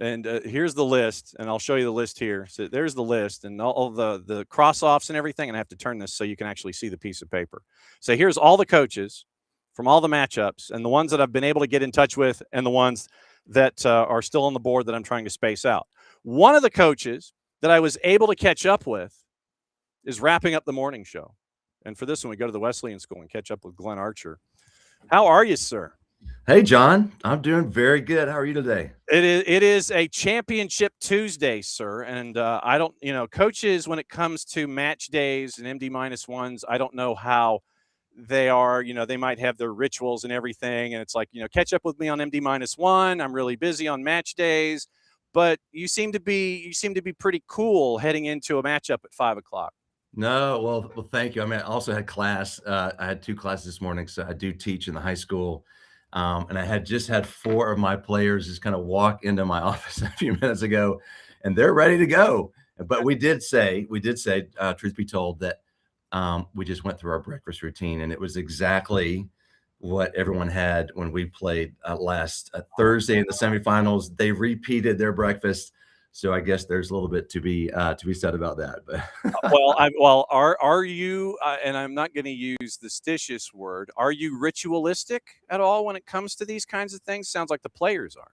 [SPEAKER 1] And here's the list, and I'll show you the list here. So there's the list and all the cross-offs and everything, and I have to turn this so you can actually see the piece of paper. So here's all the coaches from all the matchups, and the ones that I've been able to get in touch with and the ones that are still on the board that I'm trying to space out. One of the coaches that I was able to catch up with is wrapping up the morning show. And for this one, we go to the Wesleyan School and catch up with Glenn Archer. How are you, sir?
[SPEAKER 6] Hey, John. I'm doing very good. How are you today?
[SPEAKER 1] It is a championship Tuesday, sir. And I don't, coaches, when it comes to match days and MD-1s, I don't know how they are. They might have their rituals and everything. And it's like, catch up with me on MD-1. I'm really busy on match days. But you seem to be pretty cool heading into a matchup at 5 o'clock.
[SPEAKER 6] No, well, thank you. I mean, I also had class. I had 2 classes this morning, so I do teach in the high school. And I had just had 4 of my players just kind of walk into my office a few minutes ago, and they're ready to go. But we did say, truth be told, that we just went through our breakfast routine, and it was exactly what everyone had when we played last Thursday in the semifinals. They repeated their breakfast. So I guess there's a little bit to be said about that. But
[SPEAKER 1] are you? And I'm not going to use the stitious word. Are you ritualistic at all when it comes to these kinds of things? Sounds like the players are.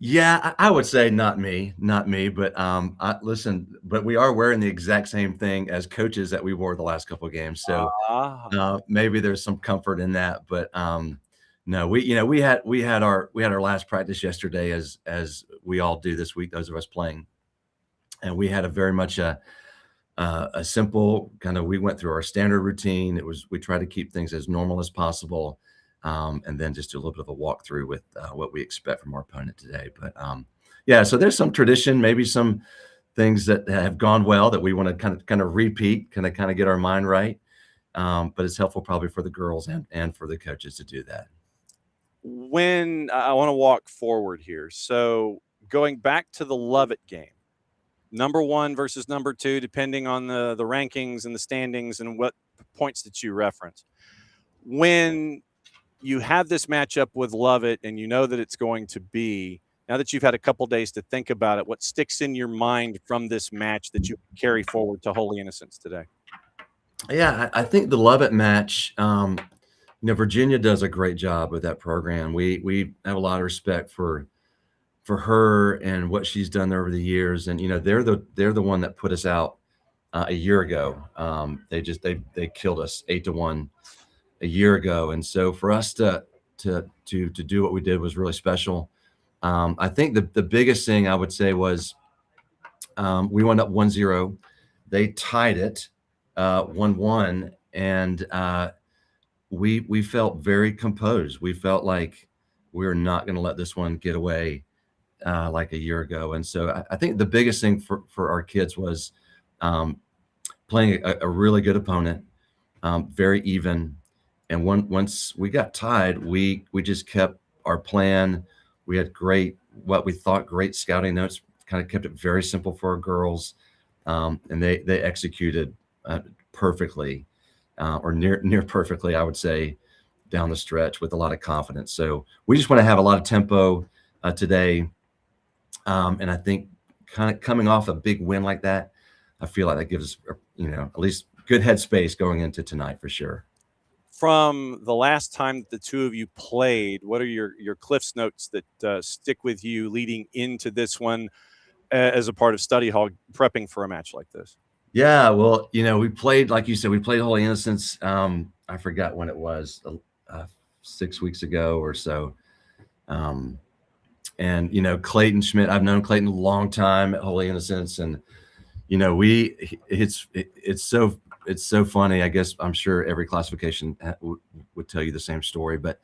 [SPEAKER 6] Yeah, I would say not me. But listen, but we are wearing the exact same thing as coaches that we wore the last couple of games. So maybe there's some comfort in that. But no, we had our last practice yesterday, as we all do this week, those of us playing, and we had a very much a simple kind of. We went through our standard routine. We tried to keep things as normal as possible, and then just do a little bit of a walkthrough with what we expect from our opponent today. But yeah, so there's some tradition, maybe some things that have gone well that we want to kind of repeat, kind of get our mind right. But it's helpful probably for the girls and for the coaches to do that.
[SPEAKER 1] When I want to walk forward here, so going back to the Lovett game, number 1 versus number 2, depending on the rankings and the standings and what points that you reference. When you have this matchup with Lovett, and you know that it's going to be, now that you've had a couple days to think about it, what sticks in your mind from this match that you carry forward to Holy Innocents today?
[SPEAKER 6] Yeah, I think the Lovett match, Virginia does a great job with that program. We have a lot of respect for her and what she's done over the years. And, they're the one that put us out a year ago. They killed us 8-1 a year ago. And so for us to do what we did was really special. I think the biggest thing I would say was we went up 1-0. They tied it 1-1, and we felt very composed. We felt like we were not going to let this one get away like a year ago. And so I think the biggest thing for our kids was playing a really good opponent, very even. And once we got tied, we just kept our plan. We had what we thought great scouting notes, kind of kept it very simple for our girls. And they executed perfectly, or near perfectly, I would say, down the stretch with a lot of confidence. So we just want to have a lot of tempo today. And I think kind of coming off a big win like that, I feel like that gives us, at least good headspace going into tonight for sure.
[SPEAKER 1] From the last time that the two of you played, what are your Cliff's notes that stick with you leading into this one as a part of study hall prepping for a match like this?
[SPEAKER 6] Yeah, well, we played, like you said, we played Holy Innocents. I forgot when it was, 6 weeks ago or so. And, Clayton Schmidt, I've known Clayton a long time at Holy Innocents. And, it's so funny. I guess I'm sure every classification would tell you the same story, but,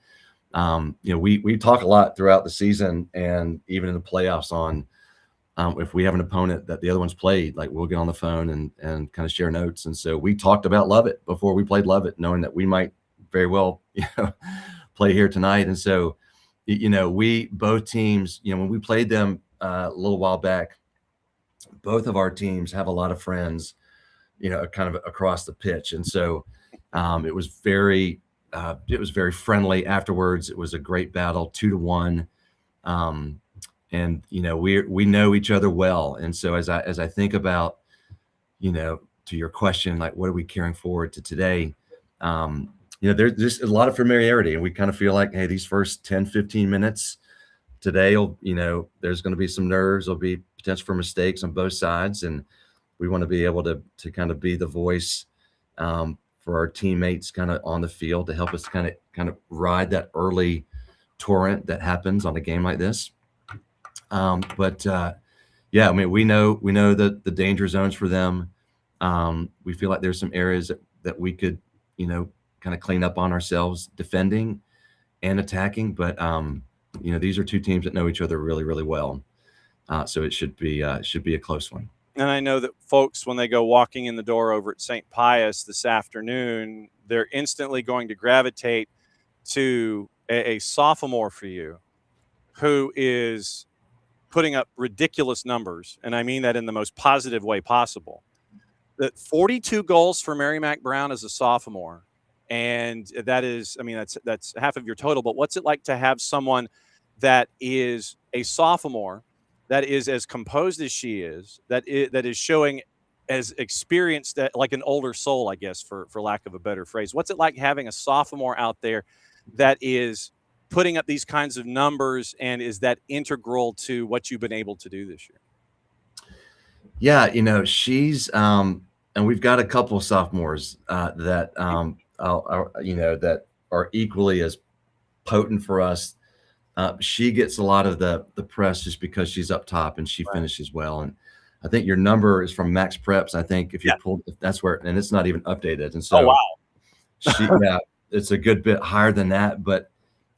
[SPEAKER 6] we talk a lot throughout the season and even in the playoffs on, if we have an opponent that the other one's played, like we'll get on the phone and kind of share notes. And so we talked about Lovett before we played Lovett, knowing that we might very well, play here tonight. And so, we both teams, when we played them a little while back, both of our teams have a lot of friends, kind of across the pitch. And so it was very friendly afterwards. It was a great battle, 2-1. And, we know each other well. And so as I think about, to your question, like, what are we carrying forward to today? There's just a lot of familiarity, and we kind of feel like, hey, these first 10, 15 minutes today, there's going to be some nerves. There'll be potential for mistakes on both sides. And we want to be able to kind of be the voice for our teammates kind of on the field to help us kind of ride that early torrent that happens on a game like this. Yeah, I mean, we know the danger zones for them. We feel like there's some areas that we could, kind of clean up on ourselves defending and attacking. But, these are two teams that know each other really, really well. So it should be a close one.
[SPEAKER 1] And I know that folks, when they go walking in the door over at St. Pius this afternoon, they're instantly going to gravitate to a sophomore for you who is putting up ridiculous numbers. And I mean that in the most positive way possible. That 42 goals for Mary Mac Brown as a sophomore. And that is, I mean, that's half of your total. But what's it like to have someone that is a sophomore, that is as composed as she is, that is showing as experienced, like an older soul, I guess, for lack of a better phrase? What's it like having a sophomore out there that is putting up these kinds of numbers, and is that integral to what you've been able to do this year?
[SPEAKER 6] Yeah, she's and we've got a couple of sophomores that that are equally as potent for us. She gets a lot of the press just because she's up top and she finishes well. And I think your number is from Max Preps. I think if you pull, that's where, and it's not even updated. And so, it's a good bit higher than that. But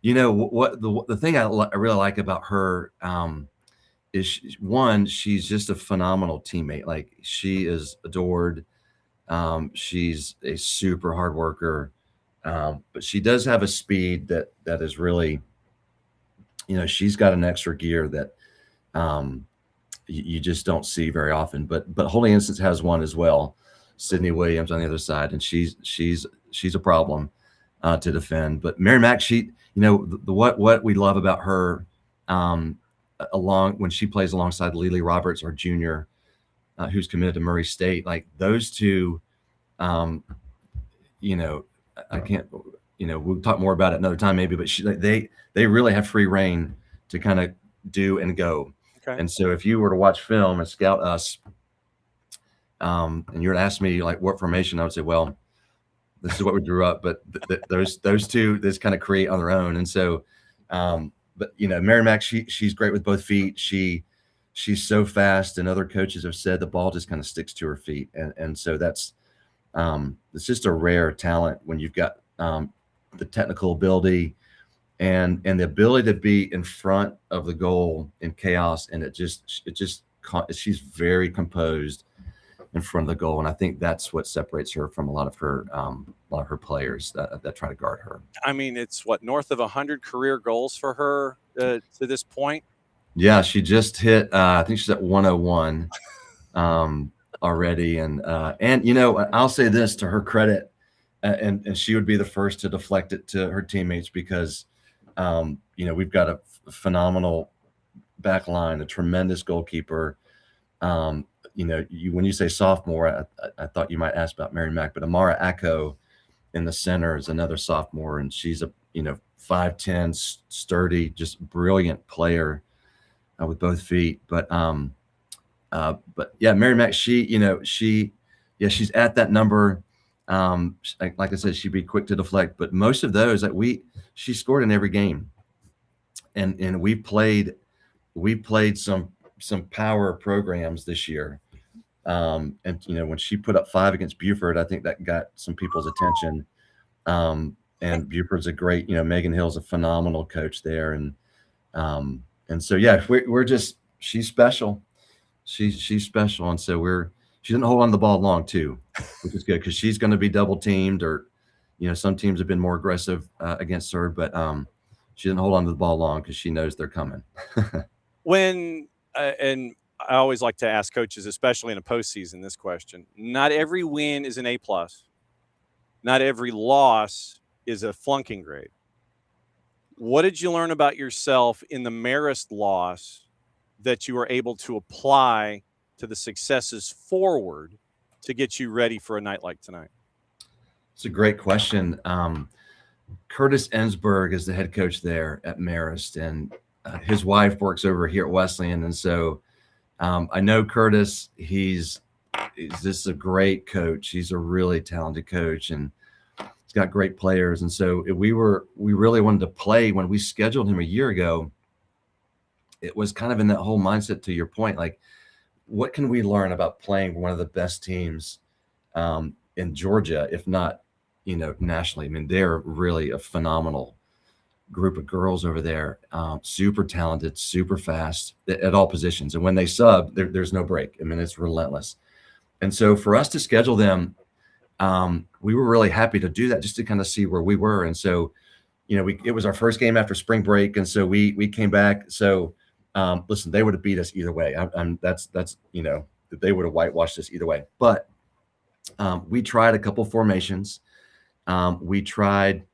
[SPEAKER 6] what the thing I really like about her is she's just a phenomenal teammate. Like, she is adored. She's a super hard worker, but she does have a speed that is really, she's got an extra gear that you just don't see very often. But Holy Innocents has one as well, Sydney Williams on the other side, and she's a problem. to defend. But Mary Mack, she, what we love about her, when she plays alongside Lily Roberts, our junior, who's committed to Murray State, like those two, I can't, we'll talk more about it another time maybe, but they really have free reign to kind of do and go.
[SPEAKER 1] Okay.
[SPEAKER 6] And so if you were to watch film and scout us, and you were to ask me like what formation, I would say, well, this is what we drew up, but those two, this kind of create on their own. And so, but Mary Mack, she's great with both feet. She's so fast, and other coaches have said the ball just kind of sticks to her feet. And so that's, it's just a rare talent when you've got the technical ability and the ability to be in front of the goal in chaos. And she's very composed in front of the goal. And I think that's what separates her from a lot of her players that try to guard her.
[SPEAKER 1] I mean, it's north of 100 career goals for her to this point.
[SPEAKER 6] Yeah, she just hit, I think she's at 101 already. And I'll say this to her credit, and she would be the first to deflect it to her teammates because, we've got a phenomenal back line, a tremendous goalkeeper. When you say sophomore, I thought you might ask about Mary Mack, but Amara Acko in the center is another sophomore, and she's a 5'10", sturdy, just brilliant player with both feet. But yeah, Mary Mack, she's at that number. Like I said, she'd be quick to deflect, but most of those she scored in every game, and we played some power programs this year. And when she put up 5 against Buford, I think that got some people's attention. And Buford's a great, Megan Hill's a phenomenal coach there. And so, yeah, she's special. She's special. And so she didn't hold on to the ball long too, which is good because she's going to be double teamed, or, some teams have been more aggressive against her, but she didn't hold on to the ball long because she knows they're coming.
[SPEAKER 1] And I always like to ask coaches, especially in a postseason, this question. Not every win is an A+. Not every loss is a flunking grade. What did you learn about yourself in the Marist loss that you were able to apply to the successes forward to get you ready for a night like tonight?
[SPEAKER 6] It's a great question. Curtis Ensberg is the head coach there at Marist, and his wife works over here at Wesleyan. And so I know Curtis, he's just a great coach. He's a really talented coach, and he's got great players. And so we really wanted to play. When we scheduled him a year ago, it was kind of in that whole mindset, to your point, like, what can we learn about playing one of the best teams in Georgia, if not, nationally? I mean, they're really a phenomenal group of girls over there, super talented, super fast at all positions. And when they sub, there's no break. I mean, it's relentless. And so for us to schedule them, we were really happy to do that just to kind of see where we were. And so, it was our first game after spring break. And so we came back. So listen, they would have beat us either way. That's they would have whitewashed us either way. But we tried a couple formations. We tried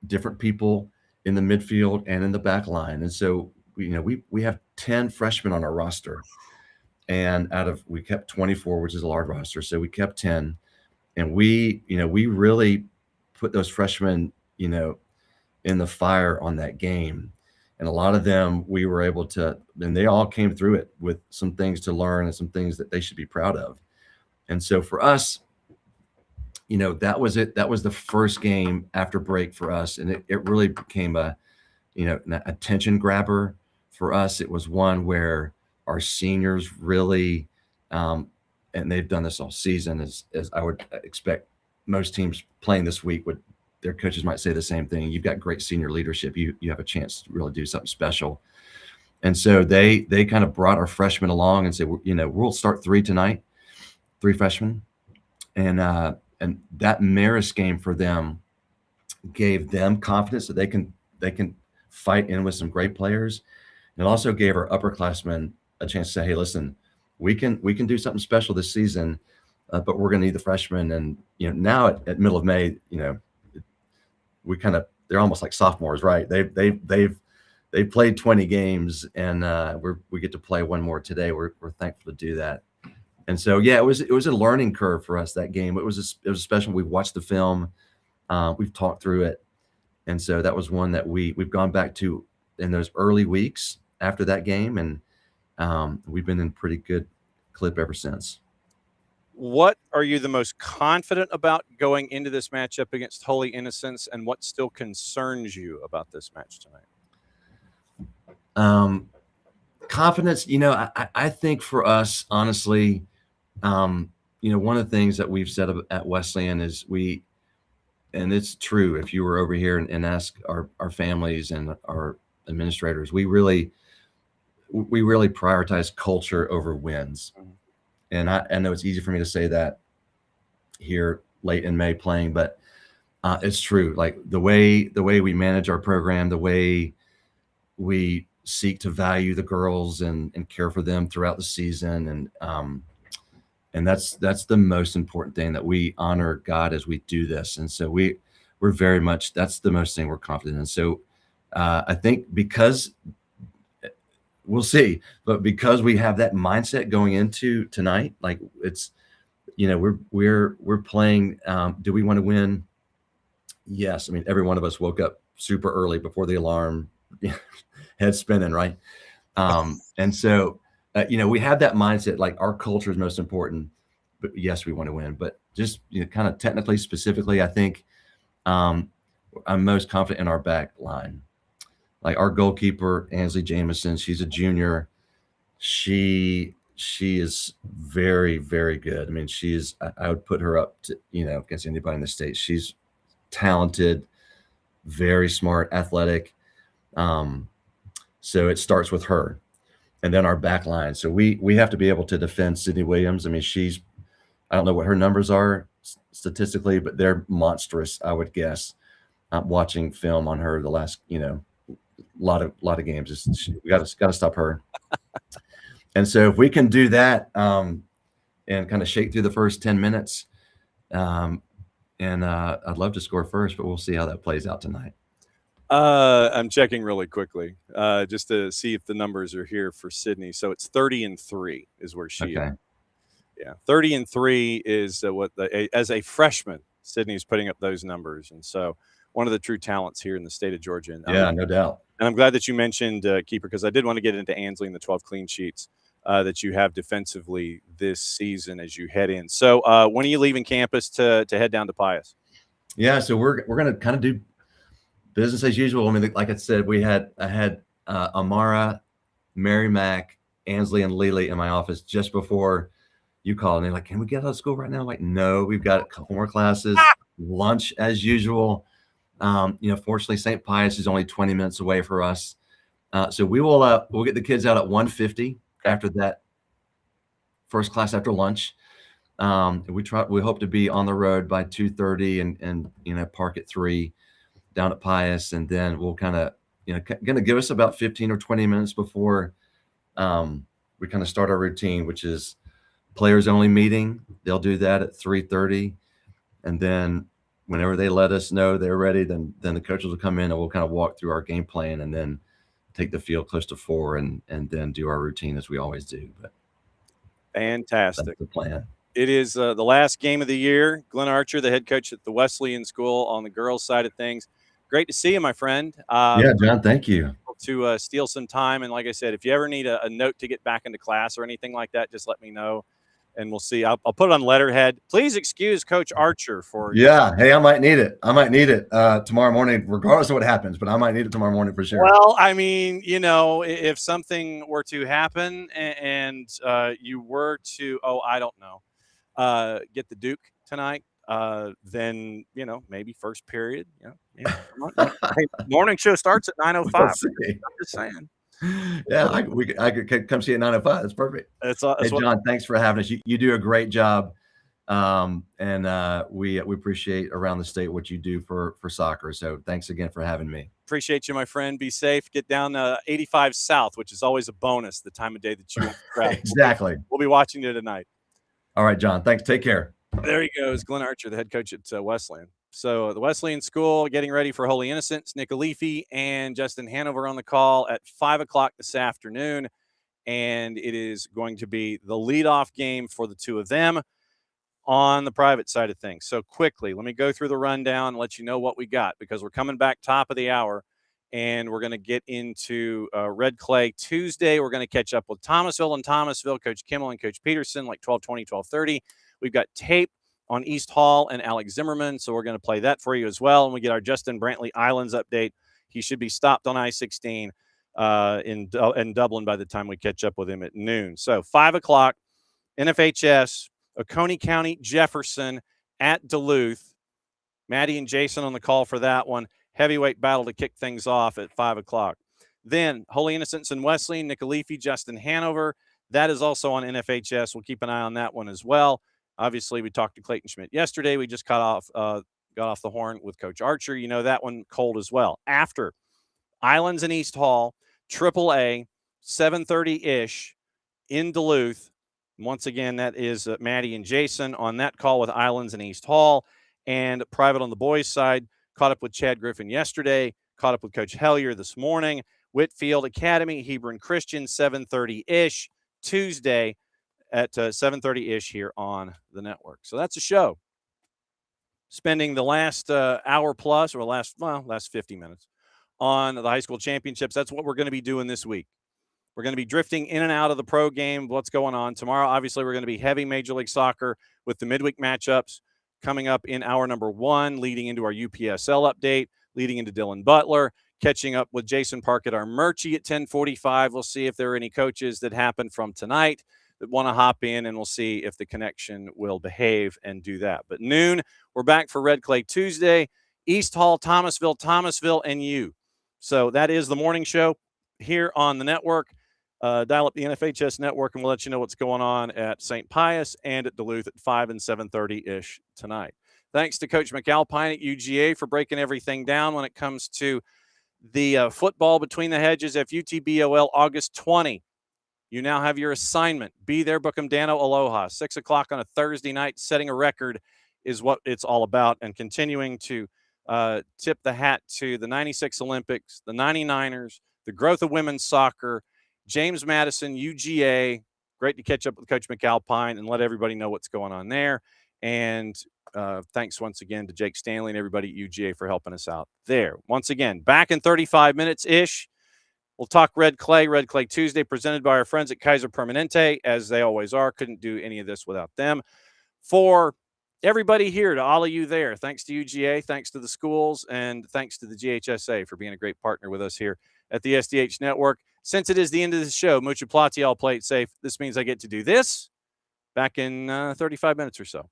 [SPEAKER 6] different people in the midfield and in the back line. And so we have 10 freshmen on our roster, and we kept 24, which is a large roster. So we kept 10, and we really put those freshmen, in the fire on that game. And a lot of them, we were able to, and they all came through it with some things to learn and some things that they should be proud of. And so for us, that was it. That was the first game after break for us. And it really became an attention grabber for us. It was one where our seniors really, and they've done this all season, as I would expect most teams playing this week their coaches might say the same thing. You've got great senior leadership. You have a chance to really do something special. And so they kind of brought our freshmen along and said, we'll start 3 tonight, 3 freshmen. And that Marist game for them gave them confidence that they can fight in with some great players. And it also gave our upperclassmen a chance to say, hey, listen, we can do something special this season. but we're going to need the freshmen. And now at middle of May, they're almost like sophomores, right? They've played 20 games, and we get to play one more today. We're thankful to do that. And so, yeah, it was a learning curve for us, that game. It was special. We've watched the film, we've talked through it, and so that was one that we've gone back to in those early weeks after that game, and we've been in pretty good clip ever since.
[SPEAKER 1] What are you the most confident about going into this matchup against Holy Innocents, and what still concerns you about this match tonight?
[SPEAKER 6] Confidence, I think for us, honestly, one of the things that we've said at Wesleyan is and it's true, if you were over here and ask our families and our administrators, we really prioritize culture over wins. And I know it's easy for me to say that here late in May playing, but it's true. Like the way we manage our program, the way we seek to value the girls and care for them throughout the season, and that's the most important thing, that we honor God as we do this. And so we're very much, that's the most thing we're confident in. So I think because we'll see, but because we have that mindset going into tonight, like it's, we're playing. Do we want to win? Yes. I mean, every one of us woke up super early before the alarm, head spinning, right? And so, we have that mindset, like our culture is most important, but yes, we want to win. But just, kind of technically, specifically, I think I'm most confident in our back line. Like our goalkeeper, Ansley Jamison, she's a junior. She is very, very good. I mean, I would put her up to, against anybody in the state. She's talented, very smart, athletic. So it starts with her. And then our back line. So we have to be able to defend Sydney Williams. I mean, I don't know what her numbers are statistically, but they're monstrous, I would guess. Watching film on her the last, lot of games. We got to stop her. And so if we can do that, and kind of shake through the first 10 minutes, and I'd love to score first, but we'll see how that plays out tonight.
[SPEAKER 1] I'm checking really quickly just to see if the numbers are here for Sydney. So it's 30-3 is where she is. Yeah, 30-3 is as a freshman, Sydney's putting up those numbers, and so one of the true talents here in the state of Georgia.
[SPEAKER 6] Yeah, no doubt.
[SPEAKER 1] And I'm glad that you mentioned keeper, because I did want to get into Ansley and the 12 clean sheets that you have defensively this season as you head in. So when are you leaving campus to head down to Pius?
[SPEAKER 6] Yeah, so we're going to kind of do business as usual. I mean, like I said, I had Amara, Mary Mac, Ansley, and Lily in my office just before you called. And they're like, can we get out of school right now? I'm like, no, we've got a couple more classes, lunch as usual. Fortunately, St. Pius is only 20 minutes away for us. So we'll get the kids out at 1:50 after that first class after lunch. We hope to be on the road by 2:30 and park at 3 down at Pius, and then we'll kind of going to give us about 15 or 20 minutes before we kind of start our routine, which is players only meeting. They'll do that at 3:30, and then whenever they let us know they're ready, then the coaches will come in and we'll kind of walk through our game plan and then take the field close to 4 and then do our routine as we always do. But
[SPEAKER 1] fantastic.
[SPEAKER 6] That's the plan.
[SPEAKER 1] It is the last game of the year. Glenn Archer, the head coach at the Wesleyan School on the girls' side of things. Great to see you, my friend.
[SPEAKER 6] Yeah, John, thank you.
[SPEAKER 1] To steal some time. And like I said, if you ever need a note to get back into class or anything like that, just let me know. And we'll see. I'll put it on letterhead. Please excuse Coach Archer for.
[SPEAKER 6] Yeah. Hey, I might need it. Tomorrow morning, regardless of what happens, but I might need it tomorrow morning for sure.
[SPEAKER 1] Well, I mean, if something were to happen and you were to, I don't know, get the Duke tonight, then, maybe first period. Hey, morning show starts at 9:05. I'm just saying.
[SPEAKER 6] Yeah, I could come see you at 9:05. That's perfect. Hey, John, thanks for having us. You do a great job, and we appreciate around the state what you do for soccer. So thanks again for having me.
[SPEAKER 1] Appreciate you, my friend. Be safe. Get down 85 South, which is always a bonus the time of day that you travel.
[SPEAKER 6] Exactly.
[SPEAKER 1] We'll be watching you tonight.
[SPEAKER 6] All right, John. Thanks. Take care.
[SPEAKER 1] There he goes, Glenn Archer, the head coach at Wesleyan. So the Wesleyan school getting ready for Holy Innocents. Nick Alifi and Justin Hanover on the call at 5 o'clock this afternoon. And it is going to be the leadoff game for the two of them on the private side of things. So quickly, let me go through the rundown and let you know what we got, because we're coming back top of the hour and we're going to get into Red Clay Tuesday. We're going to catch up with Thomasville, Coach Kimmel and Coach Peterson, like 12:20, 12:30. We've got tape on East Hall and Alex Zimmerman, so we're going to play that for you as well. And we get our Justin Brantley Islands update. He should be stopped on I-16 in Dublin by the time we catch up with him at noon. So 5 o'clock, NFHS, Oconee County, Jefferson at Duluth. Maddie and Jason on the call for that one. Heavyweight battle to kick things off at 5 o'clock. Then Holy Innocents and Wesleyan, Nick Alifi, Justin Hanover. That is also on NFHS. We'll keep an eye on that one as well. Obviously, we talked to Clayton Schmidt yesterday. We just got off the horn with Coach Archer. You know that one cold as well. After Islands and East Hall, AAA, 7:30-ish in Duluth. Once again, that is Maddie and Jason on that call with Islands and East Hall. And private on the boys' side, caught up with Chad Griffin yesterday, caught up with Coach Hellier this morning. Whitefield Academy, Hebron Christian, 7:30-ish Tuesday at 7:30-ish here on the network. So that's a show. Spending the last hour plus, or last 50 minutes on the high school championships. That's what we're going to be doing this week. We're going to be drifting in and out of the pro game, what's going on. Tomorrow, obviously, we're going to be heavy Major League Soccer with the midweek matchups coming up in hour number 1, leading into our UPSL update, leading into Dylan Butler, catching up with Jason Park at our Murchie at 10:45. We'll see if there are any coaches that happen from tonight that want to hop in, and we'll see if the connection will behave and do that. But noon, we're back for Red Clay Tuesday, East Hall, Thomasville, and you. So that is the morning show here on the network. Dial up the NFHS network, and we'll let you know what's going on at St. Pius and at Duluth at 5 and 7:30-ish tonight. Thanks to Coach McAlpine at UGA for breaking everything down when it comes to the football between the hedges at FUTBOL August 20. You now have your assignment. Be there, Bookham Dano, Aloha. 6 o'clock on a Thursday night. Setting a record is what it's all about, and continuing to tip the hat to the 96 Olympics, the 99ers, the growth of women's soccer, James Madison, UGA. Great to catch up with Coach McAlpine and let everybody know what's going on there. And thanks once again to Jake Stanley and everybody at UGA for helping us out there. Once again, back in 35 minutes-ish. We'll talk Red Clay Tuesday, presented by our friends at Kaiser Permanente, as they always are. Couldn't do any of this without them. For everybody here, to all of you there, thanks to UGA, thanks to the schools, and thanks to the GHSA for being a great partner with us here at the SDH Network. Since it is the end of the show, Mucha Plati, I'll play it safe. This means I get to do this back in 35 minutes or so.